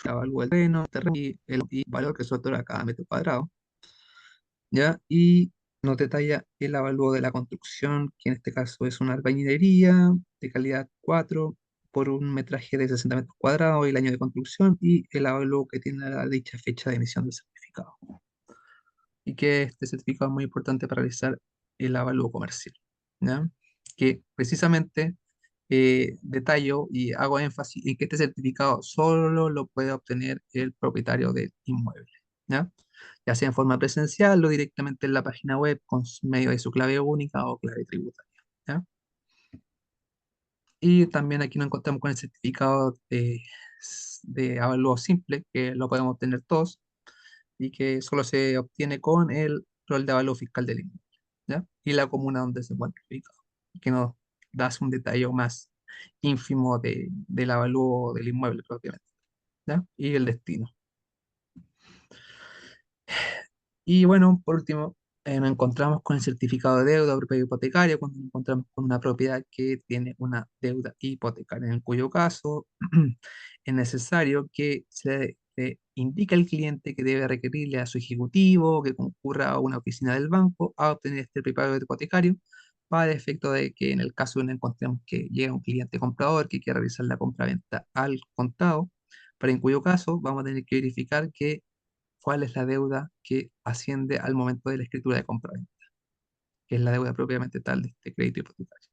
la evalúa el terreno y el valor que se otorga a cada metro cuadrado. ¿Ya? Y nos detalla el avalúo de la construcción, que en este caso es una albañilería de calidad 4 por un metraje de 60 metros cuadrados y el año de construcción y el avalúo que tiene la dicha fecha de emisión del certificado. Y que este certificado es muy importante para realizar el avalúo comercial, ¿ya? Que precisamente detallo y hago énfasis en que este certificado solo lo puede obtener el propietario del inmueble, ¿ya? Ya sea en forma presencial o directamente en la página web con medio de su clave única o clave tributaria, ¿ya? Y también aquí nos encontramos con el certificado de avalúo simple, que lo podemos obtener todos y que solo se obtiene con el rol de avalúo fiscal del inmueble, ¿ya? Y la comuna donde se encuentra ubicado, que nos da un detalle más ínfimo del avalúo del inmueble propiamente, ¿ya? Y el destino. Y bueno, por último, nos encontramos con el certificado de deuda propiedad hipotecaria, cuando nos encontramos con una propiedad que tiene una deuda hipotecaria, en cuyo caso es necesario que se le indique al cliente que debe requerirle a su ejecutivo que concurra a una oficina del banco a obtener este prepago hipotecario para el efecto de que en el caso de no encontremos que llega un cliente comprador que quiera realizar la compraventa al contado, pero en cuyo caso vamos a tener que verificar que cuál es la deuda que asciende al momento de la escritura de compraventa, que es la deuda propiamente tal de este crédito hipotecario.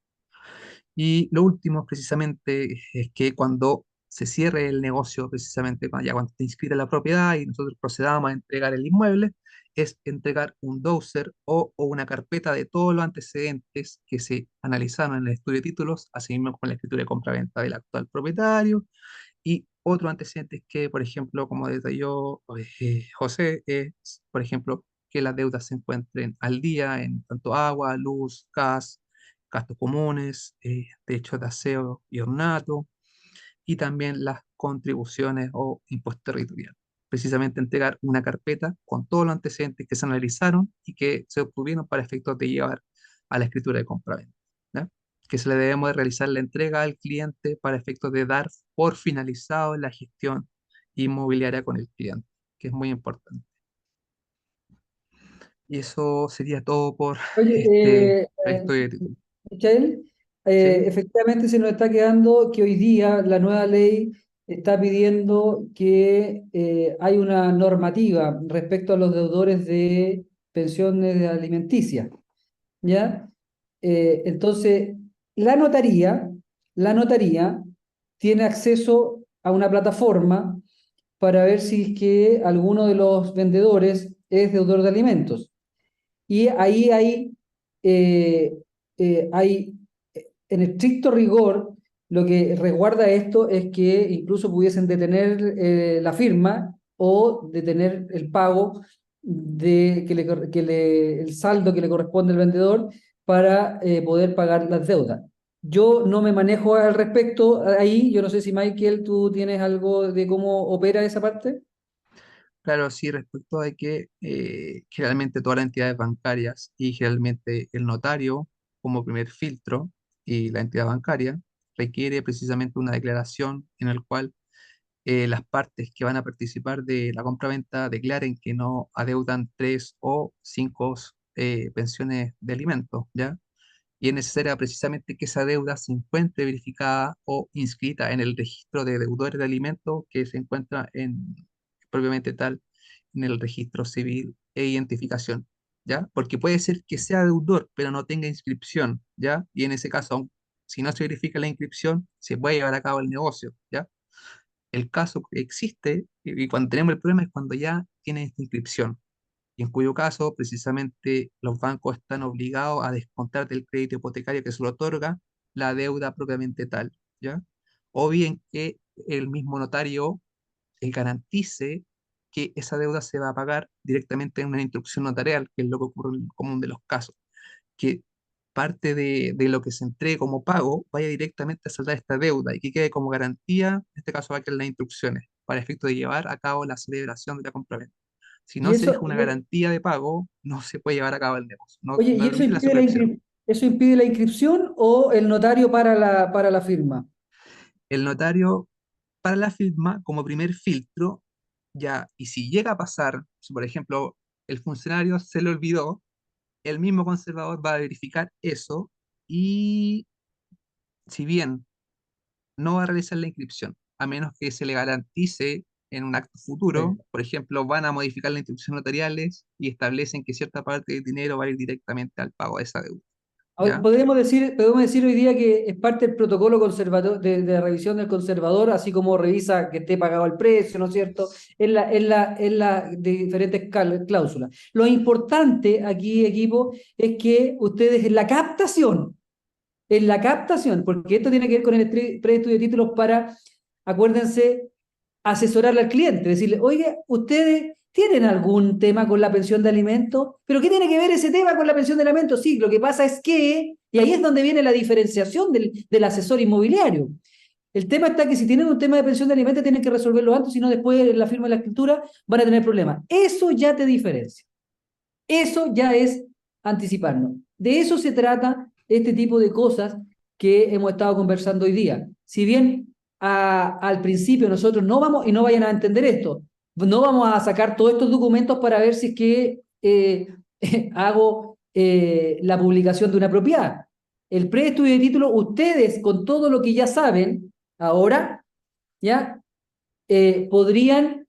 Y lo último, precisamente, es que cuando se cierre el negocio, precisamente ya cuando esté inscrita la propiedad y nosotros procedamos a entregar el inmueble, es entregar un dossier o una carpeta de todos los antecedentes que se analizaron en el estudio de títulos, así mismo con la escritura de compraventa del actual propietario, y otro antecedente es que, por ejemplo, como detalló José, es, por ejemplo, que las deudas se encuentren al día en tanto agua, luz, gas, gastos comunes, techos de aseo y ornato, y también las contribuciones o impuestos territoriales. Precisamente entregar una carpeta con todos los antecedentes que se analizaron y que se obtuvieron para efectos de llevar a la escritura de compraventa, ¿ya? Que se le debemos de realizar la entrega al cliente para efectos de dar por finalizado la gestión inmobiliaria con el cliente, que es muy importante. Y eso sería todo por Oye, este proyecto de título. Michael, ¿Sí? efectivamente se nos está quedando que hoy día la nueva ley está pidiendo que hay una normativa respecto a los deudores de pensiones alimenticias, ¿ya? Entonces, la notaría, la notaría tiene acceso a una plataforma para ver si es que alguno de los vendedores es deudor de alimentos. Y ahí eh, hay, en estricto rigor, lo que resguarda esto es que incluso pudiesen detener la firma o detener el pago el saldo que le corresponde al vendedor para poder pagar las deudas. Yo no me manejo al respecto ahí, yo no sé si Michael, tú tienes algo de cómo opera esa parte. Claro, sí, respecto a que generalmente todas las entidades bancarias y generalmente el notario como primer filtro y la entidad bancaria requiere precisamente una declaración en el cual las partes que van a participar de la compraventa declaren que no adeudan tres o cinco pensiones de alimentos, ¿ya? Y es necesaria precisamente que esa deuda se encuentre verificada o inscrita en el registro de deudores de alimentos que se encuentra propiamente tal en el registro civil e identificación, ¿ya? Porque puede ser que sea deudor, pero no tenga inscripción, ¿ya? Y en ese caso, si no se verifica la inscripción, se puede llevar a cabo el negocio, ¿ya? El caso que existe y cuando tenemos el problema es cuando ya tiene esta inscripción y en cuyo caso precisamente los bancos están obligados a descontar del crédito hipotecario que se le otorga la deuda propiamente tal, ¿ya? O bien que el mismo notario garantice que esa deuda se va a pagar directamente en una instrucción notarial, que es lo que ocurre en el común de los casos, que parte de lo que se entregue como pago vaya directamente a saldar esta deuda y que quede como garantía, en este caso va a quedar las instrucciones, para efecto de llevar a cabo la celebración de la compraventa. Si Y no se deja eso, una garantía de pago, no se puede llevar a cabo el negocio, no, oye, no ¿y eso permite la impide suscripción. eso impide la inscripción o el notario para la firma? El notario, para la firma, como primer filtro, ya, y si llega a pasar, si por ejemplo el funcionario se le olvidó, el mismo conservador va a verificar eso y si bien no va a realizar la inscripción, a menos que se le garantice en un acto futuro, Sí. por ejemplo, van a modificar las instrucciones notariales y establecen que cierta parte del dinero va a ir directamente al pago de esa deuda, ¿ya? Podemos decir hoy día que es parte del protocolo conservador, de revisión del conservador, así como revisa que esté pagado el precio, ¿no es cierto? En la de diferentes cláusulas. Lo importante aquí, equipo, es que ustedes en la captación, porque esto tiene que ver con el preestudio de títulos para, acuérdense, asesorarle al cliente, decirle, oye, ustedes tienen algún tema con la pensión de alimentos, pero ¿qué tiene que ver ese tema con la pensión de alimentos? Sí, lo que pasa es que, y ahí es donde viene la diferenciación del asesor inmobiliario. El tema está que si tienen un tema de pensión de alimentos tienen que resolverlo antes, si no después en la firma de la escritura van a tener problemas. Eso ya te diferencia. Eso ya es anticiparnos. De eso se trata este tipo de cosas que hemos estado conversando hoy día. Si bien al principio nosotros no vamos, y no vayan a entender esto, no vamos a sacar todos estos documentos para ver si es que hago la publicación de una propiedad. El preestudio de título, ustedes con todo lo que ya saben ahora, ya podrían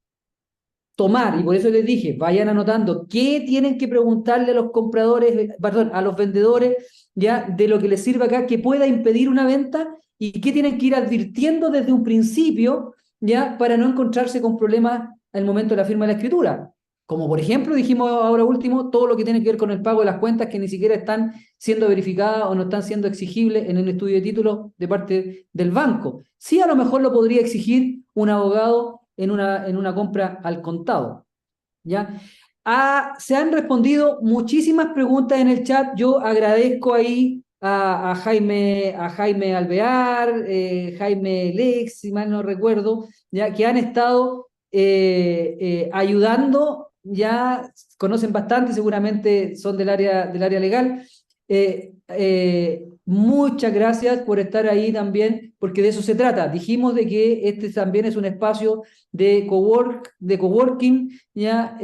tomar, y por eso les dije, vayan anotando qué tienen que preguntarle a los compradores, perdón, a los vendedores, ya, de lo que les sirva acá, que pueda impedir una venta y qué tienen que ir advirtiendo desde un principio, ya, para no encontrarse con problemas al momento de la firma de la escritura. Como por ejemplo, dijimos ahora último, todo lo que tiene que ver con el pago de las cuentas que ni siquiera están siendo verificadas o no están siendo exigibles en el estudio de títulos de parte del banco. Sí, a lo mejor lo podría exigir un abogado en una compra al contado, ¿ya? Se han respondido muchísimas preguntas en el chat. Yo agradezco ahí a Jaime Alvear, Jaime Lex, si mal no recuerdo, ya que han estado ayudando, ya conocen bastante, seguramente son del área legal. Muchas gracias por estar ahí también, porque de eso se trata. Dijimos de que este también es un espacio de coworking, ¿ya?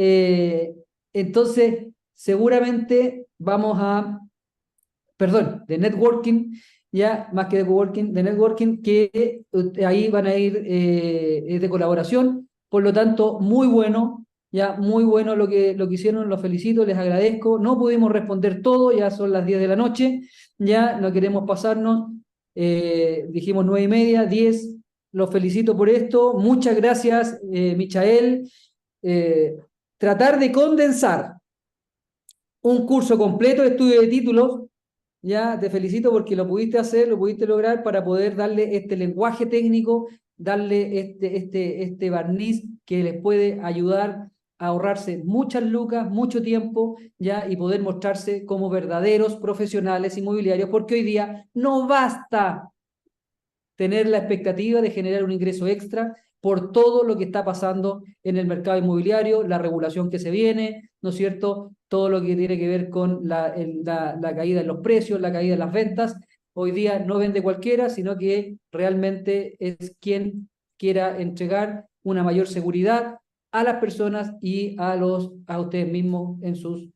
Entonces, seguramente perdón, de networking, ya más que de coworking, de networking, que ahí van a ir de colaboración. Por lo tanto, muy bueno. Ya, muy bueno lo que hicieron, los felicito, les agradezco. No pudimos responder todo, ya son las 10 de la noche, ya no queremos pasarnos. Dijimos 9:30, 10. Los felicito por esto. Muchas gracias, Michael. Eh, Tratar de condensar un curso completo de estudio de títulos, ya te felicito porque lo pudiste hacer, lo pudiste lograr para poder darle este lenguaje técnico, darle este barniz que les puede ayudar a ahorrarse muchas lucas, mucho tiempo, ya, y poder mostrarse como verdaderos profesionales inmobiliarios, porque hoy día no basta tener la expectativa de generar un ingreso extra por todo lo que está pasando en el mercado inmobiliario, la regulación que se viene, ¿no es cierto? Todo lo que tiene que ver con la caída en los precios, la caída en las ventas. Hoy día no vende cualquiera, sino que realmente es quien quiera entregar una mayor seguridad a las personas y a ustedes mismos en sus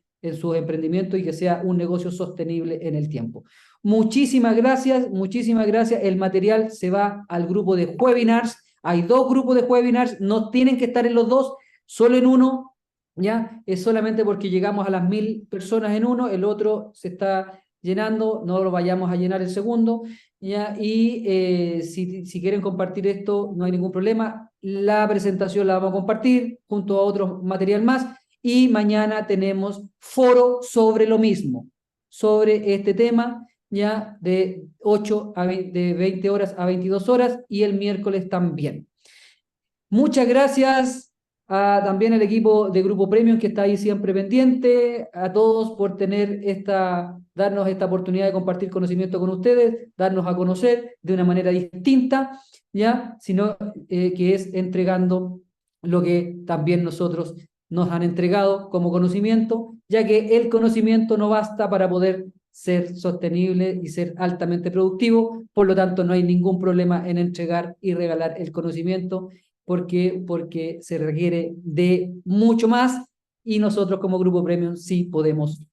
emprendimientos, y que sea un negocio sostenible en el tiempo. Muchísimas gracias, muchísimas gracias. El material se va al grupo de webinars. Hay 2 grupos de webinars, no tienen que estar en los 2, solo en uno, ¿ya? Es solamente porque llegamos a las 1000 personas en uno, el otro se está llenando, no lo vayamos a llenar el segundo, ¿ya? Y si quieren compartir esto, no hay ningún problema. La presentación la vamos a compartir junto a otro material más, y mañana tenemos foro sobre lo mismo, sobre este tema, ya de 20 horas a 22 horas, y el miércoles también. Muchas gracias también al equipo de Grupo Premium que está ahí siempre pendiente, a todos por darnos esta oportunidad de compartir conocimiento con ustedes, darnos a conocer de una manera distinta, ya, sino que es entregando lo que también nosotros nos han entregado como conocimiento, ya que el conocimiento no basta para poder ser sostenible y ser altamente productivo. Por lo tanto, no hay ningún problema en entregar y regalar el conocimiento, porque se requiere de mucho más, y nosotros como Grupo Premium sí podemos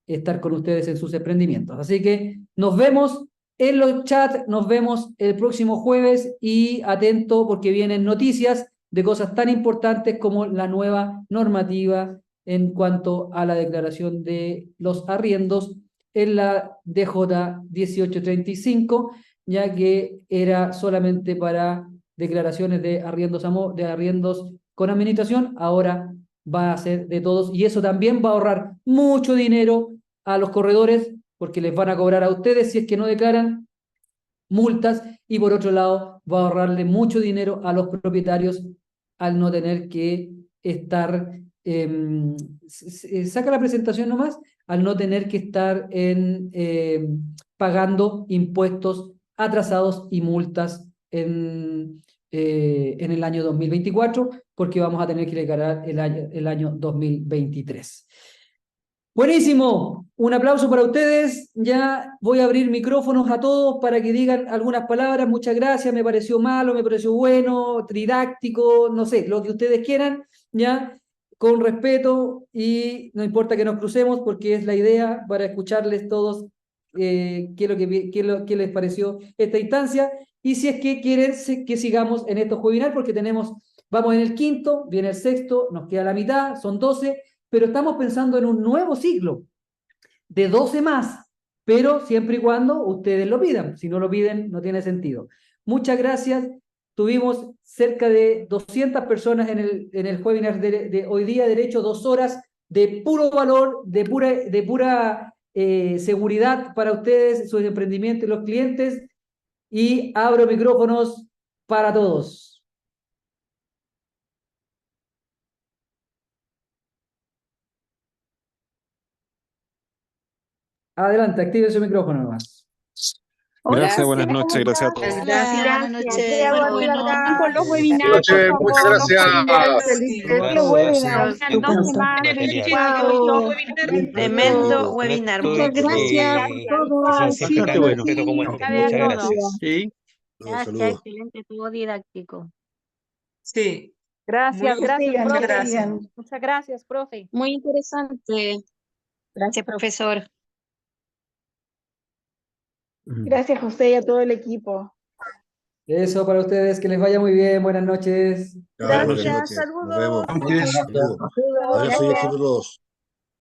estar con ustedes en sus emprendimientos. Así que nos vemos en los chats, nos vemos el próximo jueves, y atento porque vienen noticias de cosas tan importantes como la nueva normativa en cuanto a la declaración de los arriendos en la DJ 1835, ya que era solamente para declaraciones de arriendos con administración, ahora va a ser de todos, y eso también va a ahorrar mucho dinero a los corredores, porque les van a cobrar a ustedes si es que no declaran multas, y por otro lado va a ahorrarle mucho dinero a los propietarios al no tener que estar, saca la presentación nomás, al no tener que estar pagando impuestos atrasados y multas en el año 2024, porque vamos a tener que declarar el año 2023. Buenísimo, un aplauso para ustedes. Ya voy a abrir micrófonos a todos para que digan algunas palabras. Muchas gracias, me pareció malo, me pareció bueno, didáctico, no sé, lo que ustedes quieran, ya, con respeto, y no importa que nos crucemos porque es la idea para escucharles todos qué les pareció esta instancia, y si es que quieren que sigamos en estos webinars, porque vamos en el quinto, viene el sexto, nos queda la mitad, son 12, pero estamos pensando en un nuevo ciclo de 12 más, pero siempre y cuando ustedes lo pidan. Si no lo piden, no tiene sentido. Muchas gracias. Tuvimos cerca de 200 personas en el webinar de hoy día, derecho, 2 horas de puro valor, de pura seguridad para ustedes, sus emprendimientos y los clientes, y abro micrófonos para todos. Adelante, active su micrófono nomás. Gracias, Hola, buenas noches, gracias a todos. gracias. Buenas noches. Quería Bueno, volver bueno. con los Buenas webinars, por noches, muchas favor, los webinars. gracias. Felices los webinars. Dos Chao. Tremendo webinar. Muchas gracias por todo. Bastante bueno. Muchas gracias. Sí, Gracias, Excelente, todo didáctico. Sí, Gracias, muy gracias, muchas profe. gracias. Muchas gracias, profe. Muy interesante. Gracias, profesor. Gracias, José, y a todo el equipo. Eso para ustedes, que les vaya muy bien, buenas noches. Chao, buenas Gracias, noches. Nos saludos. vemos. Muchas gracias. Saludos. Ahora soy el título 2.